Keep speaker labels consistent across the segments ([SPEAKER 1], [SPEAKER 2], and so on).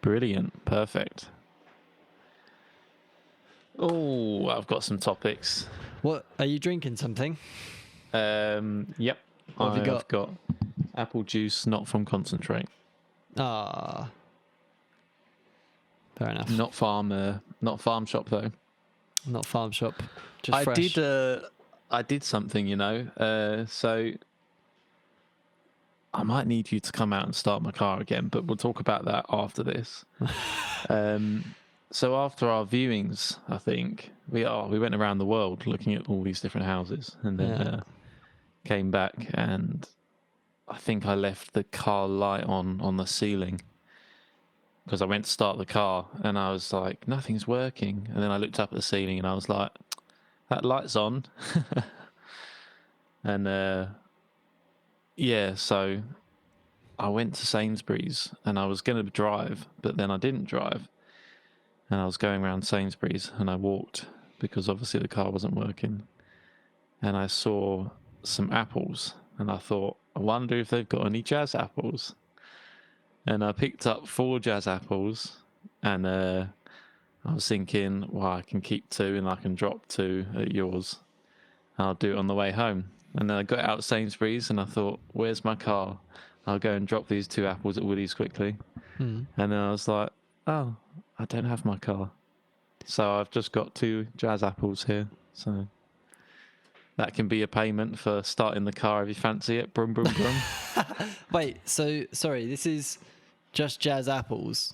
[SPEAKER 1] Brilliant. Perfect. Oh, I've got some topics.
[SPEAKER 2] What are you drinking? Something?
[SPEAKER 1] Yep.
[SPEAKER 2] What have you
[SPEAKER 1] I've got apple juice, not from concentrate.
[SPEAKER 2] Ah, fair enough.
[SPEAKER 1] Not farm shop though.
[SPEAKER 2] Not farm shop. Just fresh.
[SPEAKER 1] I did something, so I might need you to come out and start my car again, but we'll talk about that after this. So after our viewings, I think we went around the world looking at all these different houses, and then came back, and I think I left the car light on the ceiling because I went to start the car, and I was like, nothing's working, and then I looked up at the ceiling, and I was like, that light's on, and so I went to Sainsbury's, and I was going to drive, but then I didn't drive. And I was going around Sainsbury's, and I walked because obviously the car wasn't working. And I saw some apples, and I thought, I wonder if they've got any jazz apples. And I picked up 4 jazz apples, and I was thinking, well, I can keep 2 and I can drop 2 at yours. I'll do it on the way home. And then I got out of Sainsbury's, and I thought, where's my car? I'll go and drop these 2 apples at Woody's quickly. And then I was like, oh, I don't have my car. So I've just got 2 jazz apples here. So that can be a payment for starting the car if you fancy it. Brum, brum, brum.
[SPEAKER 2] Wait, so sorry, this is just jazz apples,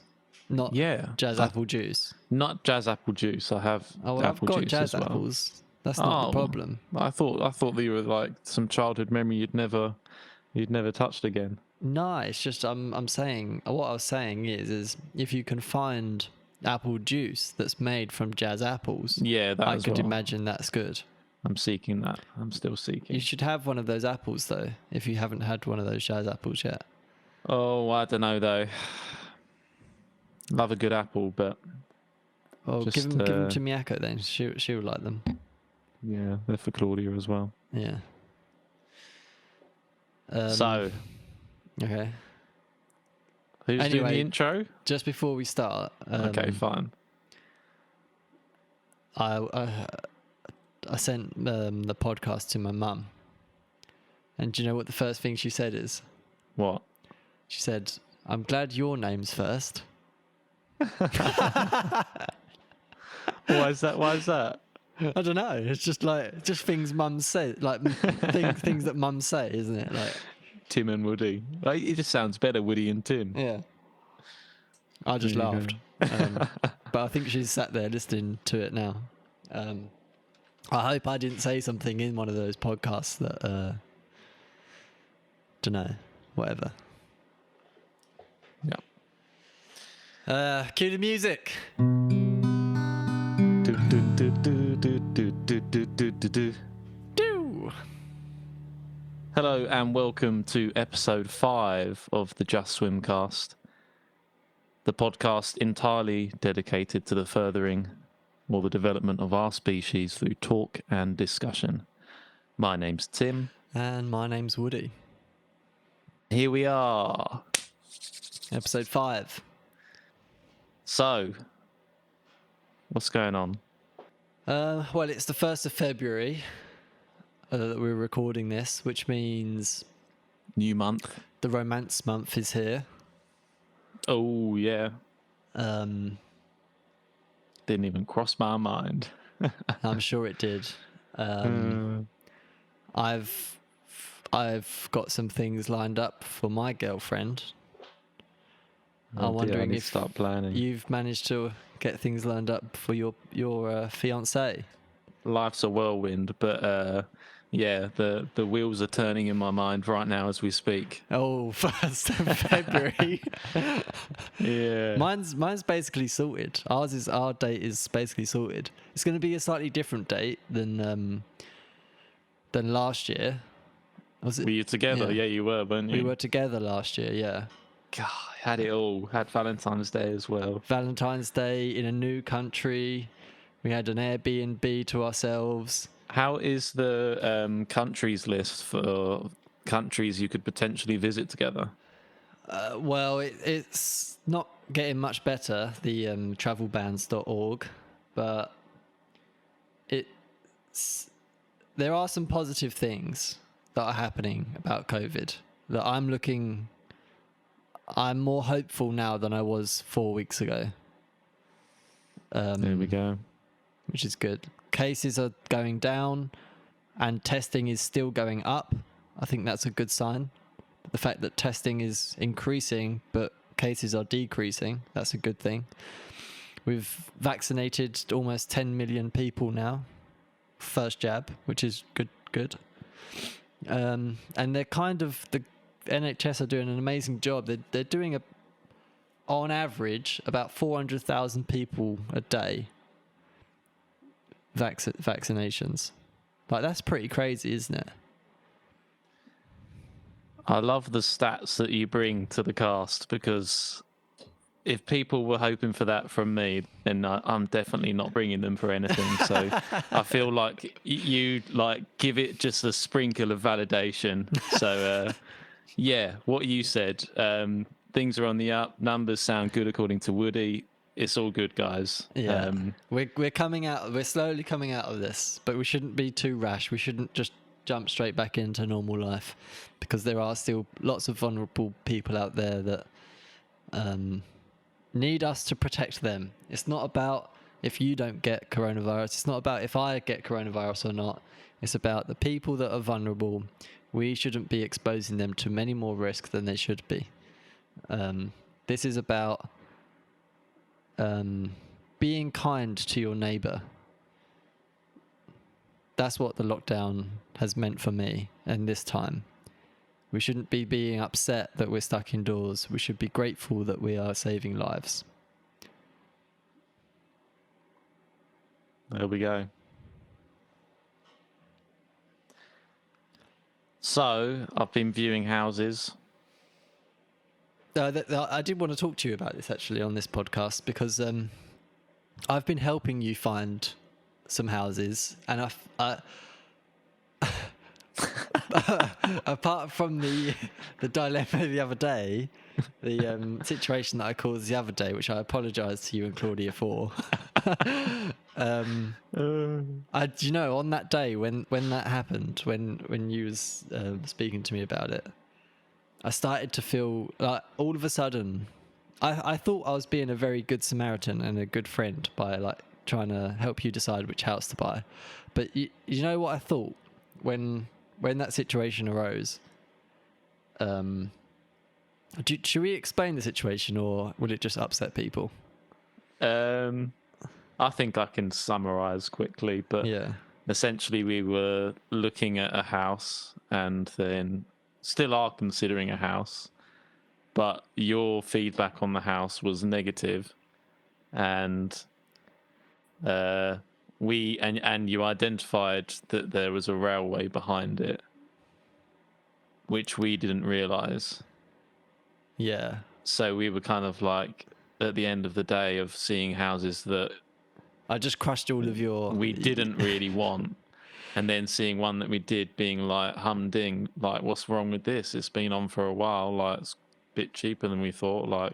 [SPEAKER 2] not jazz apple juice.
[SPEAKER 1] Not jazz apple juice. I have apple
[SPEAKER 2] I've got
[SPEAKER 1] juice
[SPEAKER 2] jazz
[SPEAKER 1] as well.
[SPEAKER 2] apples. That's not the problem.
[SPEAKER 1] I thought they were like some childhood memory you'd never touched again.
[SPEAKER 2] No, it's just I'm saying what I was saying is if you can find apple juice that's made from jazz apples, I could imagine that's good.
[SPEAKER 1] I'm seeking that. I'm still seeking.
[SPEAKER 2] You should have one of those apples though, if you haven't had one of those jazz apples yet.
[SPEAKER 1] Oh, I don't know though. Love a good apple, but
[SPEAKER 2] give them to Miyako then. She'll like them.
[SPEAKER 1] Yeah, they're for Claudia as well.
[SPEAKER 2] Yeah. Okay.
[SPEAKER 1] Who's doing the intro?
[SPEAKER 2] Just before we start.
[SPEAKER 1] Okay, fine.
[SPEAKER 2] I sent the podcast to my mum. And do you know what the first thing she said is?
[SPEAKER 1] What?
[SPEAKER 2] She said, I'm glad your name's first.
[SPEAKER 1] Why is that?
[SPEAKER 2] I don't know. It's just things mums say, like things that mums say, isn't it? Like
[SPEAKER 1] Tim and Woody. Like, it just sounds better, Woody and Tim.
[SPEAKER 2] Yeah. I just laughed. But I think she's sat there listening to it now. I hope I didn't say something in one of those podcasts that, don't know, whatever.
[SPEAKER 1] Yeah.
[SPEAKER 2] Cue the music.
[SPEAKER 1] Hello and welcome to episode 5 of the Just Swim cast, the podcast entirely dedicated to the furthering or the development of our species through talk and discussion. My name's Tim.
[SPEAKER 2] And my name's Woody.
[SPEAKER 1] Here we are.
[SPEAKER 2] Episode 5.
[SPEAKER 1] So, what's going on?
[SPEAKER 2] Well, it's the 1st of February that we're recording this, which means...
[SPEAKER 1] New month.
[SPEAKER 2] The romance month is here.
[SPEAKER 1] Oh, yeah. Didn't even cross my mind.
[SPEAKER 2] I'm sure it did. I've got some things lined up for my girlfriend. I'm wondering if
[SPEAKER 1] start planning.
[SPEAKER 2] You've managed to get things lined up for your fiancée.
[SPEAKER 1] Life's a whirlwind, but yeah, the wheels are turning in my mind right now as we speak.
[SPEAKER 2] Oh, 1st of February.
[SPEAKER 1] Yeah.
[SPEAKER 2] Mine's basically sorted. Our date is basically sorted. It's going to be a slightly different date than last year. Was it?
[SPEAKER 1] Were you together? Yeah, you were, weren't you?
[SPEAKER 2] We were together last year, yeah.
[SPEAKER 1] God, had it all. Had Valentine's Day as well.
[SPEAKER 2] Valentine's Day in a new country. We had an Airbnb to ourselves.
[SPEAKER 1] How is the countries list for countries you could potentially visit together?
[SPEAKER 2] Well, it's not getting much better, the travelbans.org, but it's there are some positive things that are happening about COVID that I'm more hopeful now than I was 4 weeks ago.
[SPEAKER 1] There we go.
[SPEAKER 2] Which is good. Cases are going down and testing is still going up. I think that's a good sign. The fact that testing is increasing but cases are decreasing, that's a good thing. We've vaccinated almost 10 million people now, first jab, which is good. And they're the NHS are doing an amazing job. They're doing on average about 400,000 people a day vaccinations. Like, that's pretty crazy, isn't it?
[SPEAKER 1] I love the stats that you bring to the cast, because if people were hoping for that from me, then I'm definitely not bringing them for anything. So I feel like you give it just a sprinkle of validation. So yeah, what you said, things are on the up. Numbers sound good according to Woody. It's all good, guys.
[SPEAKER 2] Yeah, we're coming out. We're slowly coming out of this, but we shouldn't be too rash. We shouldn't just jump straight back into normal life, because there are still lots of vulnerable people out there that need us to protect them. It's not about if you don't get coronavirus. It's not about if I get coronavirus or not. It's about the people that are vulnerable. We shouldn't be exposing them to many more risks than they should be. This is about being kind to your neighbour. That's what the lockdown has meant for me. And this time, we shouldn't be being upset that we're stuck indoors. We should be grateful that we are saving lives.
[SPEAKER 1] There we go. So I've been viewing houses.
[SPEAKER 2] I did want to talk to you about this actually on this podcast, because I've been helping you find some houses, and apart from the dilemma the other day, the situation that I caused the other day, which I apologise to you and Claudia for. You know, on that day when that happened, when you was speaking to me about it, I started to feel like all of a sudden, I thought I was being a very good Samaritan and a good friend by like trying to help you decide which house to buy. But you know what I thought when that situation arose? Should we explain the situation, or will it just upset people?
[SPEAKER 1] I think I can summarize quickly, but
[SPEAKER 2] yeah.
[SPEAKER 1] Essentially we were looking at a house and then still are considering a house, but your feedback on the house was negative, and and you identified that there was a railway behind it, which we didn't realize.
[SPEAKER 2] Yeah.
[SPEAKER 1] So we were kind of like at the end of the day of seeing houses that
[SPEAKER 2] I just crushed all of your...
[SPEAKER 1] we didn't really want. And then seeing one that we did, being like humding, like, what's wrong with this? It's been on for a while, like, it's a bit cheaper than we thought, like,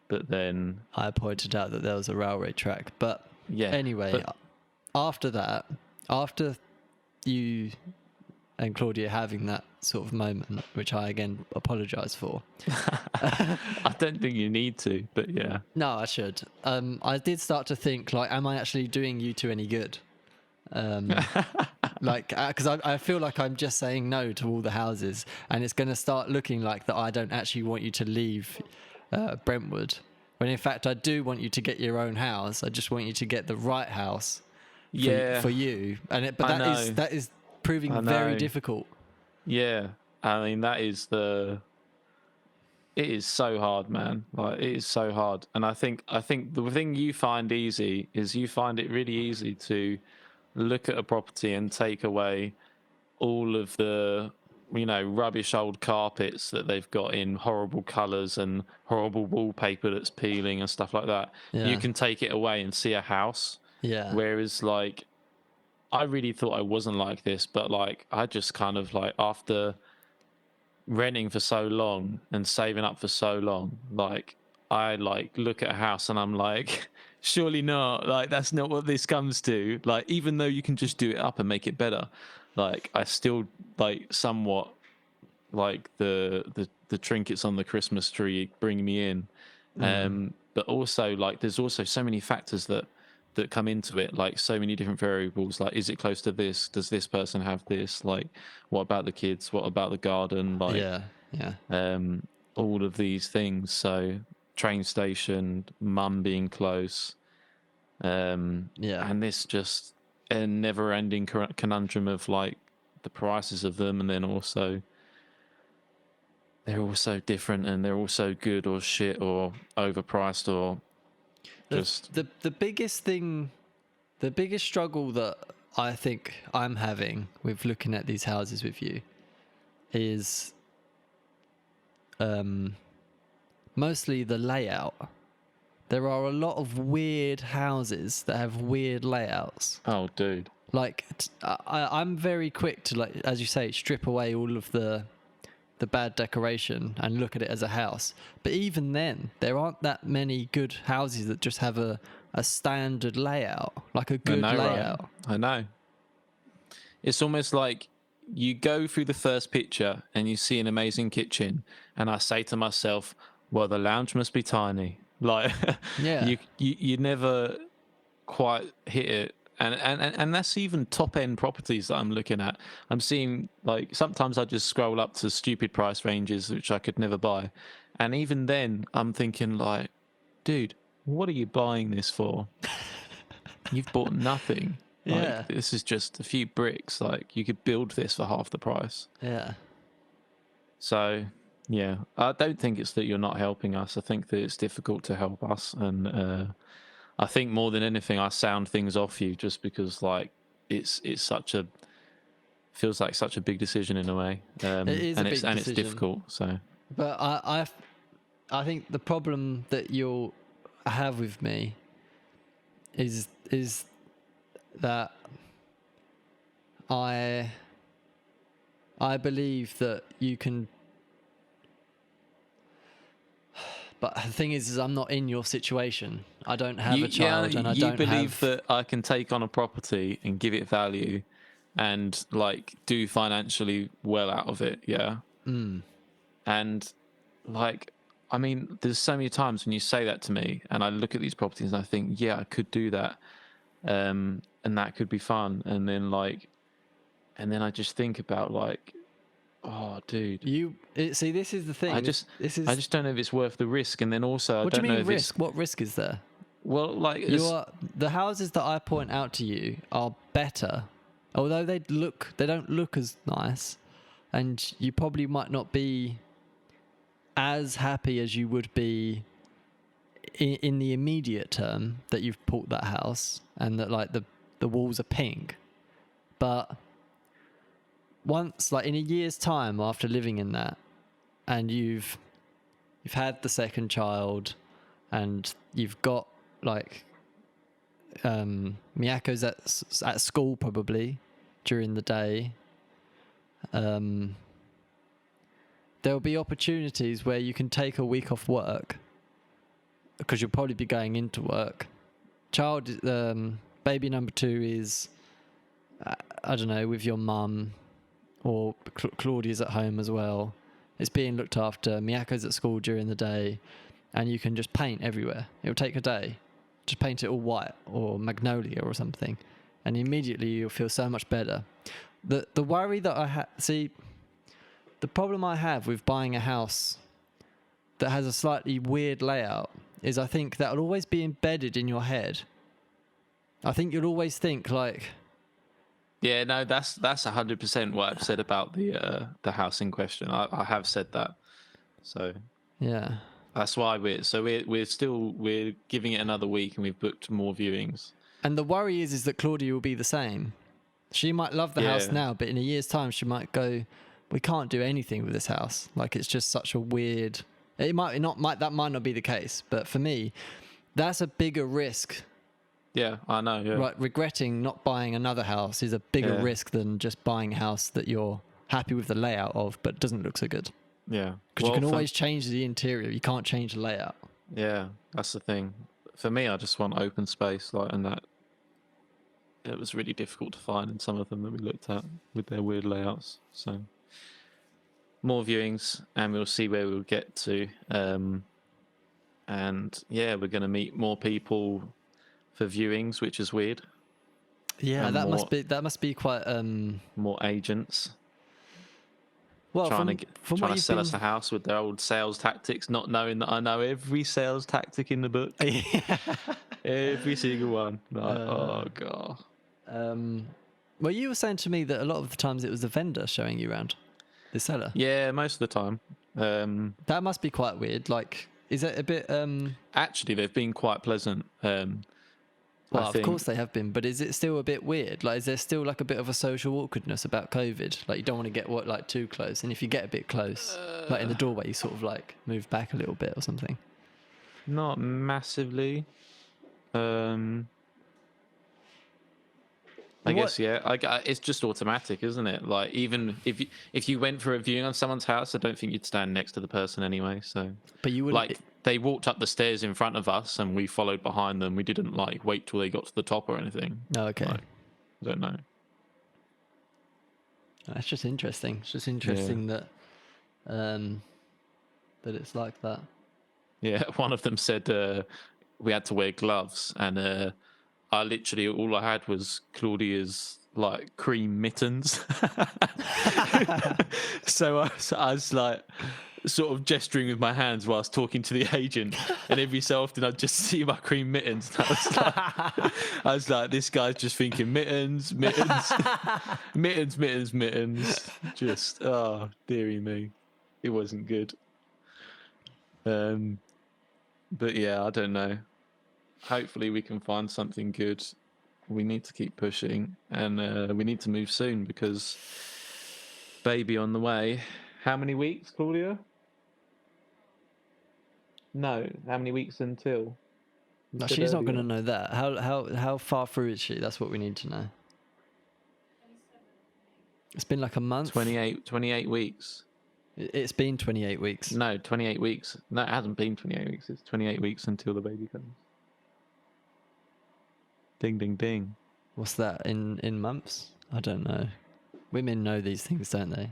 [SPEAKER 1] but then...
[SPEAKER 2] I pointed out that there was a railway track, but yeah. Anyway, after that, after you and Claudia having that sort of moment, which I again apologise for.
[SPEAKER 1] I don't think you need to, but yeah.
[SPEAKER 2] No, I should. I did start to think, like, am I actually doing you two any good? Like, because I feel like I'm just saying no to all the houses, and it's going to start looking like that I don't actually want you to leave Brentwood, when in fact I do want you to get your own house. I just want you to get the right house for you. And that is proving very difficult.
[SPEAKER 1] Yeah, I mean, it is so hard, man. Like, it is so hard. And I think the thing you find easy is you find it really easy to look at a property and take away all of the, rubbish old carpets that they've got in horrible colours and horrible wallpaper that's peeling and stuff like that. Yeah. You can take it away and see a house.
[SPEAKER 2] Yeah.
[SPEAKER 1] Whereas, like, I really thought I wasn't like this, but, like, I just kind of, like, after renting for so long and saving up for so long, like I like look at a house and I'm like, surely not. Like that's not what this comes to. Like even though you can just do it up and make it better, like I still like somewhat like the trinkets on the Christmas tree bring me in. But also like there's also so many factors that come into it, like so many different variables. Like, is it close to this? Does this person have this? Like, what about the kids? What about the garden? Like,
[SPEAKER 2] Yeah.
[SPEAKER 1] all of these things. So, train station, mum being close, and this just a never-ending conundrum of like the prices of them, and then also they're all so different, and they're all so good or shit or overpriced or just
[SPEAKER 2] The biggest thing, the biggest struggle that I think I'm having with looking at these houses with you is mostly the layout. There are a lot of weird houses that have weird layouts.
[SPEAKER 1] oh, dude.
[SPEAKER 2] Like I'm very quick to, like, as you say, strip away all of the bad decoration and look at it as a house. But even then, there aren't that many good houses that just have a standard layout, like a good layout.
[SPEAKER 1] Right? I know. It's almost like you go through the first picture and you see an amazing kitchen, and I say to myself, well, the lounge must be tiny. Like,
[SPEAKER 2] Yeah.
[SPEAKER 1] you never quite hit it. And that's even top end properties that I'm looking at. I'm seeing, like, sometimes I just scroll up to stupid price ranges which I could never buy, and even then I'm thinking like, dude, what are you buying this for? You've bought nothing.
[SPEAKER 2] Yeah.
[SPEAKER 1] Like, this is just a few bricks. Like, you could build this for half the price.
[SPEAKER 2] Yeah.
[SPEAKER 1] So yeah, I don't think it's that you're not helping us. I think that it's difficult to help us, and I think more than anything, I sound things off you just because, like, it's such a feels like such a big decision in a way,
[SPEAKER 2] It is
[SPEAKER 1] and
[SPEAKER 2] a big decision.
[SPEAKER 1] it's difficult. So,
[SPEAKER 2] But I think the problem that you'll have with me is that I believe that you can. But the thing is I'm not in your situation. I don't have a child, and I don't
[SPEAKER 1] believe
[SPEAKER 2] have.
[SPEAKER 1] that I can take on a property and give it value, and like do financially well out of it. Yeah. And like, I mean, there's so many times when you say that to me, and I look at these properties and I think, yeah, I could do that, and that could be fun. And then I just think about like, oh, dude,
[SPEAKER 2] See, this is the thing.
[SPEAKER 1] I just don't know if it's worth the risk. And then also,
[SPEAKER 2] What
[SPEAKER 1] I
[SPEAKER 2] do
[SPEAKER 1] don't
[SPEAKER 2] you
[SPEAKER 1] know
[SPEAKER 2] mean
[SPEAKER 1] if
[SPEAKER 2] risk? What risk is there?
[SPEAKER 1] well, like
[SPEAKER 2] The houses that I point out to you are better, although they don't look as nice, and you probably might not be as happy as you would be in the immediate term that you've bought that house and that, like, the walls are pink. But once, like, in a year's time after living in that, and you've had the second child, and you've got, like, Miyako's at school probably during the day, there'll be opportunities where you can take a week off work because you'll probably be going into work. Baby number 2 is, I don't know, with your mum, or Claudia's at home as well. It's being looked after. Miyako's at school during the day, and you can just paint everywhere. It'll take a day. Just paint it all white or magnolia or something, and immediately you'll feel so much better. The worry that I have, see, the problem I have with buying a house that has a slightly weird layout is I think that'll always be embedded in your head. I think you'll always think like,
[SPEAKER 1] yeah, no, that's 100% what I've said about the house in question. I have said that, so
[SPEAKER 2] yeah.
[SPEAKER 1] that's why we're giving it another week, and we've booked more viewings.
[SPEAKER 2] And the worry is that Claudia will be the same. She might love the house now, but in a year's time she might go, we can't do anything with this house. Like, it's just such a weird. That might not be the case, but for me, that's a bigger risk.
[SPEAKER 1] Yeah, I know. Yeah.
[SPEAKER 2] Right, regretting not buying another house is a bigger risk than just buying a house that you're happy with the layout of, but doesn't look so good.
[SPEAKER 1] Yeah.
[SPEAKER 2] Because you can always change the interior. You can't change the layout.
[SPEAKER 1] Yeah, that's the thing. For me, I just want open space, like, and that it was really difficult to find in some of them that we looked at with their weird layouts. So more viewings, and we'll see where we'll get to. And yeah, we're going to meet more people for viewings, which is weird.
[SPEAKER 2] Yeah,
[SPEAKER 1] And
[SPEAKER 2] that must be quite
[SPEAKER 1] more agents
[SPEAKER 2] well
[SPEAKER 1] trying to sell us
[SPEAKER 2] been...
[SPEAKER 1] a house with their old sales tactics, not knowing that I know every sales tactic in the book. Every single one. Like, oh god.
[SPEAKER 2] Well, you were saying to me that a lot of the times it was the vendor showing you around, the seller.
[SPEAKER 1] Yeah, most of the time.
[SPEAKER 2] That must be quite weird. Like, is it a bit?
[SPEAKER 1] Actually, they've been quite pleasant.
[SPEAKER 2] Well, of course they have been, but is it still a bit weird? Like, is there still like a bit of a social awkwardness about COVID? Like, you don't want to get too close, and if you get a bit close, like in the doorway, you sort of like move back a little bit or something.
[SPEAKER 1] Not massively. I guess, yeah. It's just automatic, isn't it? Like, even if you went for a viewing on someone's house, I don't think you'd stand next to the person anyway. So,
[SPEAKER 2] but you wouldn't.
[SPEAKER 1] Like, they walked up the stairs in front of us, and we followed behind them. We didn't like wait till they got to the top or anything.
[SPEAKER 2] Oh, okay.
[SPEAKER 1] Like, I don't know.
[SPEAKER 2] That's just interesting. It's just interesting that it's like that.
[SPEAKER 1] Yeah, one of them said we had to wear gloves, and I literally all I had was Claudia's like cream mittens. So I was like sort of gesturing with my hands whilst talking to the agent, and every so often I'd just see my cream mittens. And I was like, this guy's just thinking mittens, mittens. Just, oh, dearie me, it wasn't good. But yeah, I don't know. Hopefully we can find something good. We need to keep pushing, and we need to move soon because baby on the way. How many weeks, Claudia? No, how many weeks until?
[SPEAKER 2] No, she's not going to know that. How far through is she? That's what we need to know. It's been like a month.
[SPEAKER 1] 28 weeks.
[SPEAKER 2] It's been 28 weeks.
[SPEAKER 1] No, 28 weeks. No, it hasn't been 28 weeks. It's 28 weeks until the baby comes. Ding, ding, ding.
[SPEAKER 2] What's that in months? I don't know. Women know these things, don't they?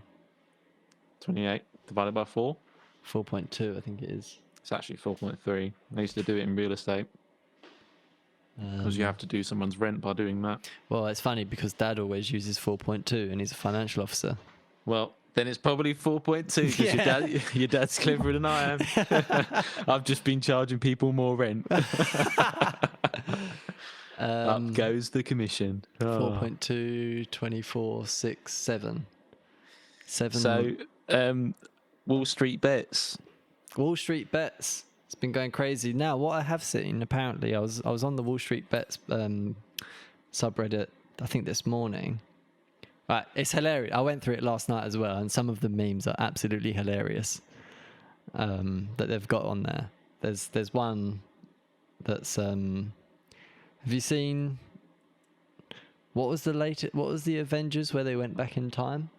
[SPEAKER 1] 28 divided by 4?
[SPEAKER 2] 4.2, I think it is.
[SPEAKER 1] It's actually 4.3. I used to do it in real estate. Because you have to do someone's rent by doing that.
[SPEAKER 2] Well, it's funny because Dad always uses 4.2 and he's a financial officer.
[SPEAKER 1] Well, then it's probably 4.2 because your dad's cleverer than I am. I've just been charging people more rent. Up goes the commission.
[SPEAKER 2] 4.2, 24, 6, 7. 7.
[SPEAKER 1] So, Wall Street bets.
[SPEAKER 2] Wall Street bets. It's been going crazy. Now, what I have seen, apparently, I was on the Wall Street bets subreddit, I think this morning. Right, it's hilarious. I went through it last night as well, and some of the memes are absolutely hilarious that they've got on there. There's one that's have you seen what was the Avengers where they went back in time?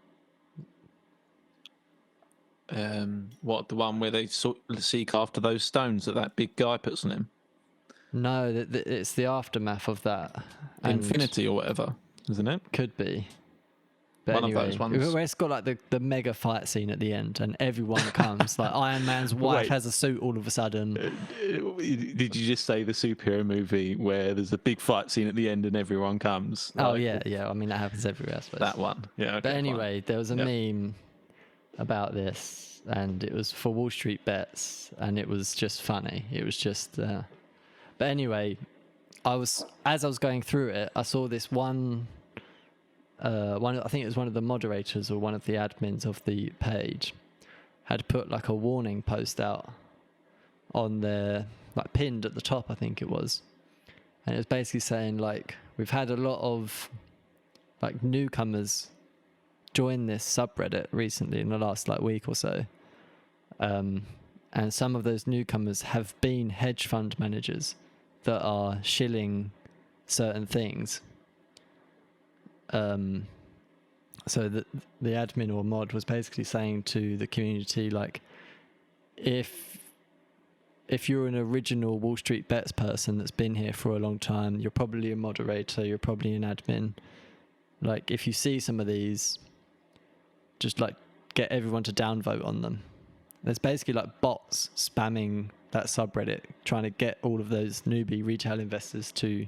[SPEAKER 1] What, the one where they seek after those stones that big guy puts on him?
[SPEAKER 2] No, it's the aftermath of that.
[SPEAKER 1] Infinity or whatever, isn't it?
[SPEAKER 2] Could be. But
[SPEAKER 1] One
[SPEAKER 2] anyway,
[SPEAKER 1] of those ones.
[SPEAKER 2] where it's got like the mega fight scene at the end, and everyone comes. Like Iron Man's wife has a suit all of a sudden.
[SPEAKER 1] Did you just say the superhero movie where there's a big fight scene at the end and everyone comes?
[SPEAKER 2] Oh yeah. I mean that happens everywhere, I suppose.
[SPEAKER 1] That one, yeah. Okay,
[SPEAKER 2] but anyway,
[SPEAKER 1] fine.
[SPEAKER 2] there was a meme about this, and it was for Wall Street bets, and it was just funny. It was just. But anyway, as I was going through it, I saw this one. I think it was one of the moderators or one of the admins of the page had put like a warning post out on their, like pinned at the top, I think it was, and it was basically saying like, we've had a lot of like newcomers join this subreddit recently in the last like week or so, and some of those newcomers have been hedge fund managers that are shilling certain things. So the admin or mod was basically saying to the community, like, if you're an original Wall Street Bets person that's been here for a long time, you're probably a moderator, you're probably an admin. Like, if you see some of these, just like get everyone to downvote on them. There's basically like bots spamming that subreddit, trying to get all of those newbie retail investors to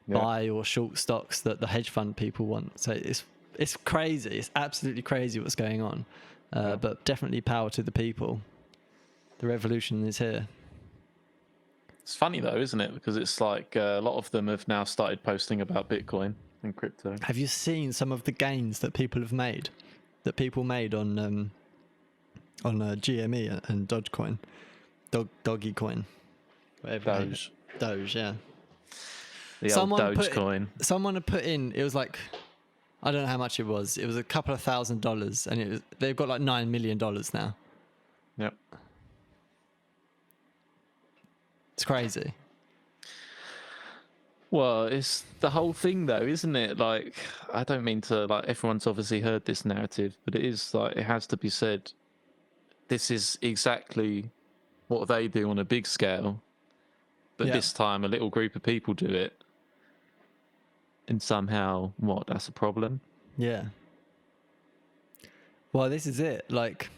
[SPEAKER 2] buy or short stocks that the hedge fund people want. So it's crazy. It's absolutely crazy what's going on. But definitely power to the people. The revolution is here.
[SPEAKER 1] It's funny though, isn't it? Because it's like a lot of them have now started posting about Bitcoin and crypto.
[SPEAKER 2] Have you seen some of the gains that people have made? That people made on GME and Dogecoin, Doggy Coin, whatever. Doge, yeah.
[SPEAKER 1] The old Dogecoin.
[SPEAKER 2] Someone had put in. It was like, I don't know how much it was. It was a couple of $1,000, and they've got like $9 million now.
[SPEAKER 1] Yep.
[SPEAKER 2] It's crazy.
[SPEAKER 1] Well, it's the whole thing though, isn't it? Like, I don't mean to, like, everyone's obviously heard this narrative, but it is like, it has to be said, this is exactly what they do on a big scale, but this time a little group of people do it, and somehow, that's a problem?
[SPEAKER 2] Yeah. Well, this is it. Like,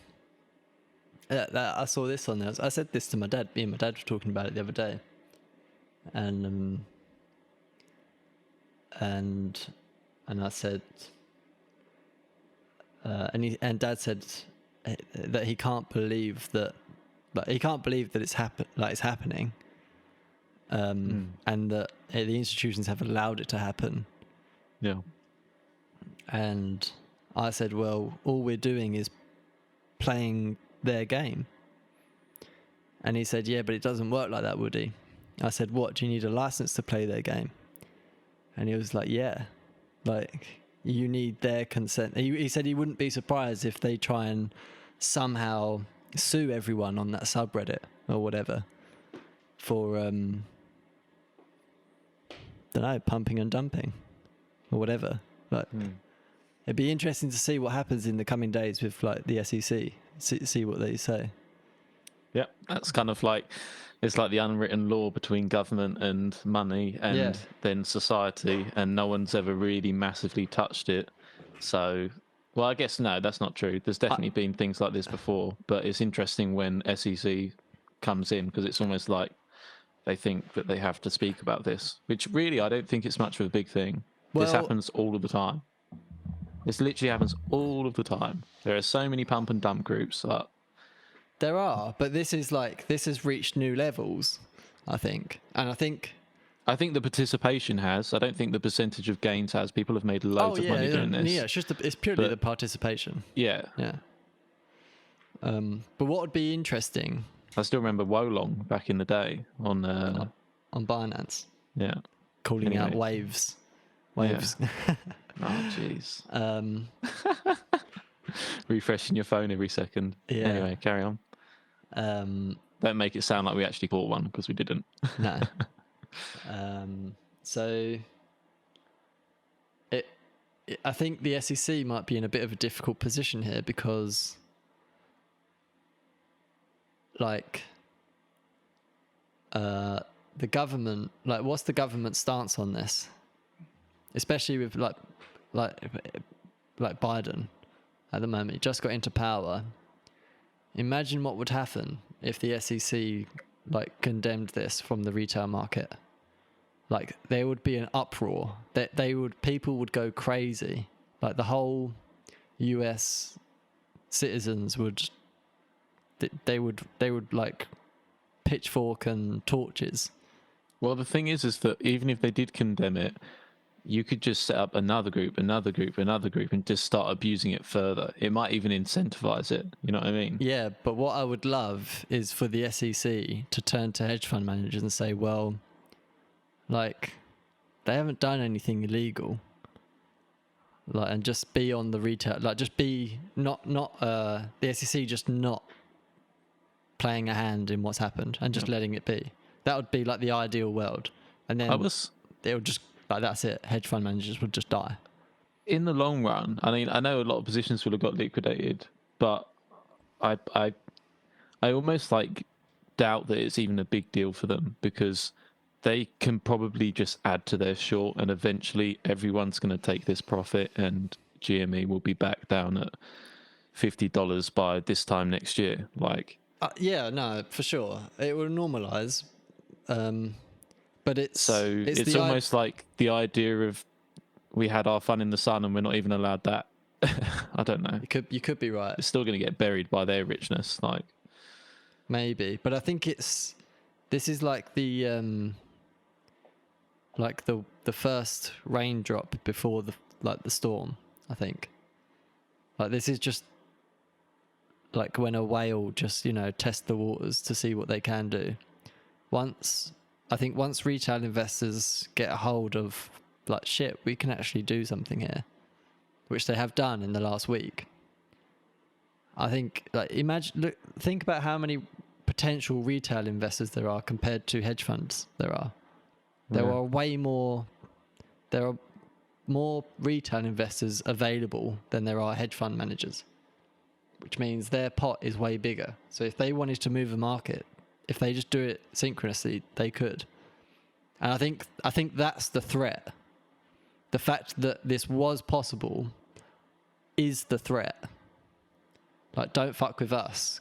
[SPEAKER 2] I saw this on there. I said this to my dad. Me and my dad were talking about it the other day, and I said, and Dad said that he can't believe that, it's happening, and that the institutions have allowed it to happen.
[SPEAKER 1] Yeah.
[SPEAKER 2] And I said, well, all we're doing is playing their game. And he said, yeah, but it doesn't work like that, Woody. I said, what? Do you need a license to play their game? And he was like, yeah, like, you need their consent. He said he wouldn't be surprised if they try and somehow sue everyone on that subreddit or whatever for, don't know, pumping and dumping or whatever. But it'd be interesting to see what happens in the coming days with like the SEC, see what they say.
[SPEAKER 1] Yeah, that's kind of like, it's like the unwritten law between government and money and then society, and no one's ever really massively touched it. So, well, I guess no, that's not true. There's definitely been things like this before, but it's interesting when SEC comes in, because it's almost like they think that they have to speak about this, which really I don't think it's much of a big thing. This happens all of the time. This literally happens all of the time. There are so many pump and dump groups that...
[SPEAKER 2] There are, but this has reached new levels, I think. And I think
[SPEAKER 1] the participation has. I don't think the percentage of gains has. People have made loads of money doing this.
[SPEAKER 2] Yeah, it's purely the participation.
[SPEAKER 1] Yeah.
[SPEAKER 2] Yeah. But what would be interesting...
[SPEAKER 1] I still remember Wolong back in the day on
[SPEAKER 2] Binance.
[SPEAKER 1] Yeah.
[SPEAKER 2] Calling out waves. Waves.
[SPEAKER 1] Yeah. Oh, jeez. Refreshing your phone every second. Yeah. Anyway, carry on. Don't make it sound like we actually caught one, because we didn't.
[SPEAKER 2] No. So I think the SEC might be in a bit of a difficult position here, because like the government, like, what's the government's stance on this, especially with like Biden at the moment? He just got into power. Imagine what would happen if the SEC like condemned this from the retail market. Like, there would be an uproar. People would go crazy. Like, the whole US citizens would like pitchfork and torches.
[SPEAKER 1] Well, the thing is that even if they did condemn it, you could just set up another group, and just start abusing it further. It might even incentivize it. You know what I mean?
[SPEAKER 2] Yeah, but what I would love is for the SEC to turn to hedge fund managers and say, well, like, they haven't done anything illegal. Like, and just be on the retail, like, just be not the SEC just not playing a hand in what's happened and just letting it be. That would be like the ideal world. And then it would just, like, that's it. Hedge fund managers would just die.
[SPEAKER 1] in the long run, I mean, I know a lot of positions will have got liquidated, but I almost like doubt that it's even a big deal for them, because they can probably just add to their short, and eventually everyone's going to take this profit, and GME will be back down at $50 by this time next year. Like,
[SPEAKER 2] Yeah, no, for sure, it will normalize. But
[SPEAKER 1] so
[SPEAKER 2] it's
[SPEAKER 1] it's almost like the idea of we had our fun in the sun and we're not even allowed that. I don't know.
[SPEAKER 2] You could be right,
[SPEAKER 1] It's still going to get buried by their richness. Like,
[SPEAKER 2] maybe, but I think this is like the first raindrop before the storm. I think like this is just like when a whale just test the waters to see what they can do. Once retail investors get a hold of like, shit, we can actually do something here, which they have done in the last week. I think, like, think about how many potential retail investors there are compared to hedge funds there are. There are way more. There are more retail investors available than there are hedge fund managers, which means their pot is way bigger. So if they wanted to move a market, if they just do it synchronously, they could. And I think that's the threat. The fact that this was possible is the threat. Like, don't fuck with us.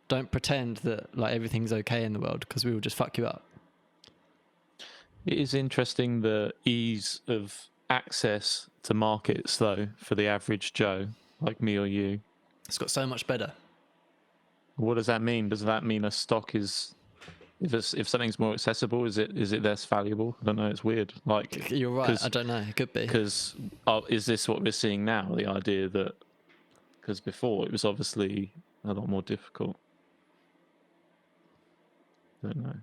[SPEAKER 2] Don't pretend that like everything's okay in the world, because we will just fuck you up.
[SPEAKER 1] it is interesting the ease of access to markets, though, for the average Joe like me or you.
[SPEAKER 2] It's got so much better.
[SPEAKER 1] What does that mean? Does that mean a stock is, if something's more accessible, is it less valuable? I don't know. It's weird. Like,
[SPEAKER 2] You're right. I don't know. It could be.
[SPEAKER 1] Because is this what we're seeing now? The idea that, because before it was obviously a lot more difficult. I don't know.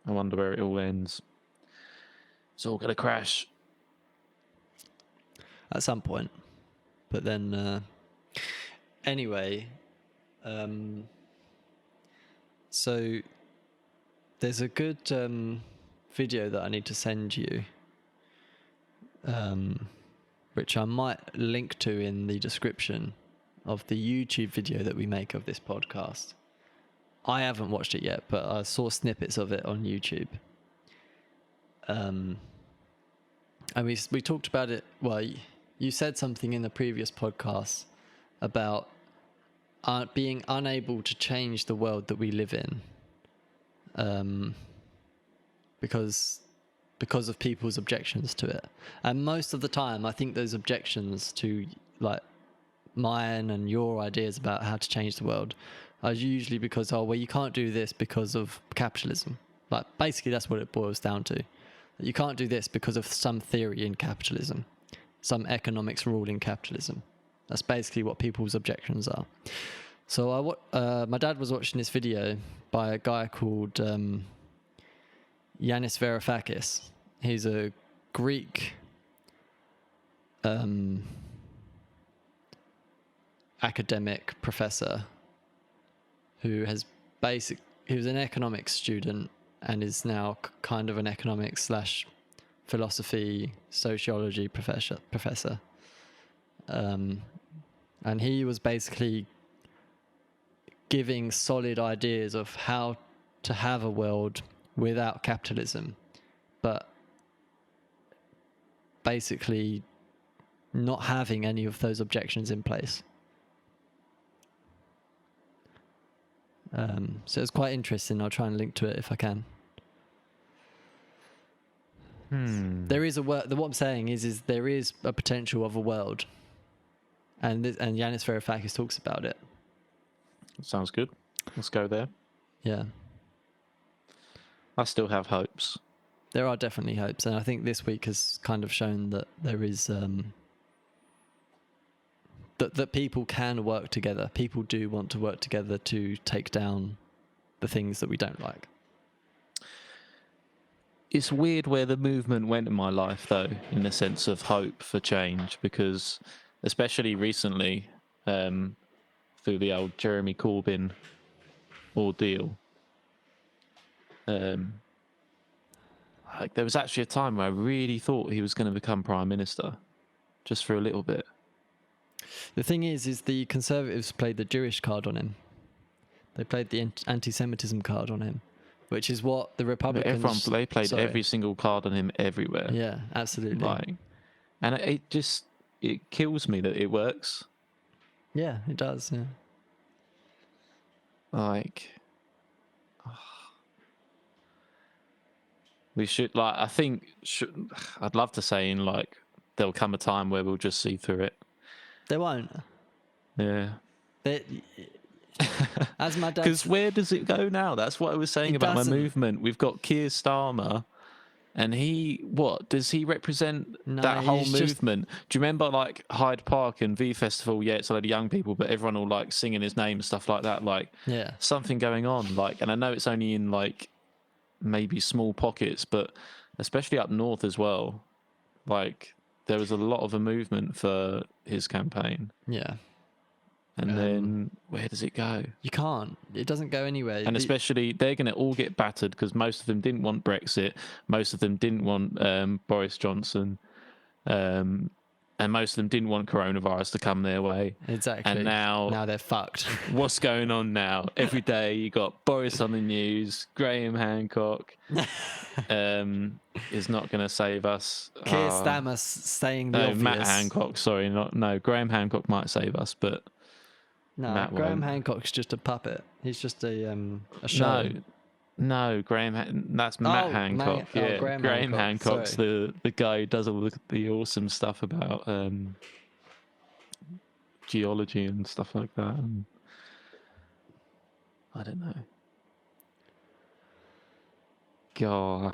[SPEAKER 1] I wonder where it all ends. It's all gonna crash
[SPEAKER 2] At some point. But then, anyway, so there's a good video that I need to send you, which I might link to in the description of the YouTube video that we make of this podcast. I haven't watched it yet, but I saw snippets of it on YouTube. And we talked about it. Well, you said something in the previous podcast about being unable to change the world that we live in, because of people's objections to it. And most of the time, I think those objections to like mine and your ideas about how to change the world are usually because, oh, well, you can't do this because of capitalism. Like, basically, that's what it boils down to. You can't do this because of some theory in capitalism, some economics rule in capitalism. That's basically what people's objections are. So my dad was watching this video by a guy called Yanis Varoufakis. He's a Greek academic professor who he was an economics student and is now kind of an economics / philosophy, sociology professor. And he was basically giving solid ideas of how to have a world without capitalism, but basically not having any of those objections in place. So it's quite interesting. I'll try and link to it if I can. There is what I'm saying is there is a potential of a world, and Yanis Varoufakis talks about it.
[SPEAKER 1] Sounds good. Let's go there.
[SPEAKER 2] Yeah,
[SPEAKER 1] I still have hopes.
[SPEAKER 2] there are definitely hopes, and I think this week has kind of shown that there is that people can work together. People do want to work together to take down the things that we don't like.
[SPEAKER 1] It's weird where the movement went in my life, though, in the sense of hope for change, because especially recently, through the old Jeremy Corbyn ordeal, like, there was actually a time where I really thought he was going to become prime minister, just for a little bit.
[SPEAKER 2] The thing is the Conservatives played the Jewish card on him. They played the anti-Semitism card on him, which is what the Republicans.
[SPEAKER 1] They played every single card on him everywhere.
[SPEAKER 2] Yeah, absolutely.
[SPEAKER 1] Like, and it kills me that it works.
[SPEAKER 2] Yeah, it does. Yeah.
[SPEAKER 1] Like, we should, like, I think, I'd love to say there'll come a time where we'll just see through it.
[SPEAKER 2] They won't.
[SPEAKER 1] Yeah.
[SPEAKER 2] As my dad.
[SPEAKER 1] Because where does it go now? That's what I was saying about my movement. We've got Keir Starmer, and does he represent that whole movement? Do you remember like Hyde Park and V Festival? Yeah, it's a load of young people, but everyone all like singing his name and stuff like that. Like,
[SPEAKER 2] yeah,
[SPEAKER 1] something going on. Like, and I know it's only in like maybe small pockets, but especially up north as well. Like, there was a lot of a movement for his campaign.
[SPEAKER 2] Yeah.
[SPEAKER 1] And then where does it go?
[SPEAKER 2] You can't. It doesn't go anywhere.
[SPEAKER 1] And especially they're going to all get battered because most of them didn't want Brexit. Most of them didn't want Boris Johnson. And most of them didn't want coronavirus to come their way.
[SPEAKER 2] Exactly.
[SPEAKER 1] And now
[SPEAKER 2] they're fucked.
[SPEAKER 1] What's going on now? Every day you got Boris on the news. Graham Hancock is not going to save us.
[SPEAKER 2] Keir Starmer saying the obvious.
[SPEAKER 1] Matt Hancock. Sorry, Graham Hancock might save us, but
[SPEAKER 2] no, Graham Hancock's just a puppet. He's just a show.
[SPEAKER 1] No, that's Matt Hancock. Graham Hancock's the guy who does all the awesome stuff about geology and stuff like that. And I don't know. God,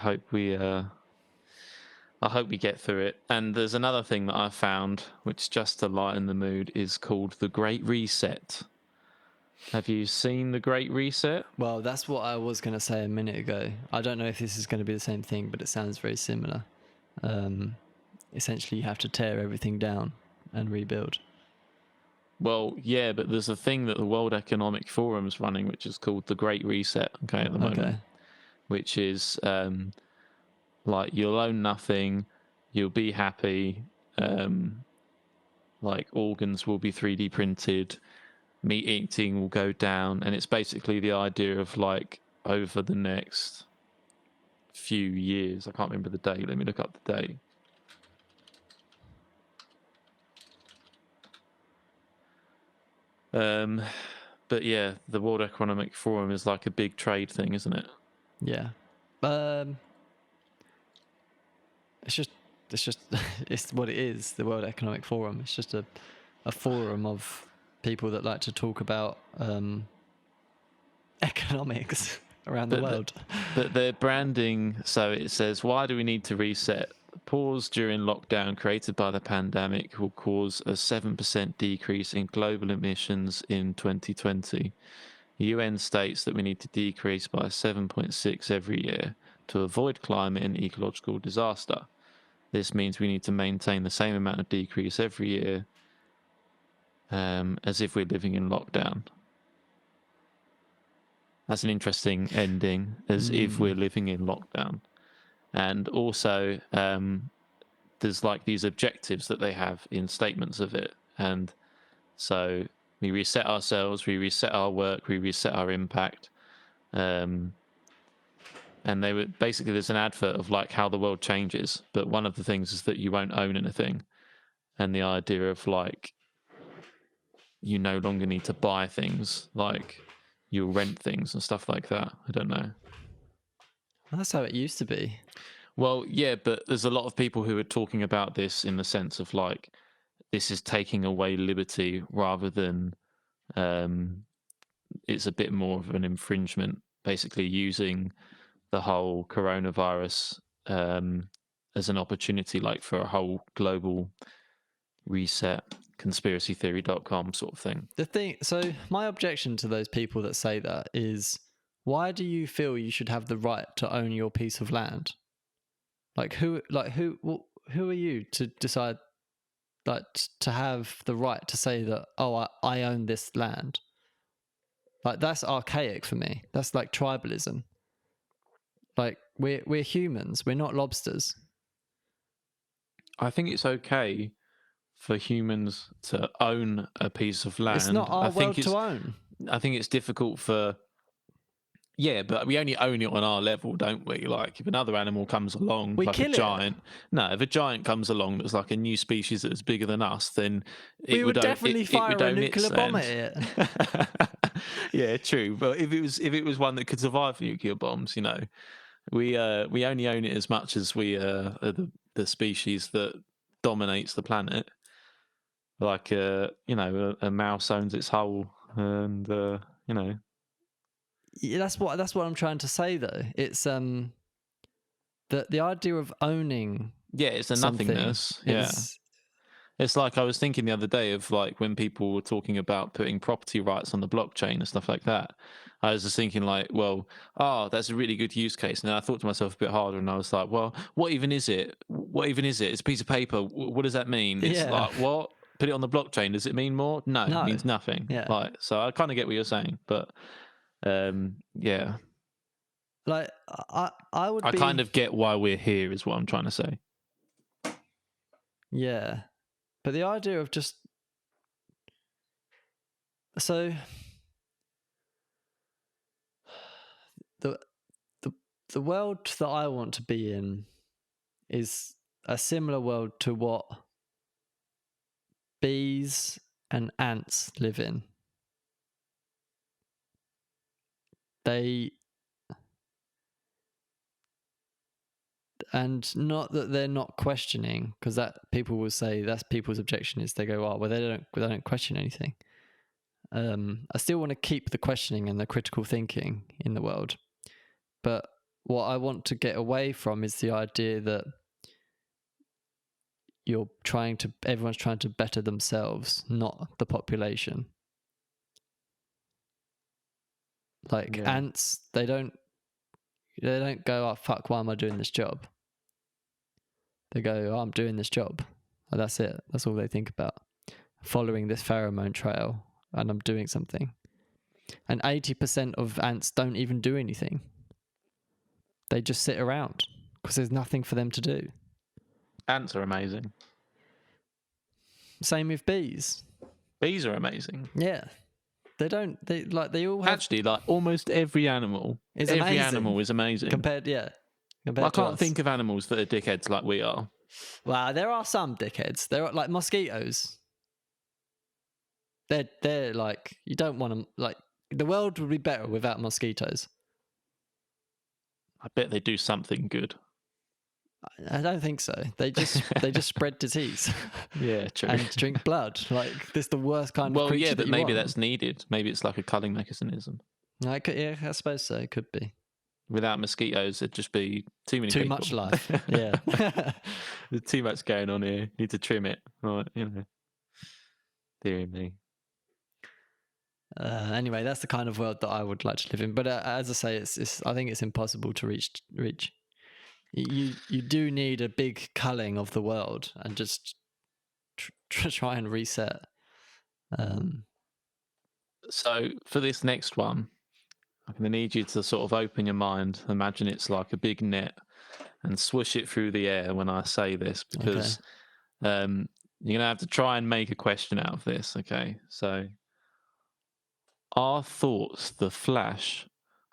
[SPEAKER 1] I hope we get through it. And there's another thing that I found, which just to lighten the mood, is called the Great Reset. Have you seen the Great Reset?
[SPEAKER 2] Well, that's what I was going to say a minute ago. I don't know if this is going to be the same thing, but it sounds very similar. Essentially, you have to tear everything down and rebuild.
[SPEAKER 1] Well, yeah, but there's a thing that the World Economic Forum is running, which is called the Great Reset, at the moment. Which is like, you'll own nothing, you'll be happy, like organs will be 3D printed, meat eating will go down, and it's basically the idea of like over the next few years, I can't remember the date, let me look up the date. But yeah, the World Economic Forum is like a big trade thing, isn't it?
[SPEAKER 2] Yeah. It's what it is, the World Economic Forum. It's just a forum of people that like to talk about economics around the world.
[SPEAKER 1] But their branding, so it says, why do we need to reset? Pause during lockdown created by the pandemic will cause a 7% decrease in global emissions in 2020. The UN states that we need to decrease by 7.6 every year to avoid climate and ecological disaster. This means we need to maintain the same amount of decrease every year as if we're living in lockdown. That's an interesting ending, as if we're living in lockdown. And also, there's like these objectives that they have in statements of it. And so we reset ourselves, we reset our work, we reset our impact. And they were basically, there's an advert of like how the world changes. But one of the things is that you won't own anything. And the idea of like, you no longer need to buy things, like you'll rent things and stuff like that. I don't know.
[SPEAKER 2] Well, that's how it used to be.
[SPEAKER 1] Well, yeah, but there's a lot of people who are talking about this in the sense of like, this is taking away liberty rather than it's a bit more of an infringement, basically using the whole coronavirus as an opportunity, like for a whole global reset, conspiracytheory.com sort of thing.
[SPEAKER 2] So my objection to those people that say that is, why do you feel you should have the right to own your piece of land? Who are you to decide, like, to have the right to say that, oh, I own this land? Like, that's archaic for me. That's like tribalism. Like we're humans. We're not lobsters.
[SPEAKER 1] I think it's okay for humans to own a piece of land.
[SPEAKER 2] It's not our world to own.
[SPEAKER 1] I think it's difficult for. Yeah, but we only own it on our level, don't we? Like, if another animal comes along,
[SPEAKER 2] We
[SPEAKER 1] like
[SPEAKER 2] kill
[SPEAKER 1] a
[SPEAKER 2] it.
[SPEAKER 1] giant. No, if a giant comes along that's like a new species that's bigger than us, then
[SPEAKER 2] We would definitely fire a nuclear bomb at
[SPEAKER 1] it.
[SPEAKER 2] it.
[SPEAKER 1] Yeah, true. But if it was one that could survive nuclear bombs, we only own it as much as we are the species that dominates the planet. Like a mouse owns its hole, and
[SPEAKER 2] Yeah, that's what I'm trying to say though. It's the idea of owning
[SPEAKER 1] yeah, it's a
[SPEAKER 2] something
[SPEAKER 1] nothingness. Yeah.
[SPEAKER 2] is
[SPEAKER 1] It's like I was thinking the other day of like when people were talking about putting property rights on the blockchain and stuff like that. I was just thinking like, well, that's a really good use case. And then I thought to myself a bit harder, and I was like, well, what even is it? What even is it? It's a piece of paper. What does that mean? It's
[SPEAKER 2] Yeah.
[SPEAKER 1] like, what? Put it on the blockchain. Does it mean more? No,
[SPEAKER 2] No.
[SPEAKER 1] it means nothing.
[SPEAKER 2] Yeah.
[SPEAKER 1] Like, so I kind of get what you're saying, but yeah,
[SPEAKER 2] Like I would
[SPEAKER 1] I
[SPEAKER 2] be
[SPEAKER 1] kind of get why we're here, is what I'm trying to say.
[SPEAKER 2] Yeah. But the idea of just so the the world that I want to be in is a similar world to what bees and ants live in. And not that they're not questioning, because that people will say that's people's objection is they go, oh, well, they don't question anything. I still want to keep the questioning and the critical thinking in the world, but what I want to get away from is the idea that everyone's trying to better themselves, not the population. Like ants, they don't go, oh fuck, why am I doing this job? They go, oh, I'm doing this job. And that's it. That's all they think about. Following this pheromone trail, and I'm doing something. And 80% of ants don't even do anything. They just sit around because there's nothing for them to do.
[SPEAKER 1] Ants are amazing.
[SPEAKER 2] Same with bees.
[SPEAKER 1] Bees are amazing.
[SPEAKER 2] Yeah. They all have...
[SPEAKER 1] Actually, like almost every animal is amazing.
[SPEAKER 2] Compared
[SPEAKER 1] I
[SPEAKER 2] to
[SPEAKER 1] can't
[SPEAKER 2] us.
[SPEAKER 1] think of animals that are dickheads like we are.
[SPEAKER 2] Wow, there are some dickheads. There are like mosquitoes. They're like, you don't want them. Like, the world would be better without mosquitoes.
[SPEAKER 1] I bet they do something good.
[SPEAKER 2] I don't think so. They just spread disease.
[SPEAKER 1] Yeah, true.
[SPEAKER 2] And drink blood. Like, this is the worst kind of creature.
[SPEAKER 1] Well, yeah, but maybe
[SPEAKER 2] want.
[SPEAKER 1] that's needed. Maybe it's like a culling mechanism.
[SPEAKER 2] No, yeah, I suppose so. It could be.
[SPEAKER 1] Without mosquitoes, it'd just be too many
[SPEAKER 2] Too
[SPEAKER 1] people.
[SPEAKER 2] much life. Yeah.
[SPEAKER 1] There's too much going on here. Need to trim it. Right, Dear me.
[SPEAKER 2] Anyway, that's the kind of world that I would like to live in. But as I say, I think it's impossible to reach. You do need a big culling of the world and just try and reset.
[SPEAKER 1] So for this next one, I'm going to need you to sort of open your mind. Imagine it's like a big net and swoosh it through the air when I say this, because you're going to have to try and make a question out of this. Okay, so are thoughts the flash,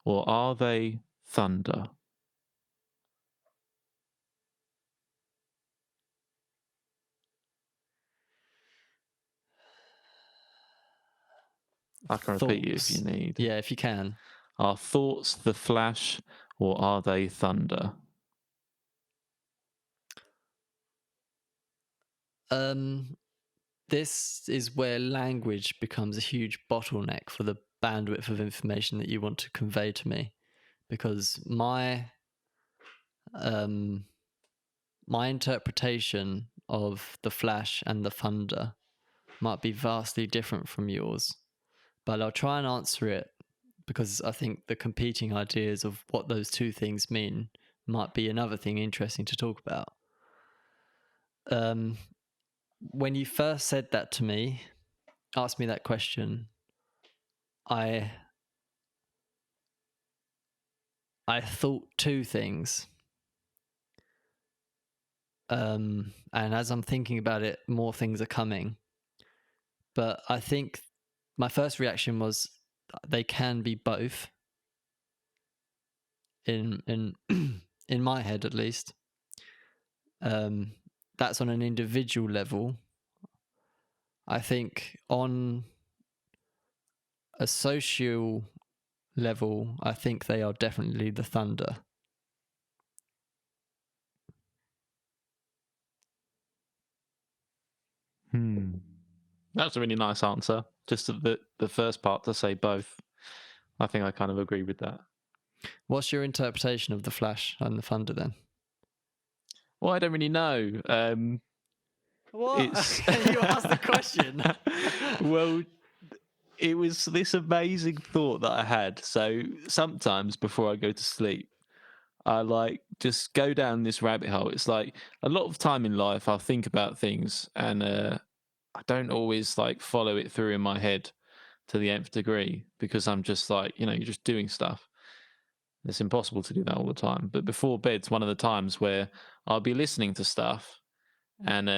[SPEAKER 1] or are they thunder? I can repeat you if you need.
[SPEAKER 2] Yeah, if you can.
[SPEAKER 1] Are thoughts the flash, or are they thunder?
[SPEAKER 2] This is where language becomes a huge bottleneck for the bandwidth of information that you want to convey to me, because my interpretation of the flash and the thunder might be vastly different from yours, but I'll try and answer it, because I think the competing ideas of what those two things mean might be another thing interesting to talk about. When you first said that to me, asked me that question, I I thought two things. And as I'm thinking about it, more things are coming. But I think my first reaction was they can be both. In in my head, at least. That's on an individual level. I think on a social level, I think they are definitely the thunder.
[SPEAKER 1] That's a really nice answer. Just the first part to say both. I think I kind of agree with that.
[SPEAKER 2] What's your interpretation of the Flash and the thunder then?
[SPEAKER 1] Well, I don't really know.
[SPEAKER 2] What?
[SPEAKER 1] It's
[SPEAKER 2] You asked the question.
[SPEAKER 1] Well, it was this amazing thought that I had. So sometimes before I go to sleep, I like just go down this rabbit hole. It's like a lot of time in life, I'll think about things and I don't always like follow it through in my head to the nth degree because I'm just like, you're just doing stuff. It's impossible to do that all the time. But before bed's one of the times where I'll be listening to stuff and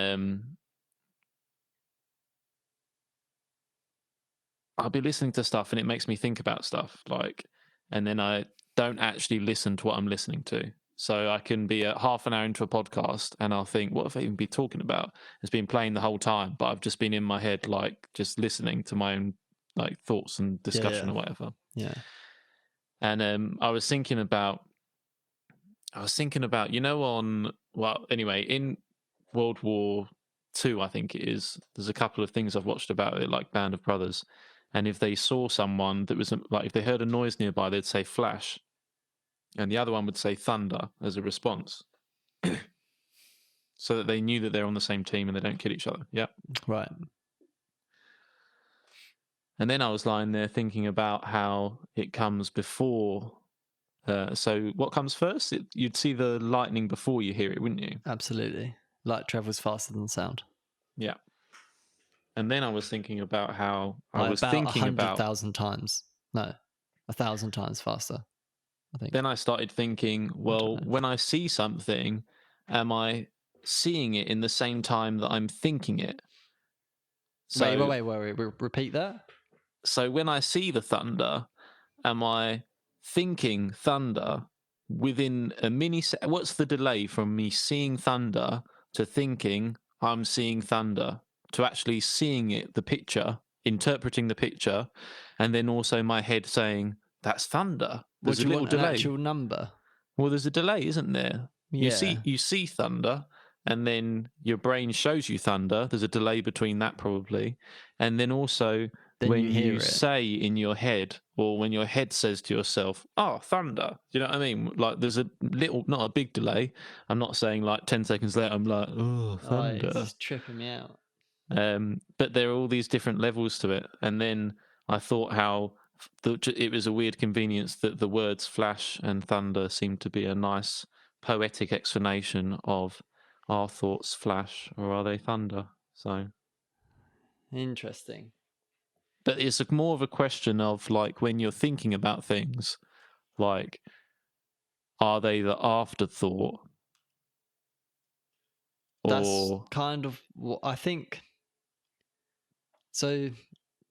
[SPEAKER 1] I'll be listening to stuff and it makes me think about stuff, like, and then I don't actually listen to what I'm listening to. So I can be half an hour into a podcast and I'll think, what have I even been talking about? It's been playing the whole time, but I've just been in my head, like just listening to my own like thoughts and discussion or whatever.
[SPEAKER 2] Yeah.
[SPEAKER 1] And I was thinking about, anyway, in World War II, I think it is, there's a couple of things I've watched about it, like Band of Brothers. And if they saw someone that was like, if they heard a noise nearby, they'd say flash. And the other one would say thunder as a response. So that they knew that they're on the same team and they don't kill each other. Yeah.
[SPEAKER 2] Right.
[SPEAKER 1] And then I was lying there thinking about how it comes before. So what comes first? You'd see the lightning before you hear it, wouldn't you?
[SPEAKER 2] Absolutely. Light travels faster than sound.
[SPEAKER 1] Yeah. And then I was thinking about how I
[SPEAKER 2] By
[SPEAKER 1] was
[SPEAKER 2] about
[SPEAKER 1] thinking about
[SPEAKER 2] 100,000 times. No, 1,000 times faster, I think.
[SPEAKER 1] Then I started thinking, well,
[SPEAKER 2] know.
[SPEAKER 1] when I see something, am I seeing it in the same time that I'm thinking it? So,
[SPEAKER 2] Wait. Repeat that?
[SPEAKER 1] so when I see the thunder, am I thinking thunder within a What's the delay from me seeing thunder to thinking I'm seeing thunder to actually seeing it, the picture, interpreting the picture, and then also my head saying that's thunder?
[SPEAKER 2] What,
[SPEAKER 1] There's
[SPEAKER 2] do
[SPEAKER 1] a
[SPEAKER 2] you
[SPEAKER 1] little
[SPEAKER 2] want an
[SPEAKER 1] delay.
[SPEAKER 2] actual number?
[SPEAKER 1] Well, there's a delay, isn't there?
[SPEAKER 2] Yeah.
[SPEAKER 1] You see thunder, and then your brain shows you thunder. There's a delay between that probably, and then also
[SPEAKER 2] Then
[SPEAKER 1] when
[SPEAKER 2] you hear it.
[SPEAKER 1] say in your head, or when your head says to yourself, "Oh, thunder," do you know what I mean? Like there's a little, not a big delay. I'm not saying like 10 seconds later I'm like, "Oh, thunder."
[SPEAKER 2] It's tripping me out.
[SPEAKER 1] But there are all these different levels to it, and then I thought how it was a weird convenience that the words flash and thunder seemed to be a nice poetic explanation of our thoughts flash or are they thunder. So,
[SPEAKER 2] Interesting.
[SPEAKER 1] but it's more of a question of like when you're thinking about things, like are they the afterthought?
[SPEAKER 2] That's kind of what I think. So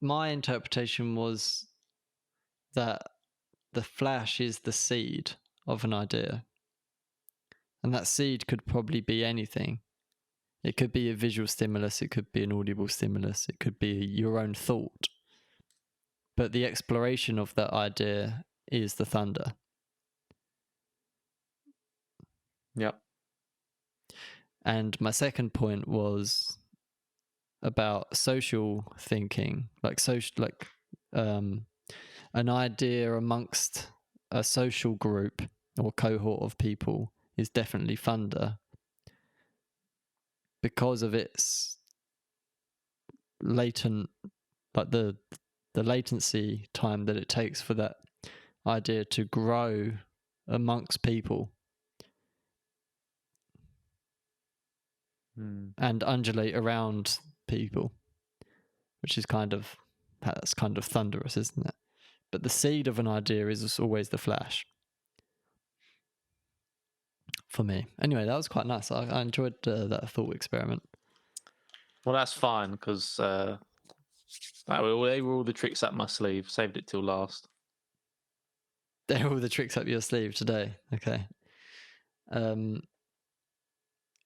[SPEAKER 2] my interpretation was that the flash is the seed of an idea. And that seed could probably be anything. It could be a visual stimulus, it could be an audible stimulus, it could be your own thought. But the exploration of that idea is the thunder.
[SPEAKER 1] Yep.
[SPEAKER 2] And my second point was about social thinking, like an idea amongst a social group or cohort of people is definitely thunder because of its latent, like the latency time that it takes for that idea to grow amongst people and undulate around people, which is that's kind of thunderous, isn't it? But the seed of an idea is always the flash. for me. Anyway, that was quite nice. I enjoyed that thought experiment.
[SPEAKER 1] Well, that's fine because they were all the tricks up my sleeve. Saved it till last.
[SPEAKER 2] They're all the tricks up your sleeve today. Okay.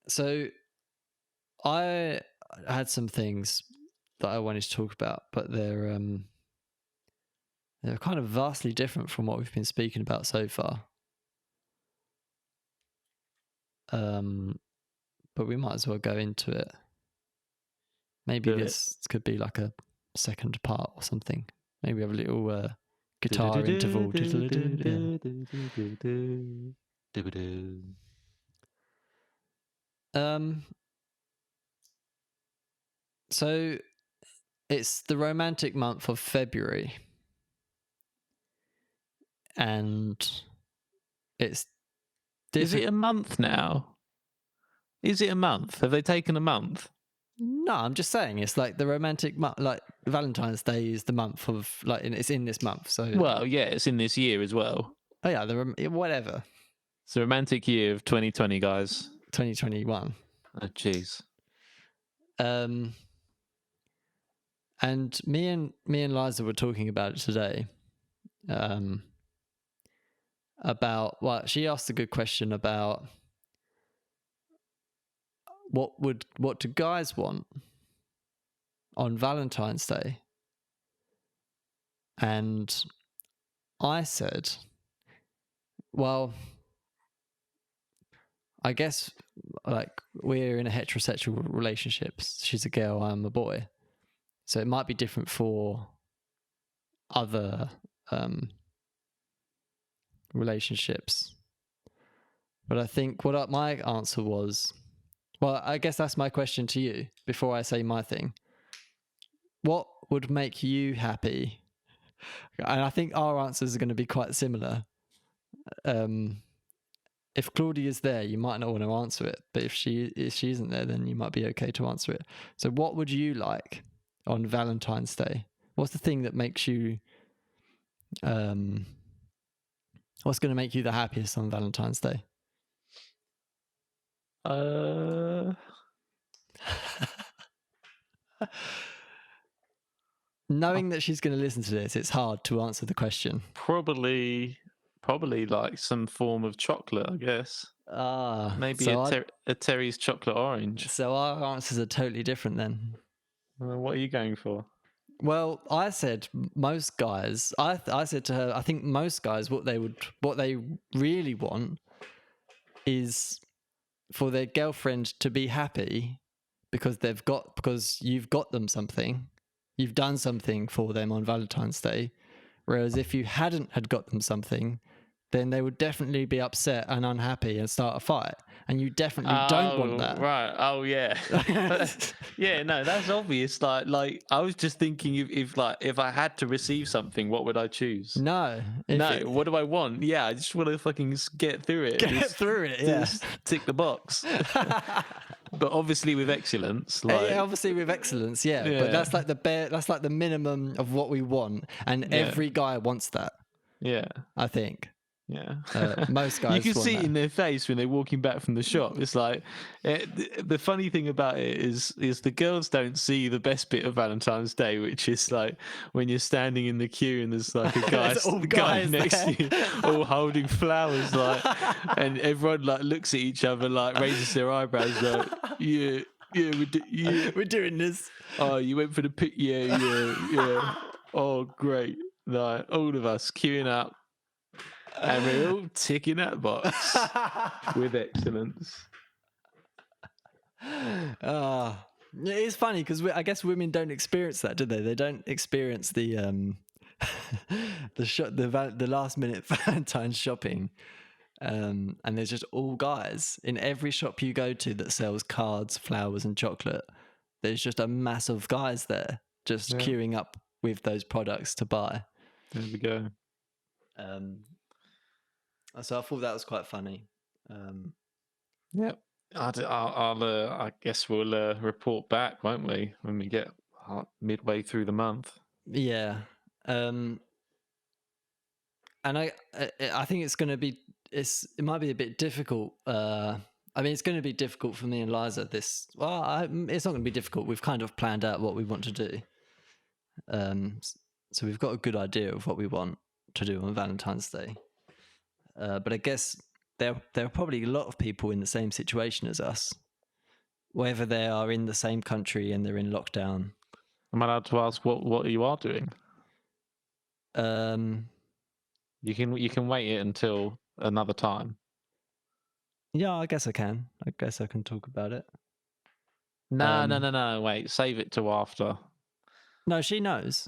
[SPEAKER 2] So I had some things that I wanted to talk about, but they're kind of vastly different from what we've been speaking about so far. But we might as well go into it. Maybe this could be like a second part or something. Maybe we have a little guitar interval. So it's the romantic month of February, and it's
[SPEAKER 1] Is it a month now? Is it a month? Have they taken a month?
[SPEAKER 2] No, I'm just saying it's like the romantic month. Like Valentine's Day is the month of like it's in this month. So
[SPEAKER 1] Well, yeah, it's in this year as well.
[SPEAKER 2] oh yeah, whatever.
[SPEAKER 1] It's a romantic year of 2020, guys.
[SPEAKER 2] 2021.
[SPEAKER 1] Oh, jeez.
[SPEAKER 2] And me and Liza were talking about it today. About she asked a good question about what do guys want on Valentine's Day, and I said, well, I guess like we're in a heterosexual relationship. She's a girl, I'm a boy. So it might be different for other relationships. But I think my answer was, well, I guess that's my question to you before I say my thing. What would make you happy? And I think our answers are going to be quite similar. If Claudia's there, you might not want to answer it, but if she isn't there, then you might be okay to answer it. So what would you like on Valentine's Day? What's the thing that makes you what's going to make you the happiest on Valentine's Day? Knowing that she's going to listen to this, it's hard to answer the question.
[SPEAKER 1] Probably like some form of chocolate, I guess. Maybe
[SPEAKER 2] so
[SPEAKER 1] a Terry's chocolate orange.
[SPEAKER 2] So our answers are totally different then.
[SPEAKER 1] What are you going for?
[SPEAKER 2] Well, I said most guys. I said to her, I think most guys what they really want is for their girlfriend to be happy because you've got them something. You've done something for them on Valentine's Day. Whereas if you hadn't had got them something, then they would definitely be upset and unhappy and start a fight. And you definitely don't want that.
[SPEAKER 1] Right. Oh, yeah. Yeah, no, that's obvious. Like I was just thinking if I had to receive something, what would I choose?
[SPEAKER 2] No.
[SPEAKER 1] What do I want? Yeah, I just want to fucking get through it. Just tick the box. But obviously with excellence.
[SPEAKER 2] Obviously with excellence, yeah. But that's like the minimum of what we want. And every guy wants that. Yeah. I think.
[SPEAKER 1] Yeah.
[SPEAKER 2] Most guys
[SPEAKER 1] you can see
[SPEAKER 2] that.
[SPEAKER 1] it in their face when they're walking back from the shop. It's like the funny thing about it is the girls don't see the best bit of Valentine's Day, which is like when you're standing in the queue and there's like a guy next to you all holding flowers, like, and everyone like looks at each other, like raises their eyebrows, like
[SPEAKER 2] we're doing this.
[SPEAKER 1] Oh, you went for the pic? Yeah. Oh, great! Like all of us queuing up. And we're all ticking that box with excellence.
[SPEAKER 2] It's funny because I guess women don't experience that, do they? They don't experience the the last minute Valentine's shopping, and there's just all guys in every shop you go to that sells cards, flowers, and chocolate. There's just a mass of guys there just queuing up with those products to buy.
[SPEAKER 1] There we go.
[SPEAKER 2] So I thought that was quite funny.
[SPEAKER 1] Yep. I guess we'll report back, won't we, when we get midway through the month?
[SPEAKER 2] Yeah. And I think it's going to be it might be a bit difficult. I mean, it's going to be difficult for me and Liza. It's not going to be difficult. We've kind of planned out what we want to do. So we've got a good idea of what we want to do on Valentine's Day. But I guess there are probably a lot of people in the same situation as us, whether they are in the same country and they're in lockdown.
[SPEAKER 1] Am I allowed to ask what you are doing? You can wait it until another time.
[SPEAKER 2] Yeah, I guess I can. I guess I can talk about it.
[SPEAKER 1] No. Wait, save it to after.
[SPEAKER 2] No, she knows.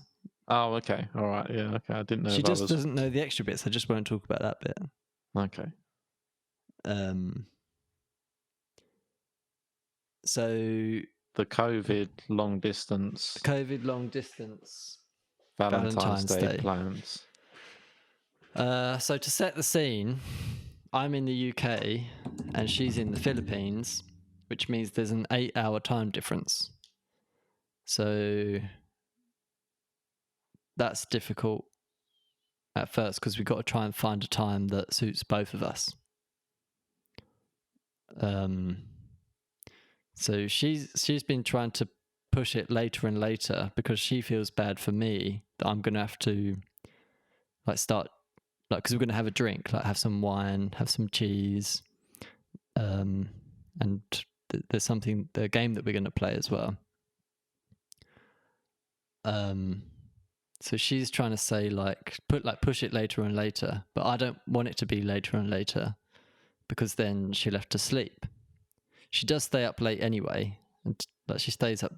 [SPEAKER 1] Oh, okay. All right. Yeah. Okay. I didn't know.
[SPEAKER 2] She just doesn't know the extra bits. I just won't talk about that bit.
[SPEAKER 1] Okay.
[SPEAKER 2] So
[SPEAKER 1] the COVID long distance Valentine's Day plans.
[SPEAKER 2] So to set the scene, I'm in the UK and she's in the Philippines, which means there's an 8-hour time difference. So that's difficult at first because we've got to try and find a time that suits both of us. So she's been trying to push it later and later because she feels bad for me that I'm gonna have to start because we're gonna have a drink, have some wine, have some cheese, and there's the game that we're gonna play as well. So she's trying to say push it later and later, but I don't want it to be later and later because then she'll have to sleep. She does stay up late anyway, and she stays up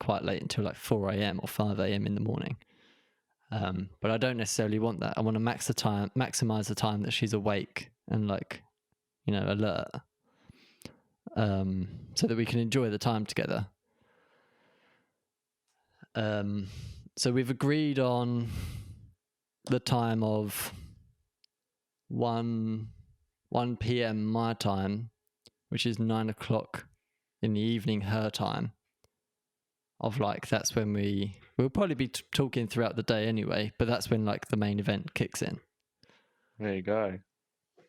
[SPEAKER 2] quite late until 4 a.m. or 5 a.m. in the morning. But I don't necessarily want that. I want to maximize the time that she's awake and alert, so that we can enjoy the time together. So we've agreed on the time of 1 p.m. my time, which is 9 o'clock in the evening her time. That's when we'll probably be talking throughout the day anyway, but that's when the main event kicks in.
[SPEAKER 1] There you go.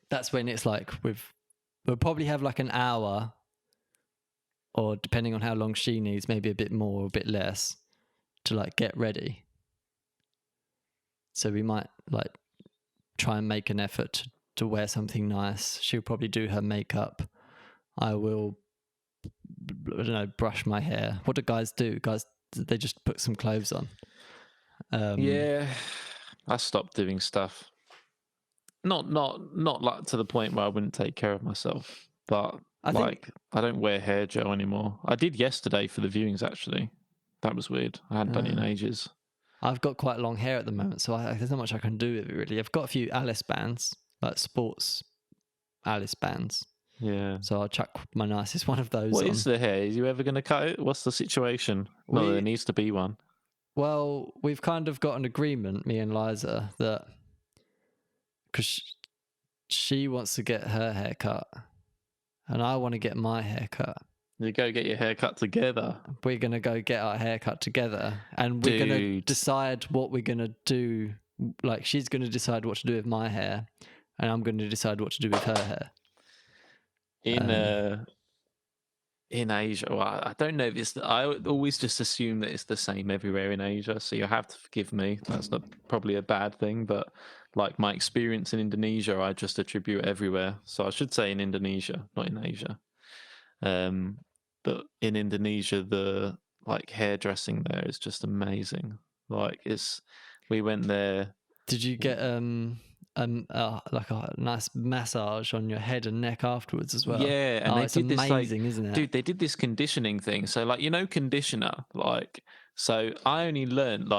[SPEAKER 2] That's when it's we'll probably have an hour, or depending on how long she needs, maybe a bit more or a bit less, to get ready. So we might try and make an effort to wear something nice. She'll probably do her makeup. I will, I don't know, brush my hair. What do guys do? Guys, they just put some clothes on.
[SPEAKER 1] Yeah, I stopped doing stuff. Not to the point where I wouldn't take care of myself, but I don't wear hair gel anymore. I did yesterday for the viewings actually. That was weird. I hadn't done it in ages. I've
[SPEAKER 2] got quite long hair at the moment, so there's not much I can do with it really. I've got a few Alice bands, sports Alice bands.
[SPEAKER 1] Yeah.
[SPEAKER 2] So I'll chuck my nicest one of those
[SPEAKER 1] What
[SPEAKER 2] on.
[SPEAKER 1] is the hair? Is you ever going to cut it? What's the situation? No, there needs to be one.
[SPEAKER 2] Well, we've kind of got an agreement, me and Liza, that because she wants to get her hair cut and I want to get my hair cut.
[SPEAKER 1] You go get your hair cut together.
[SPEAKER 2] We're going to go get our hair cut together and we're going to decide what we're going to do. She's going to decide what to do with my hair and I'm going to decide what to do with her hair.
[SPEAKER 1] In Asia, well, I don't know if I always just assume that it's the same everywhere in Asia, so you have to forgive me. That's not probably a bad thing, but my experience in Indonesia, I just attribute everywhere. So I should say in Indonesia, not in Asia. But in Indonesia, the hairdressing there is just amazing. We went there.
[SPEAKER 2] Did you get a nice massage on your head and neck afterwards as well?
[SPEAKER 1] Yeah, and
[SPEAKER 2] it's amazing, isn't it?
[SPEAKER 1] Dude, they did this conditioning thing. So conditioner, so I only learned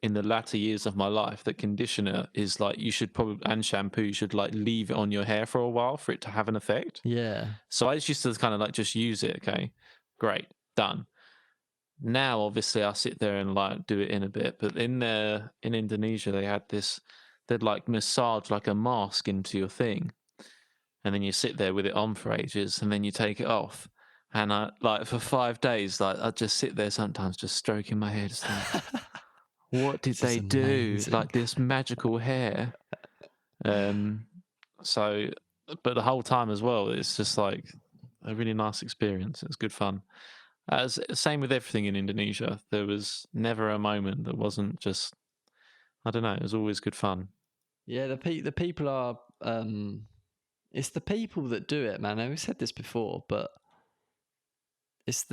[SPEAKER 1] in the latter years of my life that conditioner is you should probably, and shampoo, you should leave it on your hair for a while for it to have an effect.
[SPEAKER 2] Yeah.
[SPEAKER 1] So I just used to kind of just use it. Okay, great, done. Now obviously I sit there and do it in a bit, but in Indonesia they had this. They'd massage a mask into your thing, and then you sit there with it on for ages, and then you take it off, and I for 5 days I'd just sit there sometimes just stroking my hair, just what did they do? This magical hair. So, but the whole time as well, it's just like a really nice experience. It's good fun. Same with everything in Indonesia. There was never a moment that wasn't just, I don't know, it was always good fun.
[SPEAKER 2] Yeah, the people are. It's the people that do it, man. We've said this before, but it's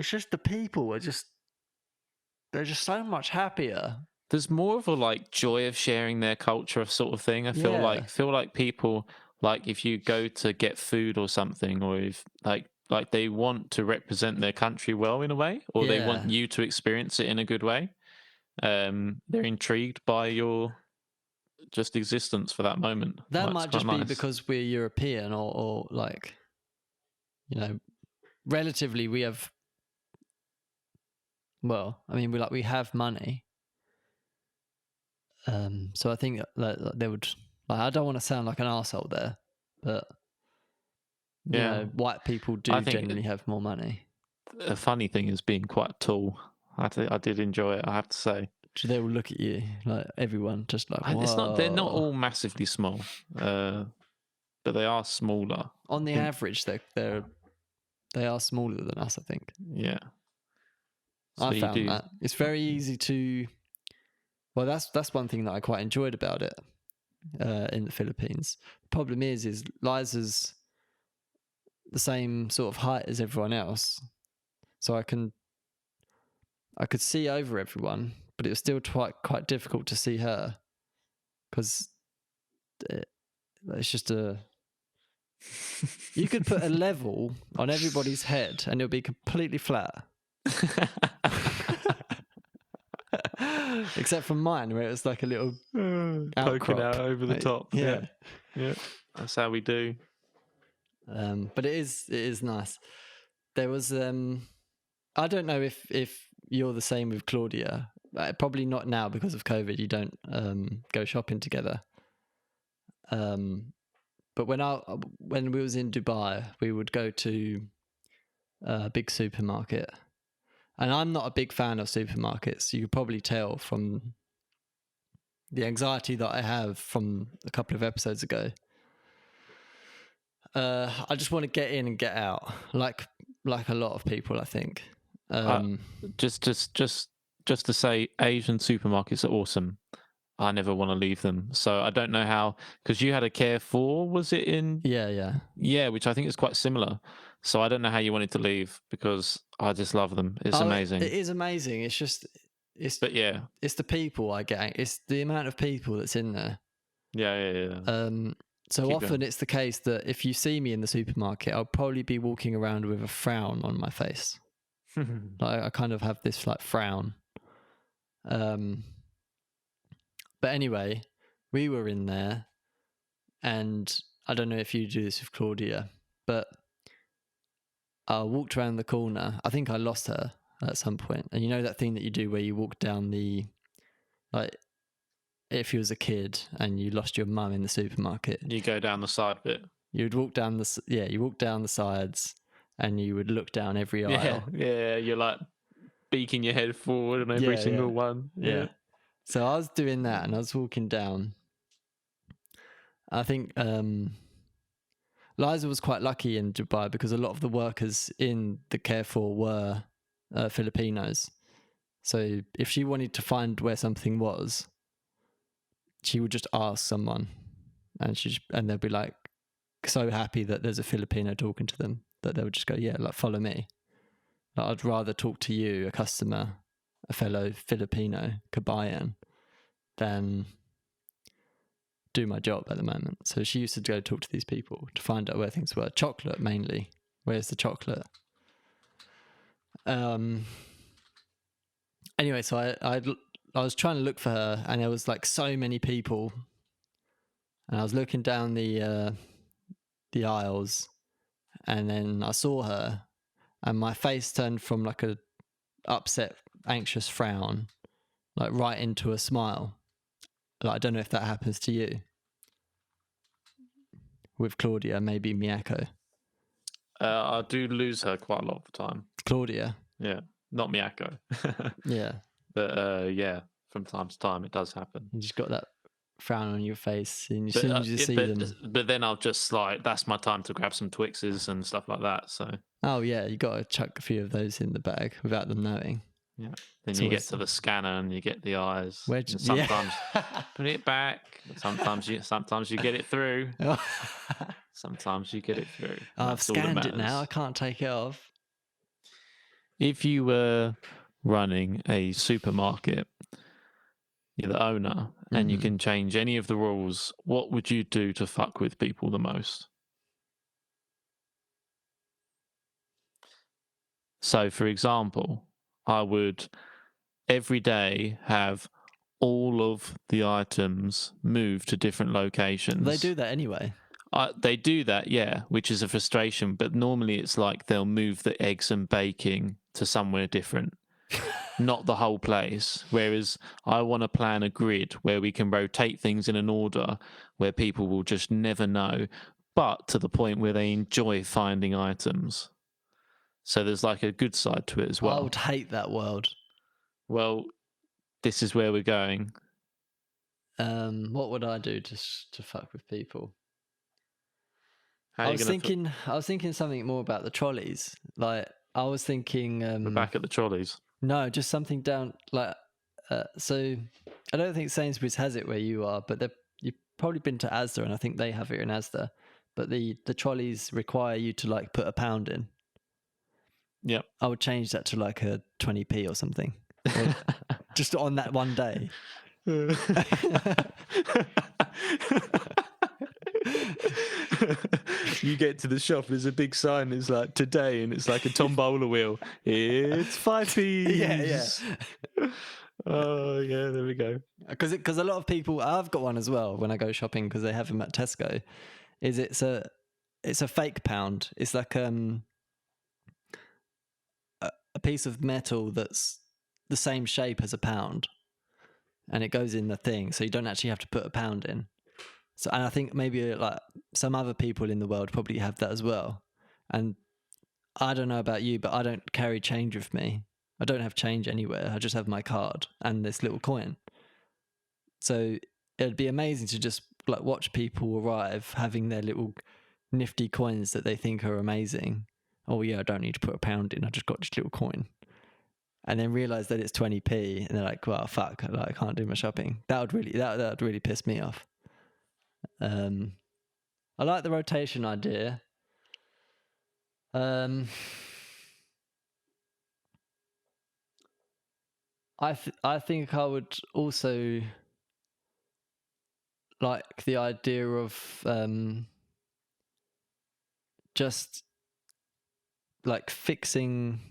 [SPEAKER 2] just the people they're just so much happier.
[SPEAKER 1] There's more of a like joy of sharing their culture sort of thing. I
[SPEAKER 2] Yeah.
[SPEAKER 1] feel like people, like if you go to get food or something, or if like they want to represent their country well in a way, or they
[SPEAKER 2] Yeah.
[SPEAKER 1] want you to experience it in a good way. They're intrigued by your just existence for that moment.
[SPEAKER 2] That
[SPEAKER 1] Like, it's
[SPEAKER 2] might
[SPEAKER 1] quite
[SPEAKER 2] just be
[SPEAKER 1] nice.
[SPEAKER 2] because we're European or like, relatively we have. Well, I mean, we have money. So I think that they would. Like, I don't want to sound like an arsehole there, but
[SPEAKER 1] Yeah,
[SPEAKER 2] white people
[SPEAKER 1] I
[SPEAKER 2] do
[SPEAKER 1] think
[SPEAKER 2] generally have more money.
[SPEAKER 1] a funny thing is being quite tall. I did enjoy it, I have to say.
[SPEAKER 2] So they will look at you like everyone, just like,
[SPEAKER 1] It's not. They're not
[SPEAKER 2] whoa.
[SPEAKER 1] all massively small, but they are smaller.
[SPEAKER 2] On
[SPEAKER 1] I
[SPEAKER 2] the
[SPEAKER 1] think.
[SPEAKER 2] average, they are smaller than us. I think
[SPEAKER 1] Yeah. So
[SPEAKER 2] I
[SPEAKER 1] you
[SPEAKER 2] found
[SPEAKER 1] do.
[SPEAKER 2] that it's very easy to. Well, that's one thing that I quite enjoyed about it in the Philippines. The problem is Liza's the same sort of height as everyone else, so I could see over everyone, but it was still quite difficult to see her because it's just a. You could put a level on everybody's head and it'll be completely flat. Except for mine, where it was like a little
[SPEAKER 1] Poking
[SPEAKER 2] outcrop.
[SPEAKER 1] out over the
[SPEAKER 2] Like,
[SPEAKER 1] top.
[SPEAKER 2] yeah.
[SPEAKER 1] Yeah. That's how we do.
[SPEAKER 2] But it is nice. There was I don't know if you're the same with Claudia. Probably not now because of COVID. You don't go shopping together. But when we was in Dubai, we would go to a big supermarket, and I'm not a big fan of supermarkets. You could probably tell from the anxiety that I have from a couple of episodes ago. I just want to get in and get out, like a lot of people, I think.
[SPEAKER 1] Just to say, Asian supermarkets are awesome. I never want to leave them. So I don't know how, because you had a Carrefour, was it in?
[SPEAKER 2] Yeah.
[SPEAKER 1] Yeah, which I think is quite similar. So I don't know how you wanted to leave because I just love them. It's amazing.
[SPEAKER 2] It is amazing. It's just
[SPEAKER 1] But yeah,
[SPEAKER 2] it's the people I get. It's the amount of people that's in there.
[SPEAKER 1] yeah.
[SPEAKER 2] So
[SPEAKER 1] Keep
[SPEAKER 2] often
[SPEAKER 1] going.
[SPEAKER 2] it's the case that if you see me in the supermarket, I'll probably be walking around with a frown on my face. Like I kind of have this like frown. But anyway, we were in there, and I don't know if you do this with Claudia, but I walked around the corner. I think I lost her at some point. And you know that thing that you do where you walk down like, if you was a kid and you lost your mum in the supermarket,
[SPEAKER 1] You go down the side bit.
[SPEAKER 2] you'd walk down you walk down the sides and you would look down every aisle.
[SPEAKER 1] Yeah. You're like beaking your head forward on every single one. Yeah.
[SPEAKER 2] So I was doing that and I was walking down. I think Liza was quite lucky in Dubai because a lot of the workers in the Carrefour were Filipinos. So if she wanted to find where something was, she would just ask someone, and they'd be like so happy that there's a Filipino talking to them that they would just go, yeah, like follow me. Like, I'd rather talk to you, a customer, a fellow Filipino kabayan, than do my job at the moment. So she used to go talk to these people to find out where things were. Chocolate mainly. Where's the chocolate? Anyway, so I was trying to look for her, and there was like so many people, and I was looking down the aisles, and then I saw her, and my face turned from like a upset, anxious frown, like right into a smile. Like I don't know if that happens to you with Claudia, maybe Miyako.
[SPEAKER 1] I do lose her quite a lot of the time.
[SPEAKER 2] Claudia.
[SPEAKER 1] Yeah. Not Miyako.
[SPEAKER 2] Yeah.
[SPEAKER 1] But yeah, from time to time it does happen.
[SPEAKER 2] You just got that frown on your face as soon as you see them.
[SPEAKER 1] But then I'll just like, that's my time to grab some Twixes and stuff like that. So
[SPEAKER 2] Oh yeah, you got to chuck a few of those in the bag without them knowing.
[SPEAKER 1] yeah, then
[SPEAKER 2] It's
[SPEAKER 1] you get
[SPEAKER 2] always-
[SPEAKER 1] to the scanner and you get the eyes.
[SPEAKER 2] Where'd
[SPEAKER 1] And
[SPEAKER 2] you- yeah.
[SPEAKER 1] sometimes put it back. Sometimes you get it through. Sometimes you get it through. and
[SPEAKER 2] I've
[SPEAKER 1] that's all that
[SPEAKER 2] scanned it now. I
[SPEAKER 1] matters.
[SPEAKER 2] can't take it off.
[SPEAKER 1] If you were running a supermarket, you're the owner, and you
[SPEAKER 2] Mhm.
[SPEAKER 1] can change any of the rules, what would you do to fuck with people the most? So, for example, I would every day have all of the items moved to different locations.
[SPEAKER 2] They do that anyway.
[SPEAKER 1] They do that, yeah, which is a frustration. But normally it's like they'll move the eggs and baking to somewhere different, not the whole place. Whereas I want to plan a grid where we can rotate things in an order where people will just never know, but to the point where they enjoy finding items. So there's like a good side to it as
[SPEAKER 2] I
[SPEAKER 1] well.
[SPEAKER 2] would hate that world.
[SPEAKER 1] Well, this is where we're going.
[SPEAKER 2] What would I do to fuck with people?
[SPEAKER 1] How are
[SPEAKER 2] I
[SPEAKER 1] you
[SPEAKER 2] was
[SPEAKER 1] going to
[SPEAKER 2] thinking something more about the trolleys. Like I was thinking,
[SPEAKER 1] we're back at the trolleys?
[SPEAKER 2] no, just something down like. So I don't think Sainsbury's has it where you are, but you've probably been to Asda, and I think they have it in Asda. But the trolleys require you to like put £1 in.
[SPEAKER 1] Yep.
[SPEAKER 2] I would change that to like a 20p or something, or just on that one day.
[SPEAKER 1] You get to the shop, there's a big sign, it's like today, and it's like a tombola wheel. It's 5p.
[SPEAKER 2] Yeah.
[SPEAKER 1] Oh yeah, there we go.
[SPEAKER 2] Because a lot of people, I've got one as well when I go shopping because they have them at Tesco. It's a fake pound. It's like a piece of metal that's the same shape as a pound, and it goes in the thing, so you don't actually have to put £1 in. So, and I think maybe like some other people in the world probably have that as well. And I don't know about you, but I don't carry change with me. I don't have change anywhere. I just have my card and this little coin. So it'd be amazing to just like watch people arrive having their little nifty coins that they think are amazing. Oh yeah, I don't need to put £1 in. I just got this little coin. And then realize that it's 20p, and they're like, "Well, fuck! Like, I can't do my shopping." That would really piss me off. I like the rotation idea. I think I would also like the idea of just like fixing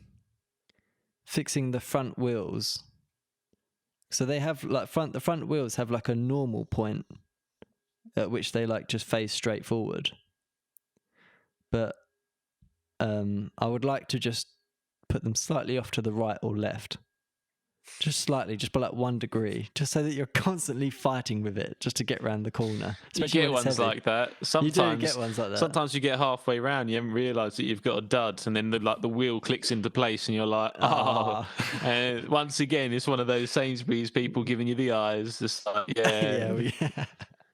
[SPEAKER 2] the front wheels. So they have like the front wheels have like a normal point at which they like just face straight forward. But I would like to just put them slightly off to the right or left. Just slightly, just by like 1 degree, just so that you're constantly fighting with it just to get around the corner.
[SPEAKER 1] You
[SPEAKER 2] Especially
[SPEAKER 1] get
[SPEAKER 2] when it's
[SPEAKER 1] ones
[SPEAKER 2] heavy.
[SPEAKER 1] like that.
[SPEAKER 2] You do get ones like that.
[SPEAKER 1] Sometimes you get halfway round, you haven't realised that you've got a dud, and then the wheel clicks into place, and you're like, oh. And once again, it's one of those Sainsbury's people giving you the eyes, just like, yeah.
[SPEAKER 2] yeah.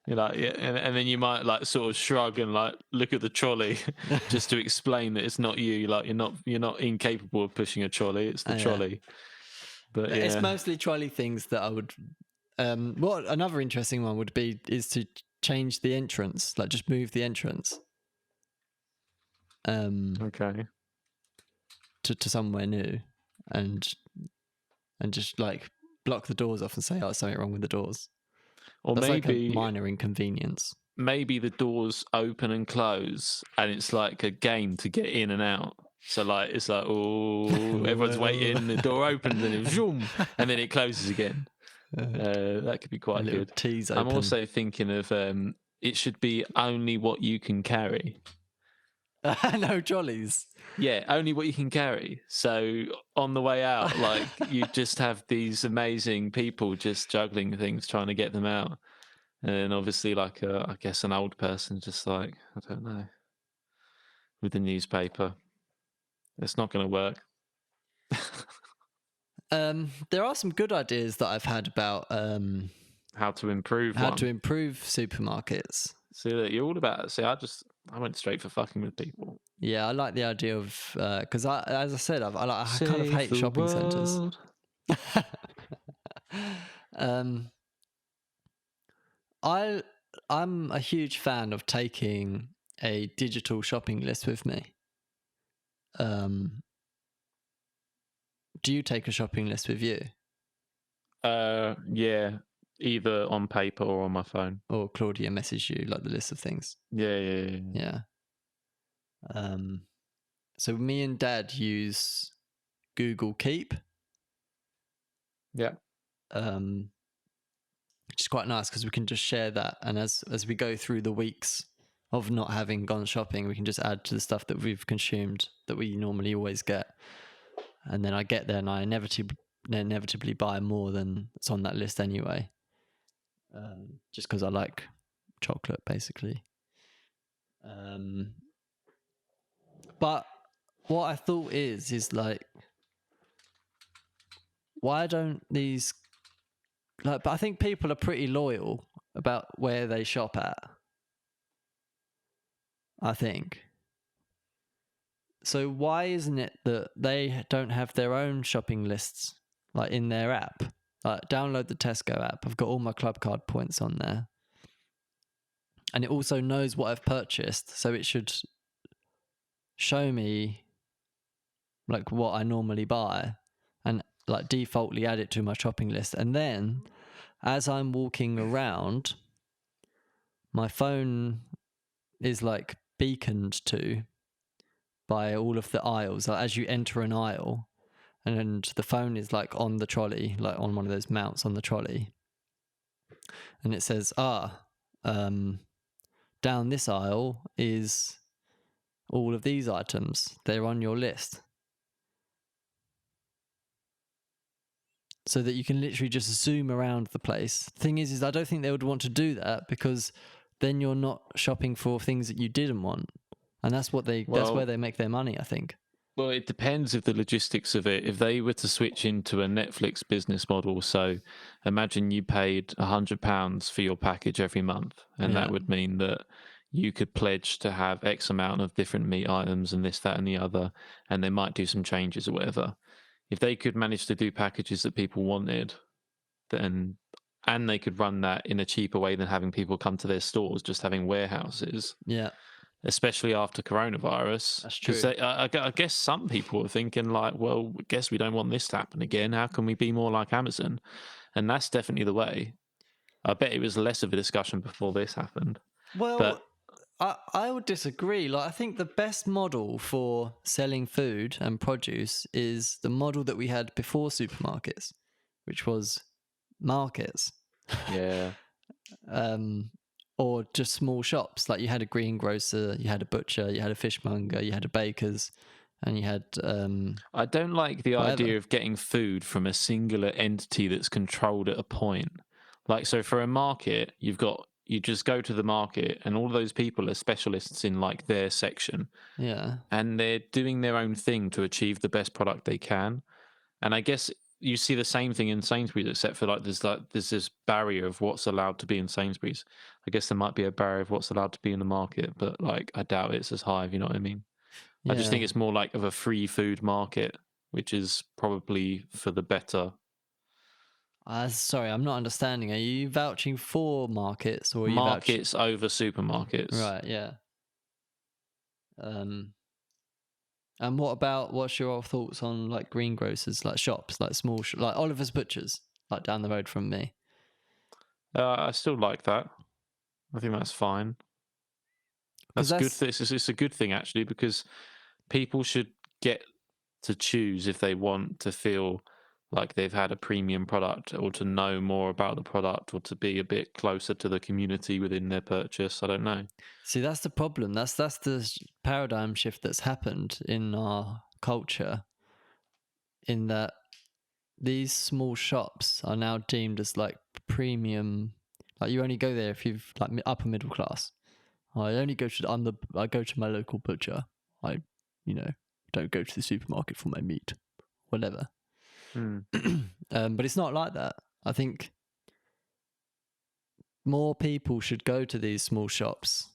[SPEAKER 1] You're like, yeah, and then you might like sort of shrug and like look at the trolley just to explain that it's not you. Like you're not incapable of pushing a trolley. It's the trolley. But yeah,
[SPEAKER 2] it's mostly trolley things that I would. What another interesting one would be is to change the entrance, like just move the entrance.
[SPEAKER 1] Okay.
[SPEAKER 2] To somewhere new, and just like block the doors off and say, "Oh, there's something wrong with the doors."
[SPEAKER 1] Or
[SPEAKER 2] That's
[SPEAKER 1] maybe
[SPEAKER 2] like a minor inconvenience.
[SPEAKER 1] Maybe the doors open and close, and it's like a game to get in and out. So like it's like, oh, everyone's waiting, the door opens and it zoom, and then it closes again. That could be quite good.
[SPEAKER 2] Tease
[SPEAKER 1] I'm
[SPEAKER 2] open.
[SPEAKER 1] also thinking of it should be only what you can carry.
[SPEAKER 2] No trolleys.
[SPEAKER 1] Yeah, only what you can carry. So on the way out, like you just have these amazing people just juggling things, trying to get them out. And then obviously like I guess an old person just like, I don't know, with the newspaper. It's not going to work.
[SPEAKER 2] There are some good ideas that I've had about
[SPEAKER 1] how to improve
[SPEAKER 2] how
[SPEAKER 1] one.
[SPEAKER 2] to improve supermarkets.
[SPEAKER 1] See that you're all about. See, I went straight for fucking with people.
[SPEAKER 2] Yeah, I like the idea of because as I said, I kind of
[SPEAKER 1] Save
[SPEAKER 2] hate
[SPEAKER 1] the
[SPEAKER 2] shopping centres.
[SPEAKER 1] world.
[SPEAKER 2] um, I I'm a huge fan of taking a digital shopping list with me. Um, do you take a shopping list with you,
[SPEAKER 1] Yeah, either on paper or on my phone.
[SPEAKER 2] or Claudia message you like the list of things?
[SPEAKER 1] Yeah.
[SPEAKER 2] Yeah. So me and Dad use Google Keep,
[SPEAKER 1] Yeah.
[SPEAKER 2] which is quite nice because we can just share that, and as we go through the weeks of not having gone shopping, we can just add to the stuff that we've consumed that we normally always get, and then I get there and I inevitably buy more than it's on that list anyway, just because I like chocolate basically. But what I thought is like, why don't these like? But I think people are pretty loyal about where they shop at. I think. So why isn't it that they don't have their own shopping lists like in their app? Like download the Tesco app. I've got all my club card points on there. And it also knows what I've purchased, so it should show me like what I normally buy and like defaultly add it to my shopping list. And then as I'm walking around, my phone is like beaconed to by all of the aisles. Like as you enter an aisle, and the phone is like on the trolley, like on one of those mounts on the trolley, and it says, down this aisle is all of these items. They're on your list. So that you can literally just zoom around the place. The thing is I don't think they would want to do that because then you're not shopping for things that you didn't want. And that's where they make their money, I think.
[SPEAKER 1] Well, it depends of the logistics of it. If they were to switch into a Netflix business model, so imagine you paid £100 for your package every month, and
[SPEAKER 2] Yeah.
[SPEAKER 1] that would mean that you could pledge to have X amount of different meat items and this, that, and the other, and they might do some changes or whatever. If they could manage to do packages that people wanted, then and they could run that in a cheaper way than having people come to their stores, just having warehouses,
[SPEAKER 2] Yeah.
[SPEAKER 1] especially after coronavirus.
[SPEAKER 2] That's true.
[SPEAKER 1] Because I guess some people are thinking like, well, I guess we don't want this to happen again. How can we be more like Amazon? And that's definitely the way. I bet it was less of a discussion before this happened.
[SPEAKER 2] Well,
[SPEAKER 1] But
[SPEAKER 2] I would disagree. Like, I think the best model for selling food and produce is the model that we had before supermarkets, which was markets.
[SPEAKER 1] yeah,
[SPEAKER 2] Or just small shops. Like you had a greengrocer, you had a butcher, you had a fishmonger, you had a baker's, and you had
[SPEAKER 1] I don't like the
[SPEAKER 2] whatever.
[SPEAKER 1] idea of getting food from a singular entity that's controlled at a point. Like, so for a market, you just go to the market, and all those people are specialists in like their section,
[SPEAKER 2] Yeah.
[SPEAKER 1] and they're doing their own thing to achieve the best product they can. And I guess you see the same thing in Sainsbury's, except for like there's this barrier of what's allowed to be in Sainsbury's. I guess there might be a barrier of what's allowed to be in the market, but like I doubt it's as high, if you know what I mean. I just think
[SPEAKER 2] Yeah.
[SPEAKER 1] it's more like of a free food market, which is probably for the better.
[SPEAKER 2] Sorry, I'm not understanding. Are you vouching for markets or are you vouching?
[SPEAKER 1] Markets over supermarkets.
[SPEAKER 2] Right, yeah. And what's your thoughts on like greengrocers, like shops, like small, like Oliver's Butchers, like down the road from me?
[SPEAKER 1] I still like that. I think that's fine. That's good. It's a good thing actually, because people should get to choose if they want to feel like they've had a premium product, or to know more about the product, or to be a bit closer to the community within their purchase. I don't know.
[SPEAKER 2] See, that's the problem. That's the paradigm shift that's happened in our culture. In that these small shops are now deemed as like premium. Like you only go there if you've like upper middle class. I only go to I go to my local butcher. I, don't go to the supermarket for my meat, whatever.
[SPEAKER 1] Hmm.
[SPEAKER 2] But it's not like that. I think more people should go to these small shops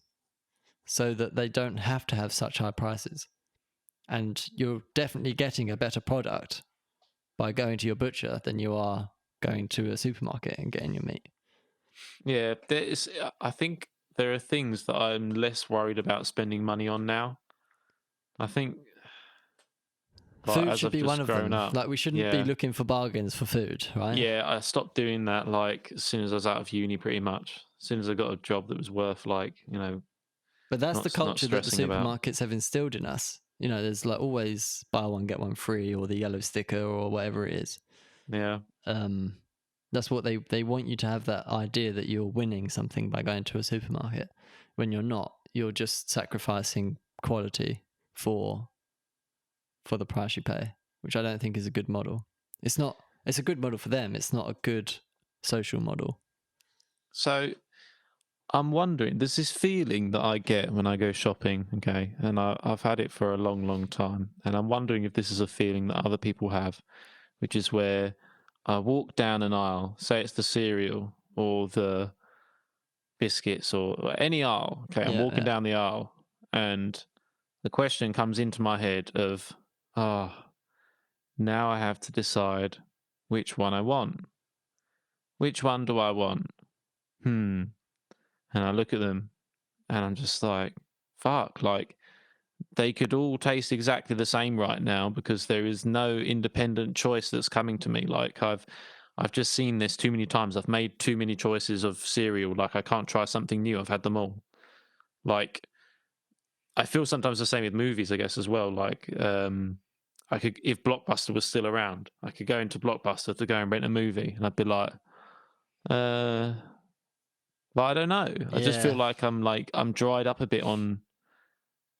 [SPEAKER 2] so that they don't have to have such high prices. And you're definitely getting a better product by going to your butcher than you are going to a supermarket and getting your meat.
[SPEAKER 1] Yeah, I think there are things that I'm less worried about spending money on now. I think, like,
[SPEAKER 2] Food
[SPEAKER 1] as
[SPEAKER 2] should
[SPEAKER 1] I've
[SPEAKER 2] be one
[SPEAKER 1] just
[SPEAKER 2] of
[SPEAKER 1] grown
[SPEAKER 2] them.
[SPEAKER 1] up,
[SPEAKER 2] Like, we shouldn't be
[SPEAKER 1] yeah,
[SPEAKER 2] looking for bargains for food, right?
[SPEAKER 1] yeah, I stopped doing that like as soon as I was out of uni, pretty much. As soon as I got a job that was worth like,
[SPEAKER 2] But that's the
[SPEAKER 1] not
[SPEAKER 2] culture that the
[SPEAKER 1] stressing about.
[SPEAKER 2] supermarkets have instilled in us. There's like always buy one get one free, or the yellow sticker, or whatever it is.
[SPEAKER 1] Yeah,
[SPEAKER 2] That's what they want you to have, that idea that you're winning something by going to a supermarket. When you're not, you're just sacrificing quality for the price you pay, which I don't think is a good model. It's not. It's a good model for them. It's not a good social model.
[SPEAKER 1] so I'm wondering, there's this feeling that I get when I go shopping, okay, and I've had it for a long, long time, and I'm wondering if this is a feeling that other people have, which is where I walk down an aisle, say it's the cereal or the biscuits or any aisle, okay, I'm
[SPEAKER 2] Yeah,
[SPEAKER 1] walking
[SPEAKER 2] yeah.
[SPEAKER 1] down the aisle, and the question comes into my head of, now I have to decide which one I want. Which one do I want? And I look at them and I'm just like, fuck, like they could all taste exactly the same right now because there is no independent choice that's coming to me. Like I've just seen this too many times. I've made too many choices of cereal. Like I can't try something new. I've had them all. Like I feel sometimes the same with movies, I guess, as well. Like I could, if Blockbuster was still around, I could go into Blockbuster to go and rent a movie, and I'd be uh, but I don't know. I just feel
[SPEAKER 2] Yeah.
[SPEAKER 1] like I'm dried up a bit on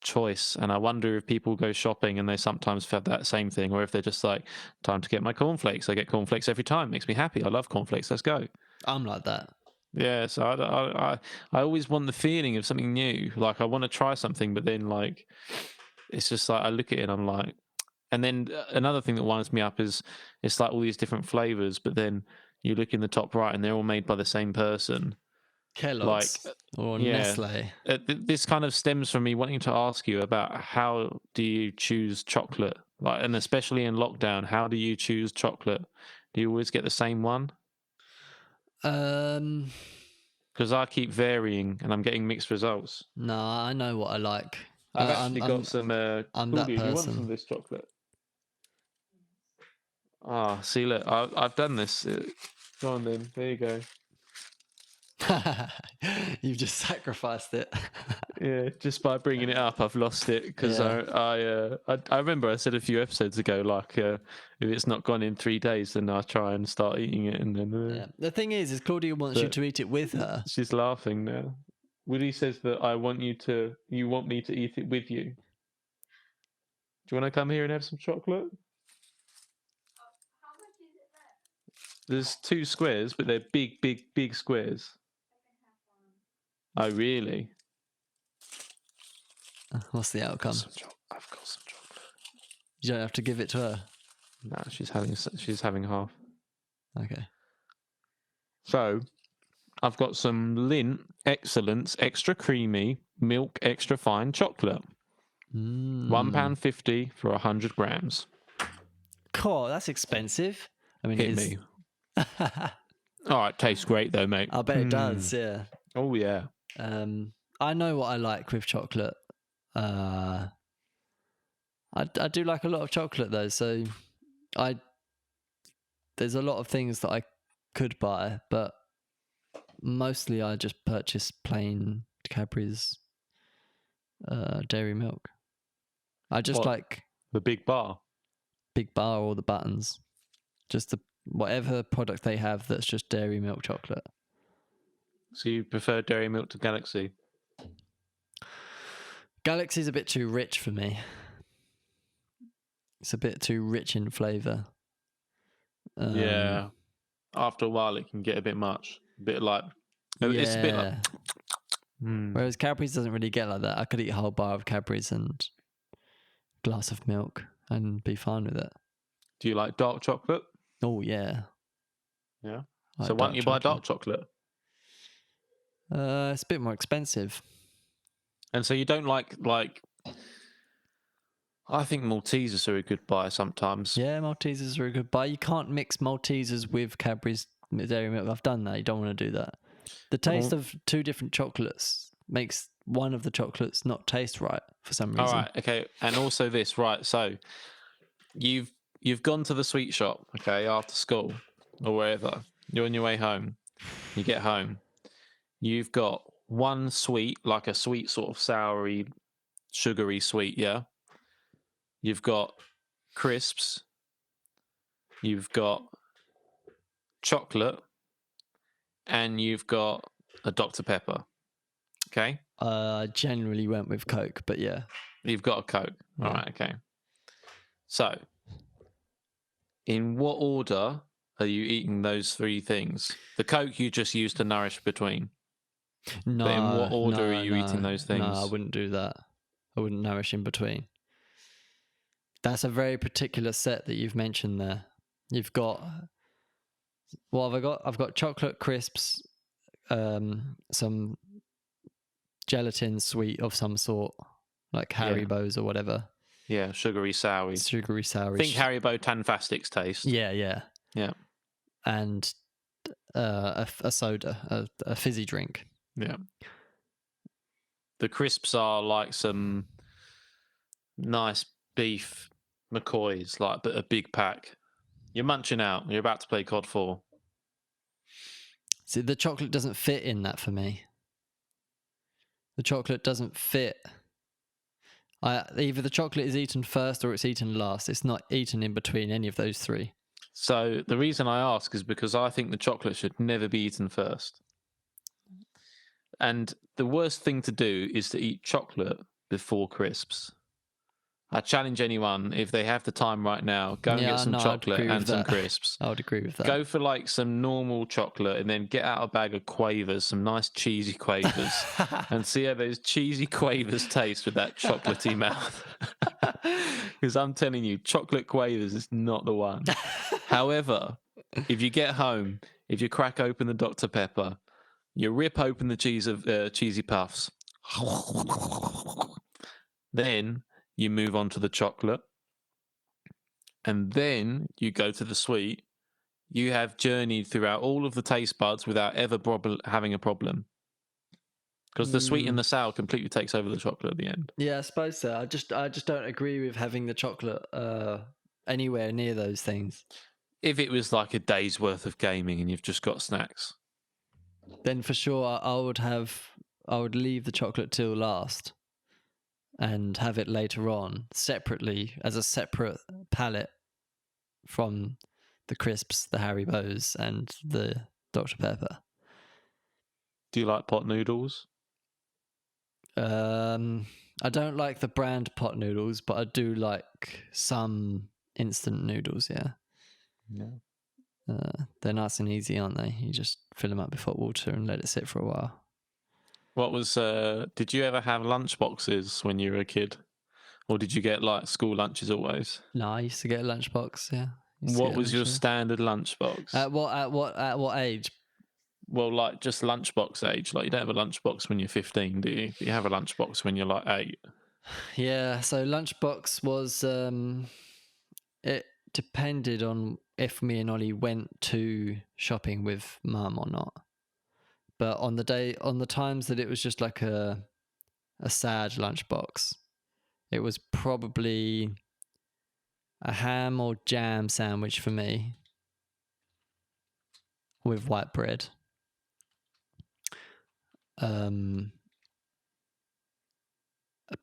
[SPEAKER 1] choice, and I wonder if people go shopping and they sometimes have that same thing, or if they're just like, time to get my cornflakes. I get cornflakes every time. Makes me happy. I love cornflakes. Let's go.
[SPEAKER 2] I'm like that.
[SPEAKER 1] Yeah, so I always want the feeling of something new. Like I want to try something, but then like it's just like I look at it and I'm like, and then another thing that winds me up is it's like all these different flavors, but then you look in the top right and they're all made by the same person. Like,
[SPEAKER 2] Kellogg's or
[SPEAKER 1] yeah,
[SPEAKER 2] Nestle.
[SPEAKER 1] this kind of stems from me wanting to ask you about how do you choose chocolate, like, and especially in lockdown, how do you choose chocolate? Do you always get the same one?
[SPEAKER 2] Um,
[SPEAKER 1] Because I keep varying and I'm getting mixed results.
[SPEAKER 2] no, I know what I like.
[SPEAKER 1] I've
[SPEAKER 2] I'm
[SPEAKER 1] actually got
[SPEAKER 2] I'm
[SPEAKER 1] some.
[SPEAKER 2] I'm that
[SPEAKER 1] Claudia, do you want some
[SPEAKER 2] person.
[SPEAKER 1] of this chocolate? Ah, see, look, I've done this. Go on then. There you go.
[SPEAKER 2] You've just sacrificed it.
[SPEAKER 1] Yeah, just by bringing it up, I've lost it because
[SPEAKER 2] Yeah.
[SPEAKER 1] I remember I said a few episodes ago, like if it's not gone in 3 days, then I try and start eating it, and then
[SPEAKER 2] Yeah. The thing is Claudia wants you
[SPEAKER 1] but
[SPEAKER 2] to eat it with her.
[SPEAKER 1] she's laughing now. Woody says that you want me to eat it with you. Do you want to come here and have some chocolate? There's 2 squares, but they're big, big, big squares. Oh, really?
[SPEAKER 2] What's the outcome?
[SPEAKER 1] I've got some chocolate.
[SPEAKER 2] You don't have to give it to her.
[SPEAKER 1] No, she's having half.
[SPEAKER 2] Okay.
[SPEAKER 1] So I've got some Lindt Excellence Extra Creamy Milk Extra Fine Chocolate. £1.50 for 100 grams.
[SPEAKER 2] Cool, that's expensive. I mean,
[SPEAKER 1] Hit
[SPEAKER 2] it
[SPEAKER 1] me.
[SPEAKER 2] is.
[SPEAKER 1] All right, tastes great though, mate.
[SPEAKER 2] I bet it does. Yeah.
[SPEAKER 1] Oh yeah.
[SPEAKER 2] I know what I like with chocolate. I do like a lot of chocolate though, so I there's a lot of things that I could buy, but mostly I just purchase plain Cadbury's dairy milk. I just
[SPEAKER 1] What?
[SPEAKER 2] like
[SPEAKER 1] The big bar.
[SPEAKER 2] Big Bar or the Buttons, just whatever product they have that's just dairy milk chocolate.
[SPEAKER 1] So you prefer Dairy Milk to Galaxy?
[SPEAKER 2] Galaxy's a bit too rich for me. It's a bit too rich in flavour.
[SPEAKER 1] Yeah. After a while, it can get a bit much. A bit like it's a bit like.
[SPEAKER 2] Whereas Cadbury's doesn't really get like that. I could eat a whole bar of Cadbury's and glass of milk and be fine with it.
[SPEAKER 1] Do you like dark chocolate?
[SPEAKER 2] Oh yeah.
[SPEAKER 1] Yeah.
[SPEAKER 2] I
[SPEAKER 1] So
[SPEAKER 2] like
[SPEAKER 1] why don't you buy
[SPEAKER 2] chocolate.
[SPEAKER 1] dark chocolate?
[SPEAKER 2] It's a bit more expensive.
[SPEAKER 1] And so you don't like I think Maltesers are a good buy sometimes.
[SPEAKER 2] Yeah, Maltesers are a good buy. You can't mix Maltesers with Cadbury's Dairy Milk. I've done that. You don't want to do that. The taste of two different chocolates makes one of the chocolates not taste right for some reason.
[SPEAKER 1] All right, okay. And also this, right, so you've gone to the sweet shop, okay, after school or wherever. You're on your way home. You get home. You've got one sweet, like a sweet sort of soury, sugary sweet, yeah? You've got crisps. You've got chocolate. And you've got a Dr. Pepper. Okay?
[SPEAKER 2] I generally went with Coke, but yeah.
[SPEAKER 1] You've got a Coke.
[SPEAKER 2] Yeah.
[SPEAKER 1] All right, okay. So, in what order are you eating those three things? The Coke you just used to nourish between.
[SPEAKER 2] No.
[SPEAKER 1] But in what order are you eating those things?
[SPEAKER 2] No, I wouldn't do that. I wouldn't nourish in between. That's a very particular set that you've mentioned there. You've got... What have I got? I've got chocolate crisps, some gelatin sweet of some sort, like Haribo's or whatever.
[SPEAKER 1] Yeah, sugary sour.
[SPEAKER 2] Sugary sour.
[SPEAKER 1] Think Haribo Tanfastics taste.
[SPEAKER 2] Yeah, yeah.
[SPEAKER 1] Yeah.
[SPEAKER 2] And a soda, a fizzy drink.
[SPEAKER 1] Yeah. The crisps are like some nice beef McCoys, like, but a big pack. You're munching out. You're about to play COD 4.
[SPEAKER 2] See, the chocolate doesn't fit in that for me. The chocolate doesn't fit. Either the chocolate is eaten first or it's eaten last. It's not eaten in between any of those three.
[SPEAKER 1] So the reason I ask is because I think the chocolate should never be eaten first. And the worst thing to do is to eat chocolate before crisps. I challenge anyone, if they have the time right now, go and get some chocolate and some crisps.
[SPEAKER 2] I would agree with that.
[SPEAKER 1] Go for like some normal chocolate and then get out a bag of Quavers, some nice cheesy Quavers, and see how those cheesy Quavers taste with that chocolatey mouth. Because I'm telling you, chocolate Quavers is not the one. However, if you get home, if you crack open the Dr. Pepper, you rip open the cheesy puffs, then you move on to the chocolate, and then you go to the sweet. You have journeyed throughout all of the taste buds without ever having a problem. Because the sweet and the sour completely takes over the chocolate at the end.
[SPEAKER 2] Yeah, I suppose so. I just don't agree with having the chocolate anywhere near those things.
[SPEAKER 1] If it was like a day's worth of gaming and you've just got snacks,
[SPEAKER 2] then for sure I would leave the chocolate till last and have it later on separately as a separate palette from the crisps, the Haribo's, and the Dr. Pepper.
[SPEAKER 1] Do you like pot noodles?
[SPEAKER 2] I don't like the brand pot noodles, but I do like some instant noodles. Yeah. They're nice and easy, aren't they? You just fill them up with hot water and let it sit for a while.
[SPEAKER 1] What was? Did you ever have lunch boxes when you were a kid, or did you get like school lunches always?
[SPEAKER 2] No, I used to get a lunchbox. Yeah.
[SPEAKER 1] What was your standard lunchbox?
[SPEAKER 2] At what age?
[SPEAKER 1] Well, like just lunchbox age. Like you don't have a lunchbox when you're 15, do you? You have a lunchbox when you're like 8.
[SPEAKER 2] Yeah. So lunchbox was it depended on if me and Ollie went to shopping with mum or not. But on the times that it was just like a sad lunchbox, it was probably a ham or jam sandwich for me with white bread. A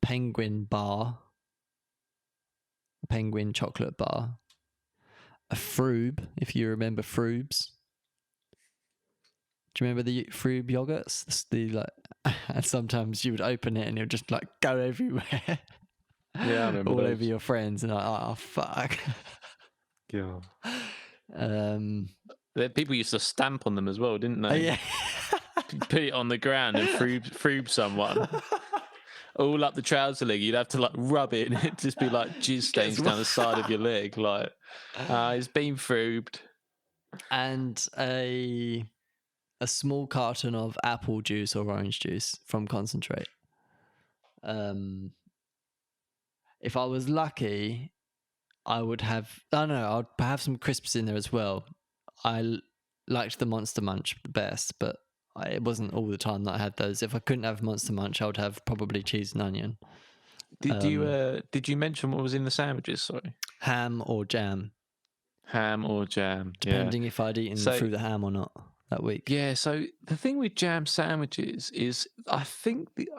[SPEAKER 2] penguin bar, a penguin chocolate bar, a Froob, if you remember Froobs. Do you remember the Froob yogurts? And sometimes you would open it and it would just like go everywhere.
[SPEAKER 1] Yeah, I remember
[SPEAKER 2] all
[SPEAKER 1] those.
[SPEAKER 2] over your friends, and oh fuck.
[SPEAKER 1] Yeah.
[SPEAKER 2] People
[SPEAKER 1] used to stamp on them as well, didn't they?
[SPEAKER 2] Yeah.
[SPEAKER 1] Put it on the ground and froob someone. All up the trouser leg, you'd have to like rub it, and it'd just be like jizz stains down the side of your leg. Like, it's been froobed.
[SPEAKER 2] And a a small carton of apple juice or orange juice from concentrate. If I was lucky, I would have. I don't know. I'd have some crisps in there as well. Liked the Monster Munch best, but it wasn't all the time that I had those. If I couldn't have Monster Munch, I would have probably cheese and onion.
[SPEAKER 1] Did you mention what was in the sandwiches? Sorry,
[SPEAKER 2] Ham or jam,
[SPEAKER 1] ham or jam?
[SPEAKER 2] depending if I'd eaten through the ham or not that week.
[SPEAKER 1] Yeah. So the thing with jam sandwiches is, I think that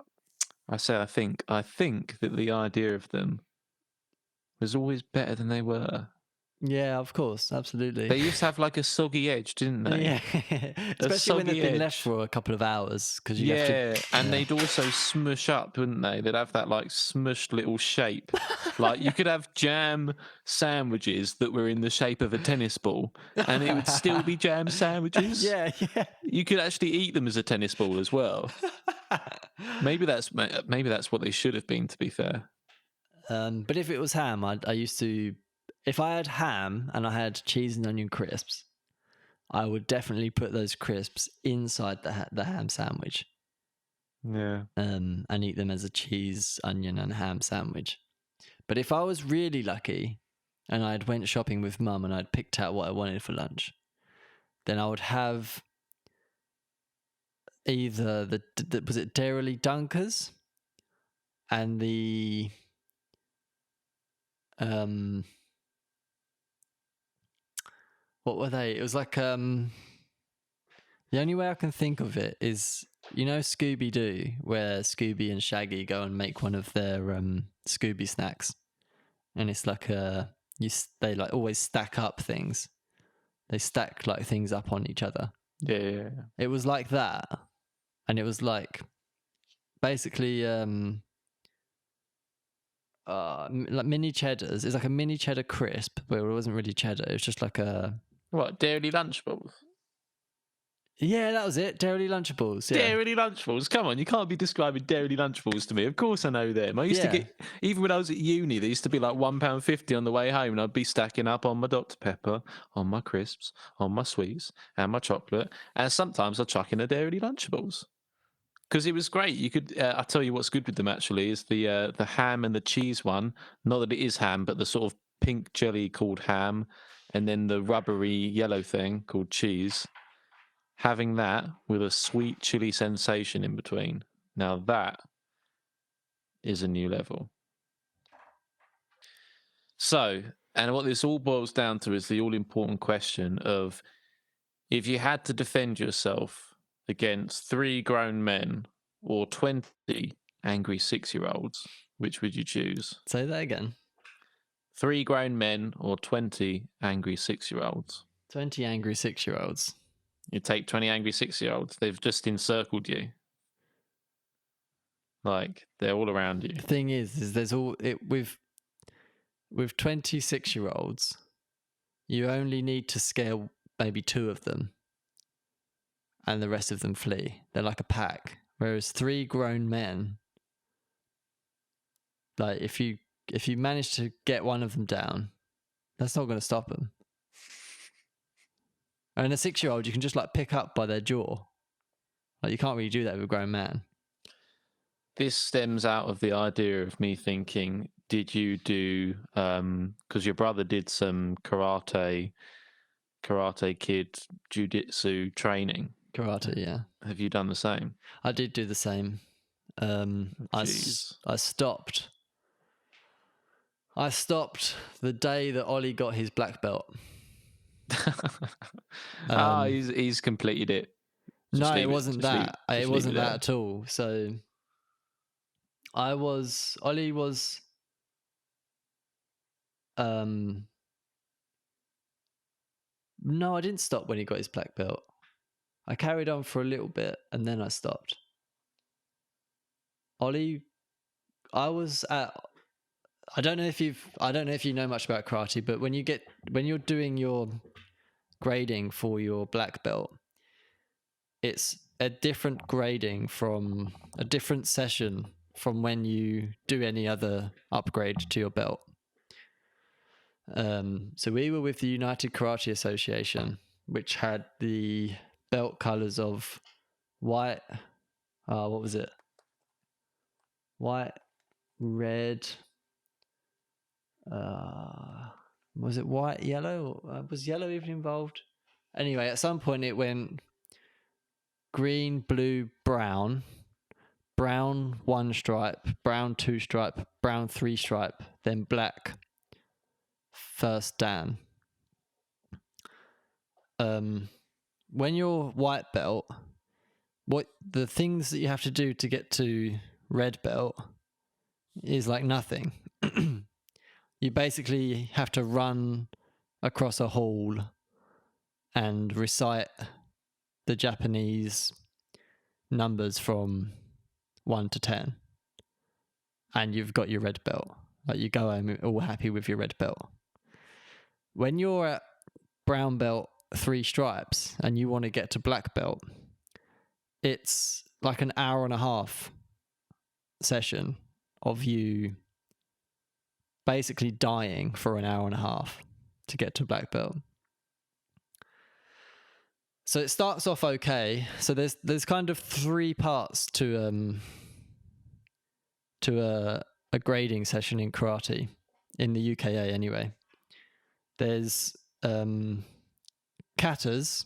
[SPEAKER 1] the idea of them was always better than they were.
[SPEAKER 2] Yeah, of course, absolutely.
[SPEAKER 1] They used to have like a soggy edge, didn't they?
[SPEAKER 2] Yeah, especially when they've been left
[SPEAKER 1] edge.
[SPEAKER 2] for a couple of hours because
[SPEAKER 1] and they'd also smush up, wouldn't they? They'd have that like smushed little shape. Like you could have jam sandwiches that were in the shape of a tennis ball, and it would still be jam sandwiches.
[SPEAKER 2] Yeah.
[SPEAKER 1] You could actually eat them as a tennis ball as well. Maybe that's what they should have been. To be fair.
[SPEAKER 2] But if it was ham, I used to. If I had ham and I had cheese and onion crisps, I would definitely put those crisps inside the ham sandwich.
[SPEAKER 1] Yeah.
[SPEAKER 2] And eat them as a cheese, onion, and ham sandwich. But if I was really lucky, and I'd went shopping with Mum and I'd picked out what I wanted for lunch, then I would have either was it Dairy Dunkers and the what were they? It was like the only way I can think of it is, you know, Scooby Doo, where Scooby and Shaggy go and make one of their Scooby snacks, and it's like they like always stack up things. They stack like things up on each other.
[SPEAKER 1] Yeah.
[SPEAKER 2] It was like that, and it was like basically like mini cheddars. It's like a mini cheddar crisp, but it wasn't really cheddar. It was just like a
[SPEAKER 1] Dairy Lunchables.
[SPEAKER 2] Yeah, that was it. Dairy Lunchables. Yeah.
[SPEAKER 1] Dairy Lunchables. Come on, you can't be describing Dairy Lunchables to me. Of course I know them. I used to get, even when I was at uni, they used to be like £1.50 on the way home, and I'd be stacking up on my Dr. Pepper, on my crisps, on my sweets, and my chocolate. And sometimes I'd chuck in a Dairy Lunchables. Because it was great. You could, I'll tell you what's good with them actually, is the ham and the cheese one. Not that it is ham, but the sort of pink jelly called ham, and then the rubbery yellow thing called cheese. Having that with a sweet chili sensation in between. Now that is a new level. So, and what this all boils down to is the all-important question of, if you had to defend yourself against 3 grown men or 20 angry 6-year-olds, which would you choose?
[SPEAKER 2] Say that again.
[SPEAKER 1] 3 grown men or 20 angry 6-year-olds?
[SPEAKER 2] 20 angry 6-year-olds.
[SPEAKER 1] You take 20 angry 6-year-olds. They've just encircled you. Like, they're all around you.
[SPEAKER 2] The thing is there's all it with 26-year-olds, you only need to scare maybe 2 of them, and the rest of them flee. They're like a pack. Whereas 3 grown men, like if you manage to get one of them down, that's not going to stop them. And a 6-year-old, you can just like pick up by their jaw. Like you can't really do that with a grown man.
[SPEAKER 1] This stems out of the idea of me thinking, did you do, because your brother did some Karate Kid jiu-jitsu training.
[SPEAKER 2] Karate, yeah.
[SPEAKER 1] Have you done the same?
[SPEAKER 2] I did do the same. I stopped the day that Ollie got his black belt.
[SPEAKER 1] He's completed it.
[SPEAKER 2] No, it wasn't that. It wasn't that at all. So Ollie was no, I didn't stop when he got his black belt. I carried on for a little bit and then I stopped. Ollie, I don't know if you know much about karate, but when you're doing your grading for your black belt, it's a different grading from a different session from when you do any other upgrade to your belt. So we were with the United Karate Association, which had the belt colors of white. What was it? White, red. Was it white, yellow? Was yellow even involved? Anyway, at some point it went green, blue, brown, brown 1 stripe, brown 2 stripe, brown 3 stripe, then black. First Dan. When you're white belt, what the things that you have to do to get to red belt is like nothing. You basically have to run across a hall and recite the Japanese numbers from 1 to 10, and you've got your red belt. Like, you go home all happy with your red belt. When you're at brown belt 3 stripes and you want to get to black belt, it's like an hour and a half session of you basically dying for an hour and a half to get to black belt. So it starts off okay. So there's kind of 3 parts to a grading session in karate, in the UKA anyway. There's katas,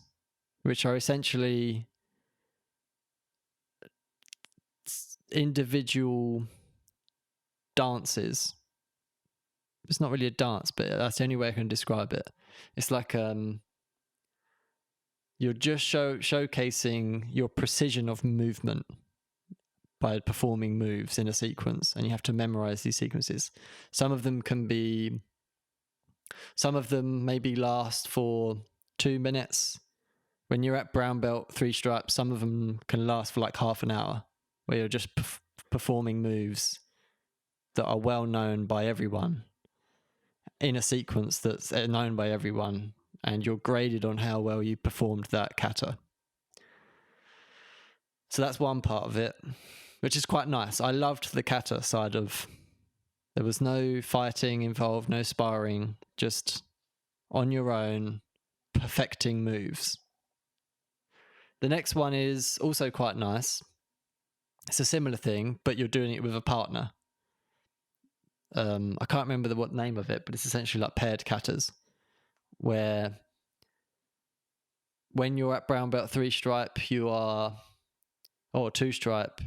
[SPEAKER 2] which are essentially individual dances. It's not really a dance, but that's the only way I can describe it. It's like you're just showcasing your precision of movement by performing moves in a sequence, and you have to memorize these sequences. Some of them maybe last for 2 minutes. When you're at brown belt 3 stripes, some of them can last for like half an hour, where you're just performing moves that are well known by everyone in a sequence that's known by everyone, and you're graded on how well you performed that kata. So that's one part of it, which is quite nice. I loved the kata side of. There was no fighting involved, no sparring, just on your own, perfecting moves. The next one is also quite nice. It's a similar thing, but you're doing it with a partner. I can't remember what name of it, but it's essentially like paired katas, where when you're at brown belt 3 stripe, or 2 stripe,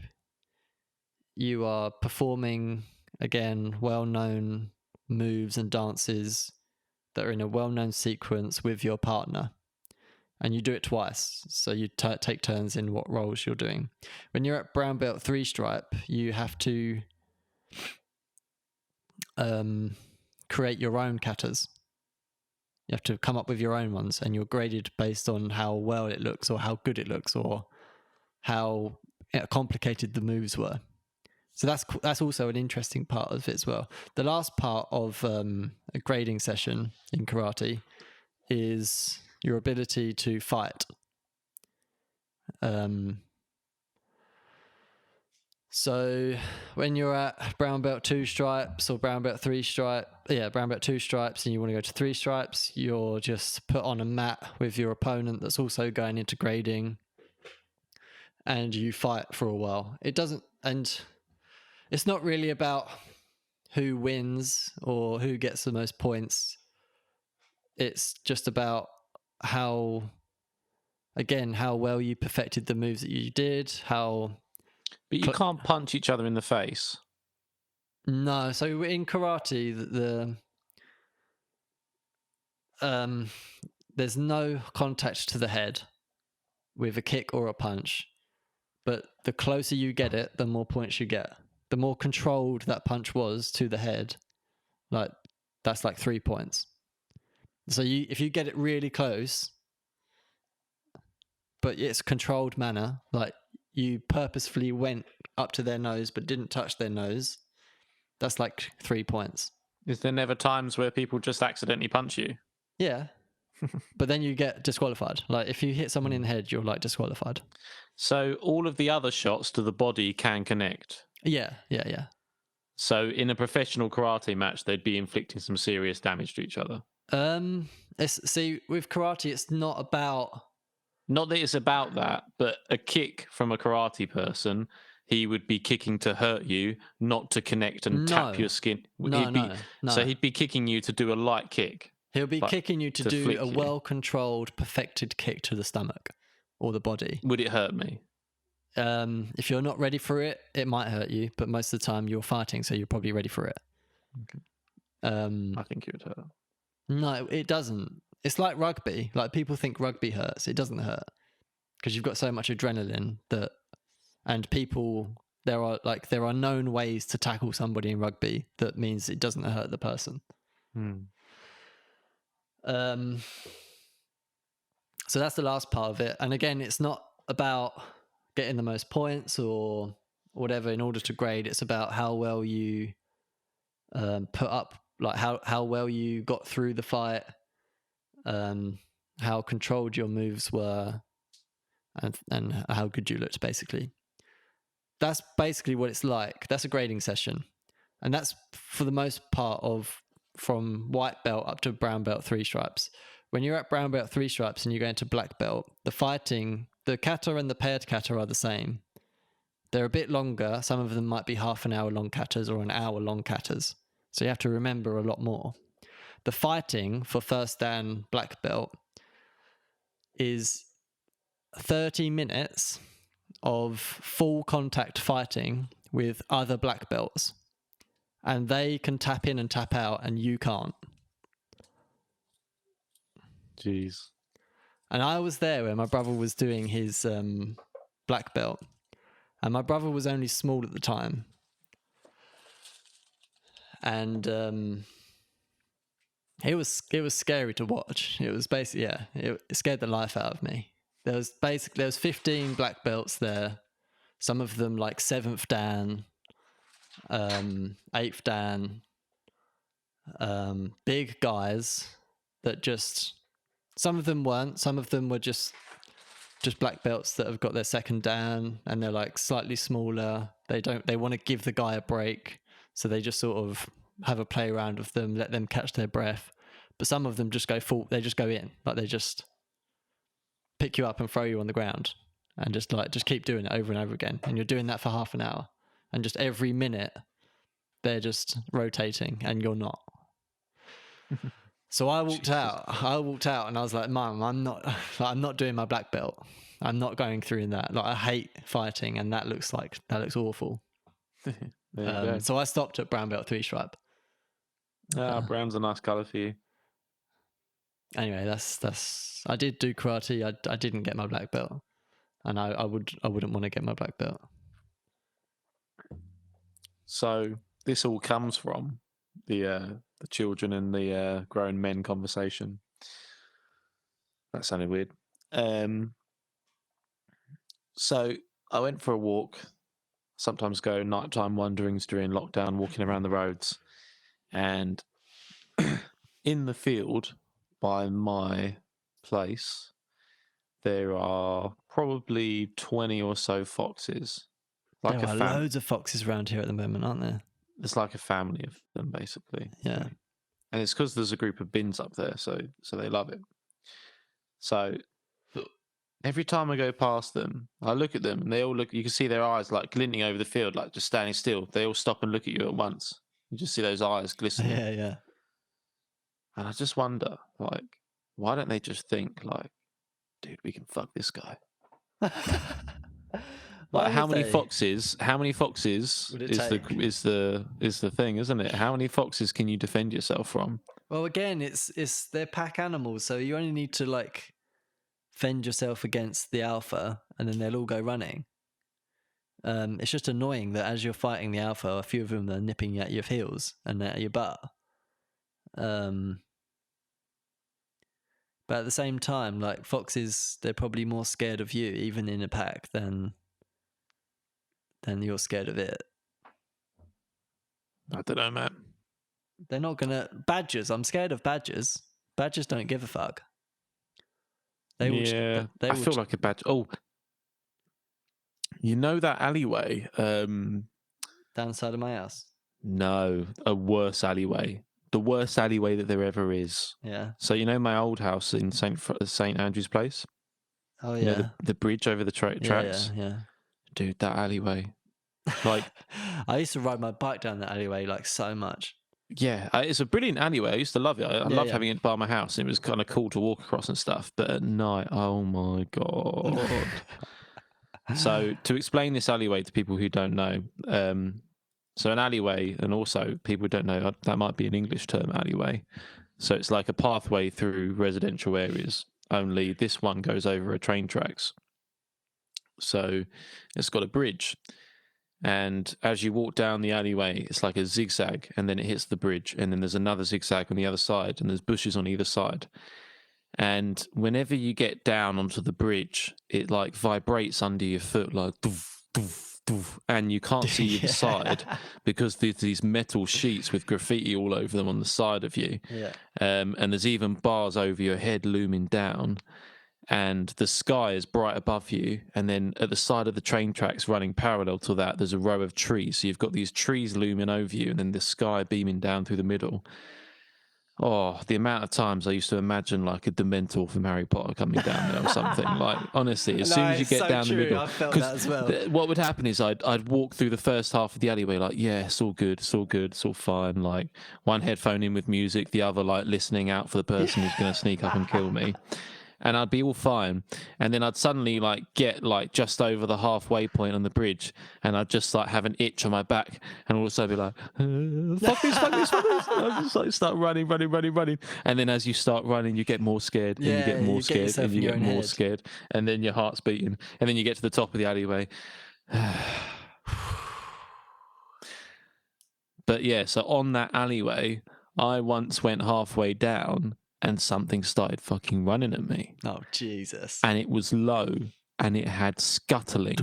[SPEAKER 2] you are performing, again, well-known moves and dances that are in a well-known sequence with your partner. And you do it twice, so you take turns in what roles you're doing. When you're at brown belt 3 stripe, you have to create your own katas. You have to come up with your own ones, and you're graded based on how well it looks, or how good it looks, or how complicated the moves were. So that's also an interesting part of it as well. The last part of a grading session in karate is your ability to fight. So when you're at brown belt 2 stripes or brown belt 3 stripe, brown belt 2 stripes, and you want to go to 3 stripes, you're just put on a mat with your opponent that's also going into grading, and you fight for a while. And it's not really about who wins or who gets the most points. It's just about how well you perfected the moves that you did,
[SPEAKER 1] But you can't punch each other in the face.
[SPEAKER 2] No, so in karate, there's no contact to the head with a kick or a punch, but the closer you get it, the more points you get. The more controlled that punch was to the head, like that's like 3 points. So if you get it really close, but it's controlled manner, like you purposefully went up to their nose but didn't touch their nose, that's like 3 points.
[SPEAKER 1] Is there never times where people just accidentally punch you?
[SPEAKER 2] Yeah. But then you get disqualified. Like if you hit someone in the head, you're like disqualified.
[SPEAKER 1] So all of the other shots to the body can connect?
[SPEAKER 2] Yeah.
[SPEAKER 1] So in a professional karate match, they'd be inflicting some serious damage to each other?
[SPEAKER 2] See, with karate, it's not about
[SPEAKER 1] Not that it's about that, but a kick from a karate person, he would be kicking to hurt you, not to connect and tap
[SPEAKER 2] No.
[SPEAKER 1] your skin.
[SPEAKER 2] No.
[SPEAKER 1] So he'd be kicking you to do a light kick.
[SPEAKER 2] He'll be
[SPEAKER 1] but
[SPEAKER 2] kicking you to do
[SPEAKER 1] flick
[SPEAKER 2] a
[SPEAKER 1] you.
[SPEAKER 2] well-controlled, perfected kick to the stomach or the body.
[SPEAKER 1] Would it hurt me?
[SPEAKER 2] If you're not ready for it, it might hurt you, but most of the time you're fighting, so you're probably ready for it.
[SPEAKER 1] Okay.
[SPEAKER 2] I
[SPEAKER 1] think it would hurt.
[SPEAKER 2] No, it doesn't. It's like rugby. Like, people think rugby hurts. It doesn't hurt because you've got so much adrenaline and people. There are known ways to tackle somebody in rugby that means it doesn't hurt the person. So that's the last part of it. And again, it's not about getting the most points or whatever in order to grade. It's about how well you put up, like how well you got through the fight, how controlled your moves were, and how good you looked, basically. That's basically what it's like. That's a grading session. And that's, for the most part, from white belt up to brown belt 3 stripes. When you're at brown belt 3 stripes and you go into black belt, the kata and the paired kata are the same. They're a bit longer. Some of them might be half an hour long katas or an hour long katas. So you have to remember a lot more. The fighting for first dan black belt is 30 minutes of full contact fighting with other black belts. And they can tap in and tap out, and you can't.
[SPEAKER 1] Jeez.
[SPEAKER 2] And I was there when my brother was doing his black belt. And my brother was only small at the time. And it was scary to watch. It was basically, it scared the life out of me. There was 15 black belts there. Some of them like 7th Dan, 8th Dan, big guys that just, some of them weren't, some of them were just black belts that have got their 2nd Dan, and they're like slightly smaller. They want to give the guy a break, so they just sort of have a play around with them, let them catch their breath. But some of them just go full, they just go in, like they just pick you up and throw you on the ground and just keep doing it over and over again. And you're doing that for half an hour, and just every minute they're just rotating and you're not. So I walked out and I was like, Mum, I'm not doing my black belt. I'm not going through in that. Like, I hate fighting, and that looks awful. So I stopped at brown belt 3 stripe.
[SPEAKER 1] Brown's a nice colour for you.
[SPEAKER 2] Anyway, that's I did do karate. I didn't get my black belt, and I wouldn't want to get my black belt.
[SPEAKER 1] So this all comes from the children and the grown men conversation. That sounded weird. So I went for a walk. Sometimes go nighttime wanderings during lockdown, walking around the roads, and in the field by my place, there are probably 20 or so foxes.
[SPEAKER 2] There are loads of foxes around here at the moment, aren't there?
[SPEAKER 1] It's like a family of them, basically.
[SPEAKER 2] Yeah.
[SPEAKER 1] And it's because there's a group of bins up there, so they love it. So every time I go past them, I look at them, and they all look. You can see their eyes like glinting over the field, like just standing still. They all stop and look at you at once. You just see those eyes glistening.
[SPEAKER 2] Yeah.
[SPEAKER 1] And I just wonder, like, why don't they just think, like, dude, we can fuck this guy? Like, how many foxes is the thing, isn't it? How many foxes can you defend yourself from?
[SPEAKER 2] Well, again, they're pack animals, so you only need to like fend yourself against the alpha, and then they'll all go running. It's just annoying that as you're fighting the alpha, a few of them are nipping at your heels and at your butt. But at the same time, like, foxes, they're probably more scared of you, even in a pack, than you're scared of it.
[SPEAKER 1] I don't know, man.
[SPEAKER 2] They're not gonna... Badgers, I'm scared of badgers. Badgers don't give a fuck.
[SPEAKER 1] I feel like a badger. Oh, you know that alleyway?
[SPEAKER 2] Down the side of my house?
[SPEAKER 1] No, a worse alleyway. The worst alleyway that there ever is.
[SPEAKER 2] Yeah.
[SPEAKER 1] So you know my old house in St Andrew's Place?
[SPEAKER 2] Oh
[SPEAKER 1] You know,
[SPEAKER 2] yeah.
[SPEAKER 1] the bridge over the tracks.
[SPEAKER 2] Yeah.
[SPEAKER 1] Dude, that alleyway. Like,
[SPEAKER 2] I used to ride my bike down that alleyway like so much.
[SPEAKER 1] yeah, it's a brilliant alleyway. I used to love it. I loved having it by my house. It was kind of cool to walk across and stuff. But at night, oh my God. So to explain this alleyway to people who don't know, so an alleyway, and also people who don't know, that might be an English term, alleyway. So it's like a pathway through residential areas, only this one goes over a train tracks. So it's got a bridge. And as you walk down the alleyway, it's like a zigzag, and then it hits the bridge, and then there's another zigzag on the other side, and there's bushes on either side. And whenever you get down onto the bridge, it like vibrates under your foot, like doof, doof, doof, and you can't see the side because there's these metal sheets with graffiti all over them on the side of you.
[SPEAKER 2] Yeah.
[SPEAKER 1] And there's even bars over your head looming down. And the sky is bright above you, and then at the side of the train tracks running parallel to that, there's a row of trees. So you've got these trees looming over you, and then the sky beaming down through the middle. Oh, the amount of times I used to imagine like a Dementor from Harry Potter coming down there or something. Like, honestly, as soon as you get down the middle,
[SPEAKER 2] I felt that as well.
[SPEAKER 1] what would happen is I'd walk through the first half of the alleyway like, yeah, it's all good, it's all good, it's all fine. Like one headphone in with music, the other like listening out for the person who's going to sneak up and kill me. And I'd be all fine, and then I'd suddenly like get like just over the halfway point on the bridge, and I'd just like have an itch on my back, and also be like, fuck this. And I'd just like start running, and then as you start running, you get more scared, and you get more scared, and you get more scared, and then your heart's beating, and then you get to the top of the alleyway. But yeah, so on that alleyway, I once went halfway down, and something started fucking running at me.
[SPEAKER 2] Oh, Jesus.
[SPEAKER 1] And it was low, and it had scuttling.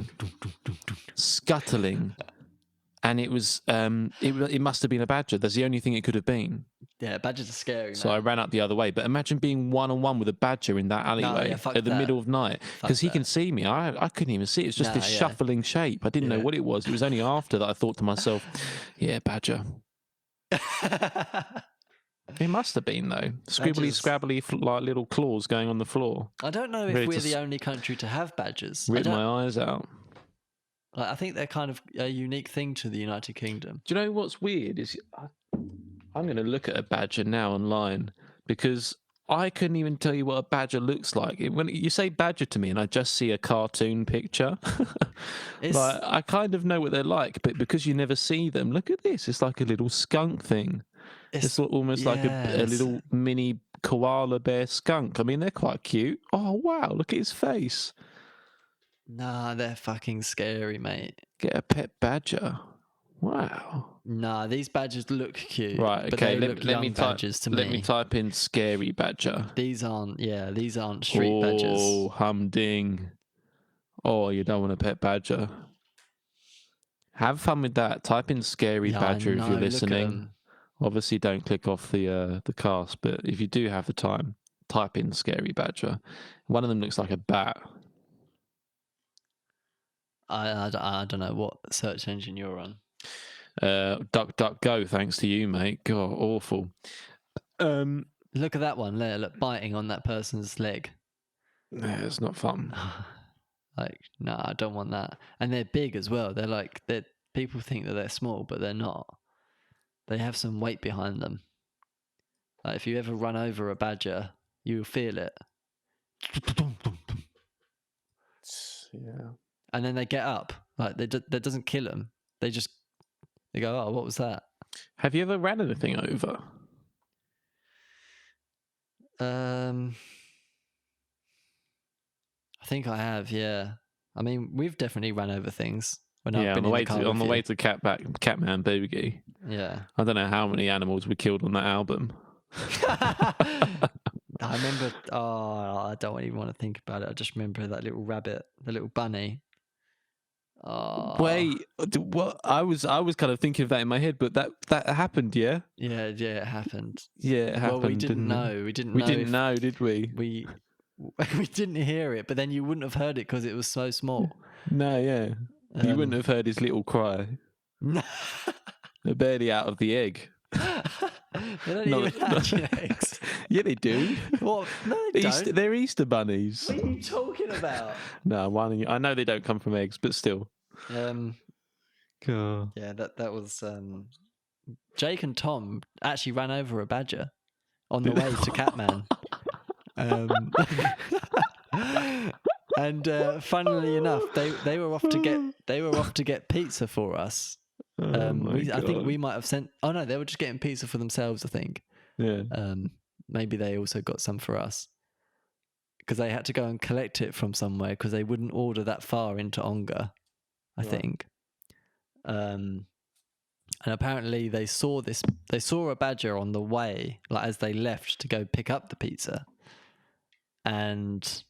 [SPEAKER 1] And it was, it must have been a badger. That's the only thing it could have been.
[SPEAKER 2] Yeah, badgers are scary,
[SPEAKER 1] So
[SPEAKER 2] man.
[SPEAKER 1] I ran up the other way. But imagine being one-on-one with a badger in that alleyway at the middle of night. Because he can see me. I couldn't even see it. It's just this shuffling shape. I didn't know what it was. It was only after that I thought to myself, yeah, badger. It must have been, though. Scribbly, scrabbly, like little claws going on the floor.
[SPEAKER 2] I don't know if we're the only country to have badgers.
[SPEAKER 1] Rip my eyes out.
[SPEAKER 2] Like, I think they're kind of a unique thing to the United Kingdom.
[SPEAKER 1] Do you know what's weird? Is I'm going to look at a badger now online, because I couldn't even tell you what a badger looks like. When you say badger to me and I just see a cartoon picture, like, I kind of know what they're like, but because you never see them, look at this. It's like a little skunk thing. It's almost like a little mini koala bear skunk. I mean, they're quite cute. Oh, wow, look at his face.
[SPEAKER 2] Nah, they're fucking scary, mate.
[SPEAKER 1] Get a pet badger. Wow.
[SPEAKER 2] Nah, these badgers look cute.
[SPEAKER 1] Right, okay, let me type in scary badger.
[SPEAKER 2] These aren't street badgers.
[SPEAKER 1] Oh, humding. Oh, you don't want a pet badger. Have fun with that. Type in scary badger if you're listening. Obviously, don't click off the cast, but if you do have the time, type in scary badger. One of them looks like a bat.
[SPEAKER 2] I don't know what search engine you're on.
[SPEAKER 1] DuckDuckGo, thanks to you, mate. God, awful.
[SPEAKER 2] Look at that one there. Look, biting on that person's leg.
[SPEAKER 1] Yeah, it's not fun.
[SPEAKER 2] Like, no, I don't want that. And they're big as well. They're people think that they're small, but they're not. They have some weight behind them. Like, if you ever run over a badger, you'll feel it.
[SPEAKER 1] Yeah.
[SPEAKER 2] And then they get up. Like, that doesn't kill them. They go, oh, what was that?
[SPEAKER 1] Have you ever ran anything over?
[SPEAKER 2] I think I have, yeah. I mean, we've definitely run over things. When I've been
[SPEAKER 1] on the way to Catman Boogie.
[SPEAKER 2] Yeah.
[SPEAKER 1] I don't know how many animals we killed on that album.
[SPEAKER 2] I remember. Oh, I don't even want to think about it. I just remember that little rabbit, the little bunny. Oh.
[SPEAKER 1] Wait, what? I was kind of thinking of that in my head, but that happened, yeah.
[SPEAKER 2] Yeah, it happened.
[SPEAKER 1] Yeah, it happened.
[SPEAKER 2] Well, we didn't know. We didn't know,
[SPEAKER 1] did we?
[SPEAKER 2] We didn't hear it, but then you wouldn't have heard it because it was so small.
[SPEAKER 1] No, yeah. You wouldn't have heard his little cry. They're barely out of the egg.
[SPEAKER 2] They don't
[SPEAKER 1] No,
[SPEAKER 2] even hatch eggs.
[SPEAKER 1] Yeah, they do.
[SPEAKER 2] What? No, they don't.
[SPEAKER 1] They're Easter bunnies.
[SPEAKER 2] What are you talking about?
[SPEAKER 1] No, I know they don't come from eggs, but still. God.
[SPEAKER 2] Yeah, that was Jake and Tom actually ran over a badger on the way to Catman. And funnily enough, they were off to get pizza for us. I think we might have sent. Oh no, they were just getting pizza for themselves. I think.
[SPEAKER 1] Yeah.
[SPEAKER 2] Maybe they also got some for us because they had to go and collect it from somewhere because they wouldn't order that far into Onga. I think. And apparently they saw a badger on the way, like as they left to go pick up the pizza, and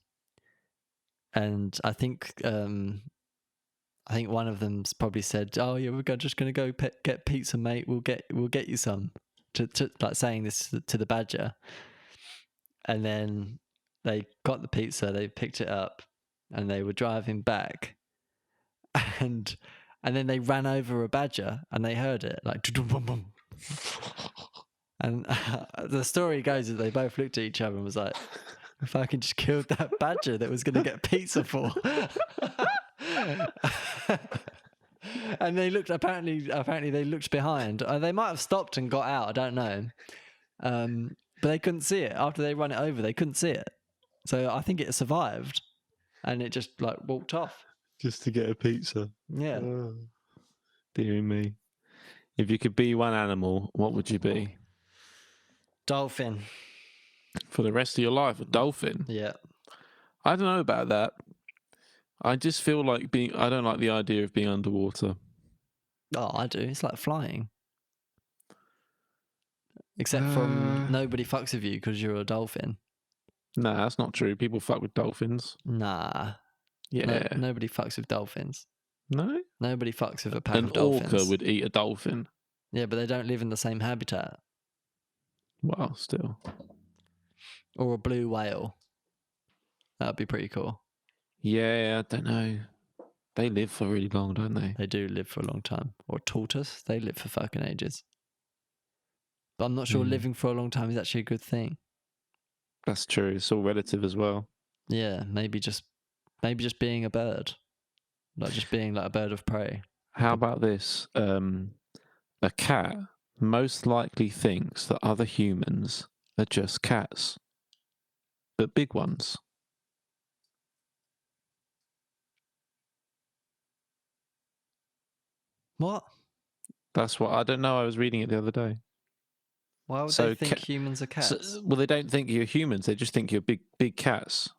[SPEAKER 2] I think one of them's probably said, "Oh yeah, we're just gonna go get pizza, mate. We'll get you some." To like saying this to the badger, and then they got the pizza, they picked it up, and they were driving back, and then they ran over a badger, and they heard it like, and the story goes that they both looked at each other and was like, "If I can just kill that badger that was going to get pizza for." And they looked. Apparently, they looked behind. They might have stopped and got out. I don't know, but they couldn't see it after they run it over. They couldn't see it, so I think it survived, and it just like walked off.
[SPEAKER 1] Just to get a pizza.
[SPEAKER 2] Yeah.
[SPEAKER 1] Oh, dear me. If you could be one animal, what would you be?
[SPEAKER 2] Dolphin.
[SPEAKER 1] For the rest of your life, a dolphin?
[SPEAKER 2] Yeah.
[SPEAKER 1] I don't know about that. I just feel like I don't like the idea of being underwater.
[SPEAKER 2] Oh, I do. It's like flying. Except from nobody fucks with you because you're a dolphin.
[SPEAKER 1] Nah, that's not true. People fuck with dolphins.
[SPEAKER 2] Nah.
[SPEAKER 1] Yeah.
[SPEAKER 2] Nobody fucks with dolphins.
[SPEAKER 1] No?
[SPEAKER 2] Nobody fucks with a pack
[SPEAKER 1] An
[SPEAKER 2] of dolphins.
[SPEAKER 1] orca would eat a dolphin.
[SPEAKER 2] Yeah, but they don't live in the same habitat.
[SPEAKER 1] Well, still.
[SPEAKER 2] Or a blue whale. That would be pretty cool.
[SPEAKER 1] Yeah, I don't know. They live for really long, don't they?
[SPEAKER 2] They do live for a long time. Or a tortoise. They live for fucking ages. But I'm not sure living for a long time is actually a good thing.
[SPEAKER 1] That's true. It's all relative as well.
[SPEAKER 2] Yeah, maybe just being a bird. Like just being like a bird of prey.
[SPEAKER 1] How about this? A cat most likely thinks that other humans are just cats. But big ones.
[SPEAKER 2] What?
[SPEAKER 1] That's what I don't know. I was reading it the other day.
[SPEAKER 2] Why would they think humans are cats?
[SPEAKER 1] Well, they don't think you're humans. They just think you're big cats.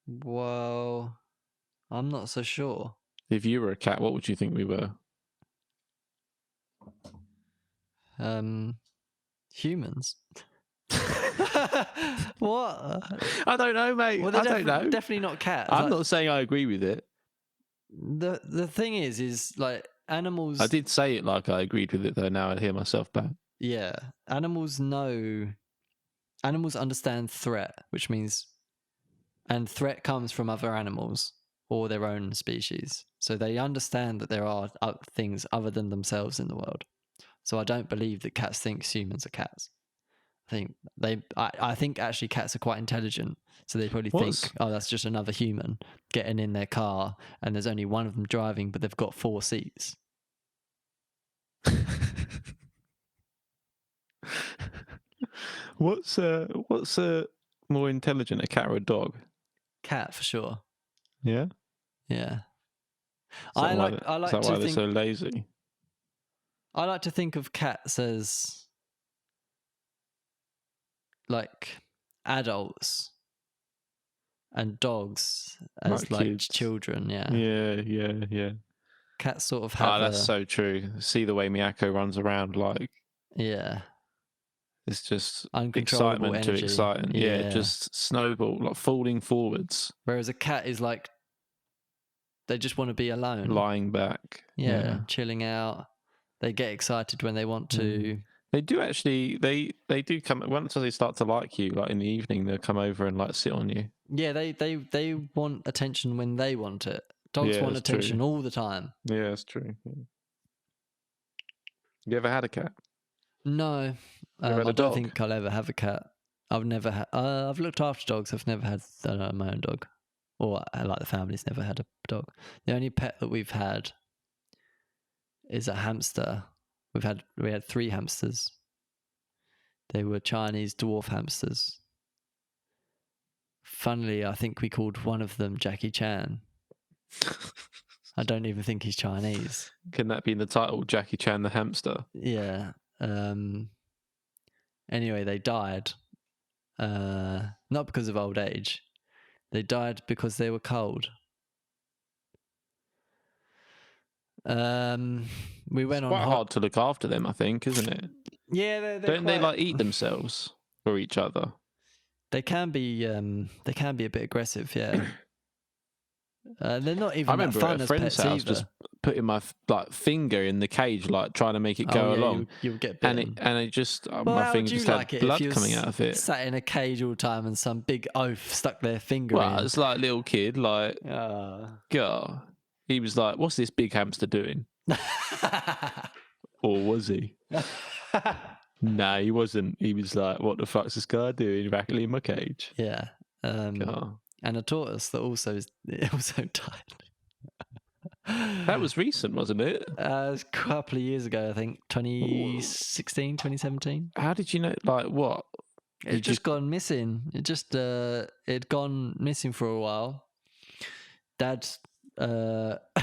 [SPEAKER 2] Well, I'm not so sure.
[SPEAKER 1] If you were a cat, what would you think we were?
[SPEAKER 2] Humans. What?
[SPEAKER 1] I don't know, mate.
[SPEAKER 2] Well,
[SPEAKER 1] I don't know.
[SPEAKER 2] Definitely not cats.
[SPEAKER 1] I'm not saying I agree with it.
[SPEAKER 2] The thing is like animals.
[SPEAKER 1] I did say it like I agreed with it, though. Now I hear myself back.
[SPEAKER 2] Yeah, animals understand threat, which means, and threat comes from other animals or their own species. So they understand that there are things other than themselves in the world. So I don't believe that cats think humans are cats. I think actually cats are quite intelligent. So they probably think, oh, that's just another human getting in their car and there's only one of them driving, but they've got 4 seats.
[SPEAKER 1] What's more intelligent, a cat or a dog?
[SPEAKER 2] Cat for sure.
[SPEAKER 1] Yeah.
[SPEAKER 2] Yeah.
[SPEAKER 1] I like to think they're so lazy.
[SPEAKER 2] I like to think of cats as like adults and dogs as like children. Yeah.
[SPEAKER 1] Yeah.
[SPEAKER 2] Cats sort of have.
[SPEAKER 1] That's so true. See the way Miyako runs around, like.
[SPEAKER 2] Yeah.
[SPEAKER 1] It's just
[SPEAKER 2] uncontrollable
[SPEAKER 1] excitement
[SPEAKER 2] energy.
[SPEAKER 1] to excitement. Yeah, just snowball, like falling forwards.
[SPEAKER 2] Whereas a cat is like, they just want to be alone.
[SPEAKER 1] Lying back.
[SPEAKER 2] Yeah, chilling out. They get excited when they want to.
[SPEAKER 1] They do actually, they do come, once they start to like you, like in the evening, they'll come over and like sit on you.
[SPEAKER 2] Yeah, they want attention when they want it. Dogs
[SPEAKER 1] Yeah,
[SPEAKER 2] want
[SPEAKER 1] it's
[SPEAKER 2] attention
[SPEAKER 1] true.
[SPEAKER 2] all the time.
[SPEAKER 1] Yeah, that's true. Yeah. You ever had a cat?
[SPEAKER 2] No,
[SPEAKER 1] You ever had
[SPEAKER 2] I
[SPEAKER 1] a
[SPEAKER 2] don't
[SPEAKER 1] dog?
[SPEAKER 2] think I'll ever have a cat. I've never had. I've looked after dogs. I've never had my own dog, or like the family's never had a dog. The only pet that we've had is a hamster. We had 3 hamsters. They were Chinese dwarf hamsters. Funnily, I think we called one of them Jackie Chan. I don't even think he's Chinese.
[SPEAKER 1] Can that be in the title, Jackie Chan the hamster?
[SPEAKER 2] Yeah. Anyway, they died. Not because of old age. They died because they were cold. We
[SPEAKER 1] It's
[SPEAKER 2] went on
[SPEAKER 1] quite hard to look after them, I think, isn't it?
[SPEAKER 2] Yeah, they're
[SPEAKER 1] Don't they
[SPEAKER 2] quite.
[SPEAKER 1] like eat themselves or each other?
[SPEAKER 2] They can be a bit aggressive. Yeah. They're not
[SPEAKER 1] I
[SPEAKER 2] even that
[SPEAKER 1] remember at
[SPEAKER 2] fun
[SPEAKER 1] a
[SPEAKER 2] as
[SPEAKER 1] friend's
[SPEAKER 2] pets
[SPEAKER 1] house
[SPEAKER 2] either.
[SPEAKER 1] just putting my finger in the cage, like trying to make it
[SPEAKER 2] Oh
[SPEAKER 1] go
[SPEAKER 2] yeah,
[SPEAKER 1] along,
[SPEAKER 2] you'll get
[SPEAKER 1] and
[SPEAKER 2] bitten.
[SPEAKER 1] it just
[SPEAKER 2] Well,
[SPEAKER 1] my
[SPEAKER 2] how
[SPEAKER 1] finger
[SPEAKER 2] would you
[SPEAKER 1] just had
[SPEAKER 2] like it if
[SPEAKER 1] blood
[SPEAKER 2] you
[SPEAKER 1] coming out of it.
[SPEAKER 2] sat in a cage all the time and some big oaf stuck their finger
[SPEAKER 1] Well,
[SPEAKER 2] in?
[SPEAKER 1] it's like a little kid, like, God. He was like, "What's this big hamster doing?" Or was he? No, he wasn't. He was like, "What the fuck's this guy doing rattling in my cage?"
[SPEAKER 2] Yeah.
[SPEAKER 1] God.
[SPEAKER 2] And a tortoise that also died.
[SPEAKER 1] That was recent, wasn't it?
[SPEAKER 2] It was a couple of years ago, I think, 2016, 2017.
[SPEAKER 1] How did you know? Like, what?
[SPEAKER 2] It just gone missing. It'd gone missing for a while. Dad,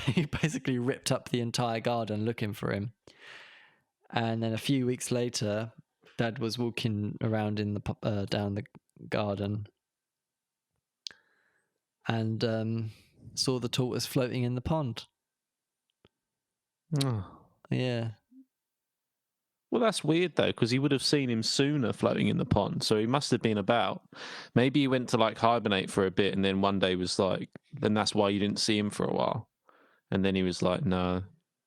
[SPEAKER 2] he basically ripped up the entire garden looking for him. And then a few weeks later, Dad was walking around in the down the garden and saw the tortoise floating in the pond.
[SPEAKER 1] Oh.
[SPEAKER 2] Yeah.
[SPEAKER 1] Well, that's weird though, because he would have seen him sooner floating in the pond, so he must have been about. Maybe he went to like hibernate for a bit, and then one day was like, then that's why you didn't see him for a while, and then he was like, "No,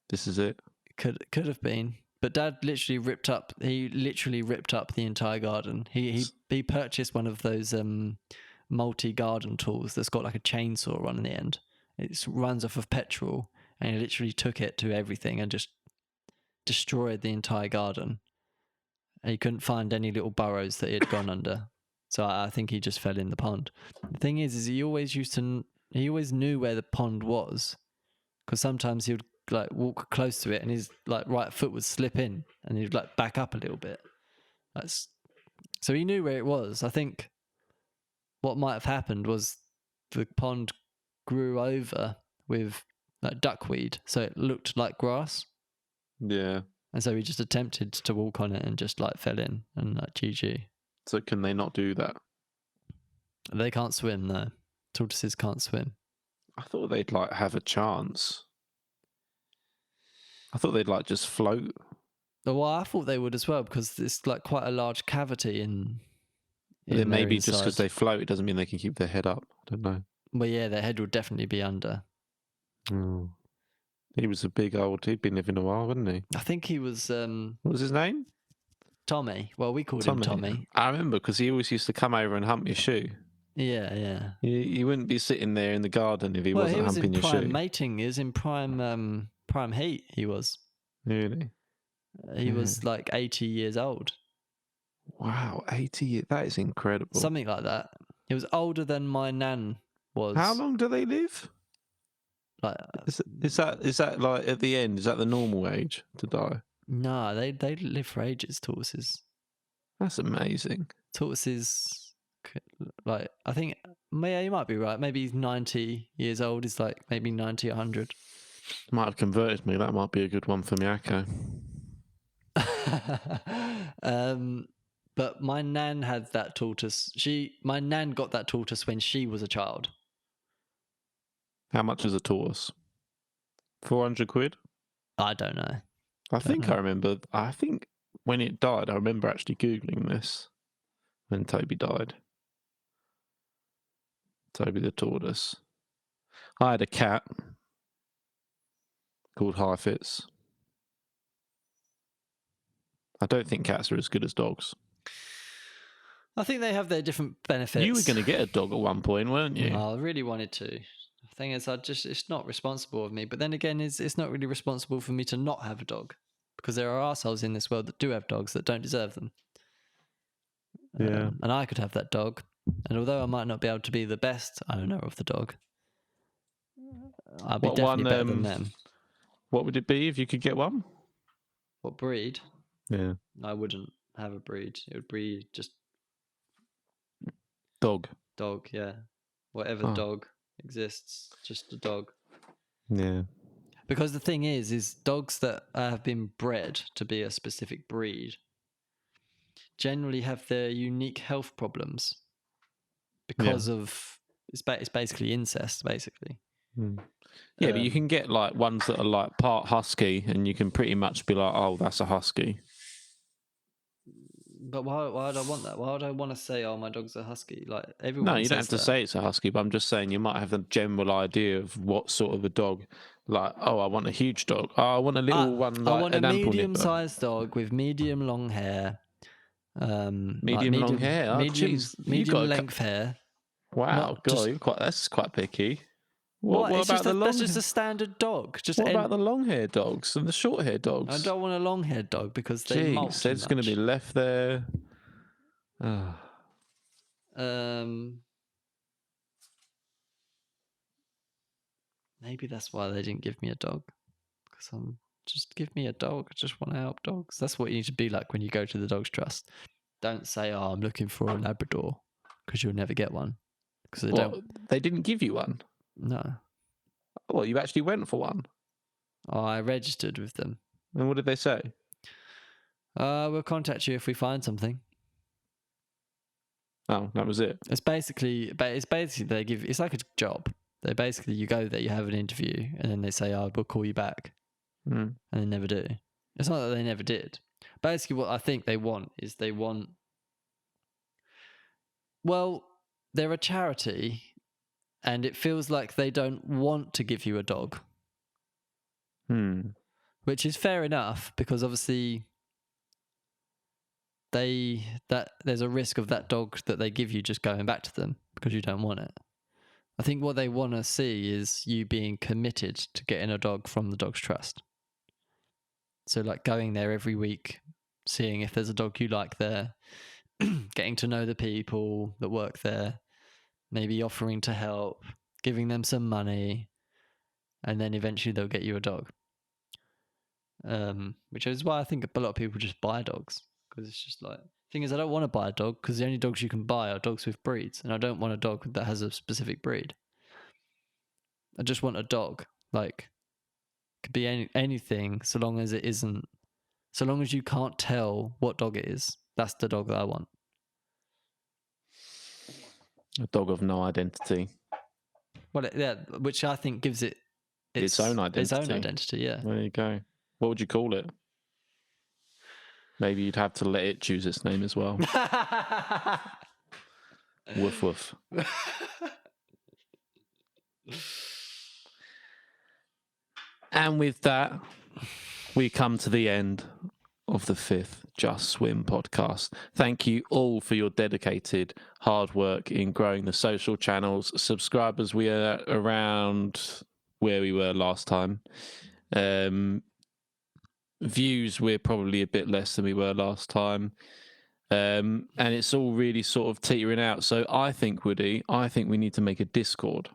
[SPEAKER 1] this is it."
[SPEAKER 2] Could have been. But Dad literally ripped up the entire garden. He purchased one of those multi-garden tools that's got like a chainsaw on the end. It runs off of petrol, and he literally took it to everything and just destroyed the entire garden. And he couldn't find any little burrows that he had gone under. So I think he just fell in the pond. The thing is he always knew where the pond was, because sometimes he would like walk close to it and his like right foot would slip in and he'd like back up a little bit. So he knew where it was. I think what might have happened was the pond grew over with like duckweed, so it looked like grass.
[SPEAKER 1] Yeah.
[SPEAKER 2] And so he just attempted to walk on it and just like fell in and like GG.
[SPEAKER 1] So can they not do that?
[SPEAKER 2] They can't swim though. Tortoises can't swim.
[SPEAKER 1] I thought they'd like have a chance. I thought they'd like just float.
[SPEAKER 2] Well, I thought they would as well, because it's like quite a large cavity in
[SPEAKER 1] Then
[SPEAKER 2] their
[SPEAKER 1] maybe just because
[SPEAKER 2] inside.
[SPEAKER 1] they float, it doesn't mean they can keep their head up. I don't know.
[SPEAKER 2] Well, yeah, their head would definitely be under.
[SPEAKER 1] Oh. He was a big old. He'd been living a while, wouldn't he?
[SPEAKER 2] I think he was
[SPEAKER 1] What was his name?
[SPEAKER 2] Tommy. Well, we called him Tommy.
[SPEAKER 1] I remember because he always used to come over and hump your shoe.
[SPEAKER 2] Yeah, yeah.
[SPEAKER 1] You wouldn't be sitting there in the garden if he
[SPEAKER 2] Well,
[SPEAKER 1] wasn't
[SPEAKER 2] he was
[SPEAKER 1] humping
[SPEAKER 2] in
[SPEAKER 1] your
[SPEAKER 2] prime
[SPEAKER 1] shoe.
[SPEAKER 2] mating. He was in prime heat. He was.
[SPEAKER 1] Really?
[SPEAKER 2] He was like 80 years old.
[SPEAKER 1] Wow, 80. That is incredible.
[SPEAKER 2] Something like that. He was older than my nan was.
[SPEAKER 1] How long do they live?
[SPEAKER 2] Like,
[SPEAKER 1] Is that like at the end? Is that the normal age to die?
[SPEAKER 2] no, they live for ages. Tortoises.
[SPEAKER 1] That's amazing.
[SPEAKER 2] Tortoises, like I think, yeah, you might be right. Maybe he's 90 years old. He's like maybe 90, 100.
[SPEAKER 1] Might have converted me. That might be a good one for Miyako.
[SPEAKER 2] But my nan had that tortoise. My nan got that tortoise when she was a child.
[SPEAKER 1] How much is a tortoise? 400 quid?
[SPEAKER 2] I don't know.
[SPEAKER 1] I think I remember. I think when it died, I remember actually Googling this when Toby died. Toby the tortoise. I had a cat called Heifetz. I don't think cats are as good as dogs.
[SPEAKER 2] I think they have their different benefits.
[SPEAKER 1] You were going to get a dog at one point, weren't you?
[SPEAKER 2] I really wanted to. I thing is, it's not responsible of me. But then again, it's not really responsible for me to not have a dog, because there are arseholes in this world that do have dogs that don't deserve them.
[SPEAKER 1] Yeah.
[SPEAKER 2] And I could have that dog, and although I might not be able to be the best owner of the dog, I'll be definitely better than them.
[SPEAKER 1] What would it be if you could get one?
[SPEAKER 2] What breed?
[SPEAKER 1] Yeah.
[SPEAKER 2] I wouldn't have a breed. It would be just
[SPEAKER 1] Dog.
[SPEAKER 2] dog, yeah. Whatever dog exists, just a dog.
[SPEAKER 1] Yeah.
[SPEAKER 2] Because the thing is dogs that have been bred to be a specific breed generally have their unique health problems because of it's basically incest, basically.
[SPEAKER 1] Yeah, but you can get like ones that are like part husky, and you can pretty much be like, oh, that's a husky.
[SPEAKER 2] But why would I want that? Why would I want to say, oh, my dog's a husky? Like, everyone
[SPEAKER 1] No, you don't have to
[SPEAKER 2] says
[SPEAKER 1] say it's a husky, but I'm just saying you might have the general idea of what sort of a dog. Like, oh, I want a huge dog. Oh, I want a little one like
[SPEAKER 2] I want a
[SPEAKER 1] an ample nipper.
[SPEAKER 2] medium-sized dog with medium long hair.
[SPEAKER 1] Medium long hair. Oh, jeez,
[SPEAKER 2] medium length hair.
[SPEAKER 1] Wow, God, that's quite picky. What
[SPEAKER 2] It's
[SPEAKER 1] about the long?
[SPEAKER 2] That's just a standard dog.
[SPEAKER 1] What about the long-haired dogs and the short-haired dogs?
[SPEAKER 2] I don't want a long-haired dog because they molt.
[SPEAKER 1] They're just going to be left there.
[SPEAKER 2] Maybe that's why they didn't give me a dog. Because just give me a dog. I just want to help dogs. That's what you need to be like when you go to the Dogs Trust. Don't say, "Oh, I'm looking for a Labrador," because you'll never get one. Because
[SPEAKER 1] they didn't give you one.
[SPEAKER 2] No.
[SPEAKER 1] Well, you actually went for one.
[SPEAKER 2] Oh, I registered with them.
[SPEAKER 1] And what did they say?
[SPEAKER 2] We'll contact you if we find something.
[SPEAKER 1] Oh, that was it.
[SPEAKER 2] It's basically they give. It's like a job. They basically, you go there, you have an interview, and then they say, "Oh, we'll call you back," and they never do. It's not that they never did. Basically, what I think they want is well, they're a charity, and it feels like they don't want to give you a dog. Which is fair enough, because obviously there's a risk of that dog that they give you just going back to them because you don't want it. I think what they want to see is you being committed to getting a dog from the Dogs Trust. So like going there every week, seeing if there's a dog you like there, getting to know the people that work there, maybe offering to help, giving them some money, and then eventually they'll get you a dog. Which is why I think a lot of people just buy dogs, because it's just like, thing is, I don't want to buy a dog because the only dogs you can buy are dogs with breeds, and I don't want a dog that has a specific breed. I just want a dog, like, could be anything, so long as it isn't, so long as you can't tell what dog it is. That's the dog that I want.
[SPEAKER 1] A dog of no identity.
[SPEAKER 2] Well, yeah, which I think gives it
[SPEAKER 1] its own identity.
[SPEAKER 2] Its own identity, yeah.
[SPEAKER 1] There you go. What would you call it? Maybe you'd have to let it choose its name as well. Woof woof. And with that, we come to the end of the 5th Just Swim podcast. Thank you all for your dedicated hard work in growing the social channels. Subscribers, we are around where we were last time. Views, we're probably a bit less than we were last time. And it's all really sort of teetering out. So I think, Woody, we need to make a Discord.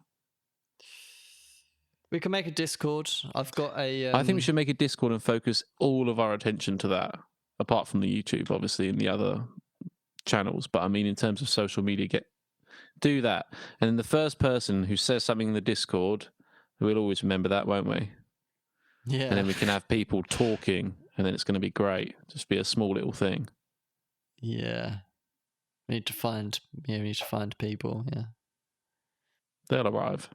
[SPEAKER 2] We can make a Discord. I've got a...
[SPEAKER 1] I think we should make a Discord and focus all of our attention to that, apart from the YouTube, obviously, and the other channels. But I mean, in terms of social media, do that. And then the first person who says something in the Discord, we'll always remember that, won't we?
[SPEAKER 2] Yeah.
[SPEAKER 1] And then we can have people talking, and then it's going to be great. Just be a small little thing.
[SPEAKER 2] Yeah. We need to find people, yeah.
[SPEAKER 1] They'll arrive.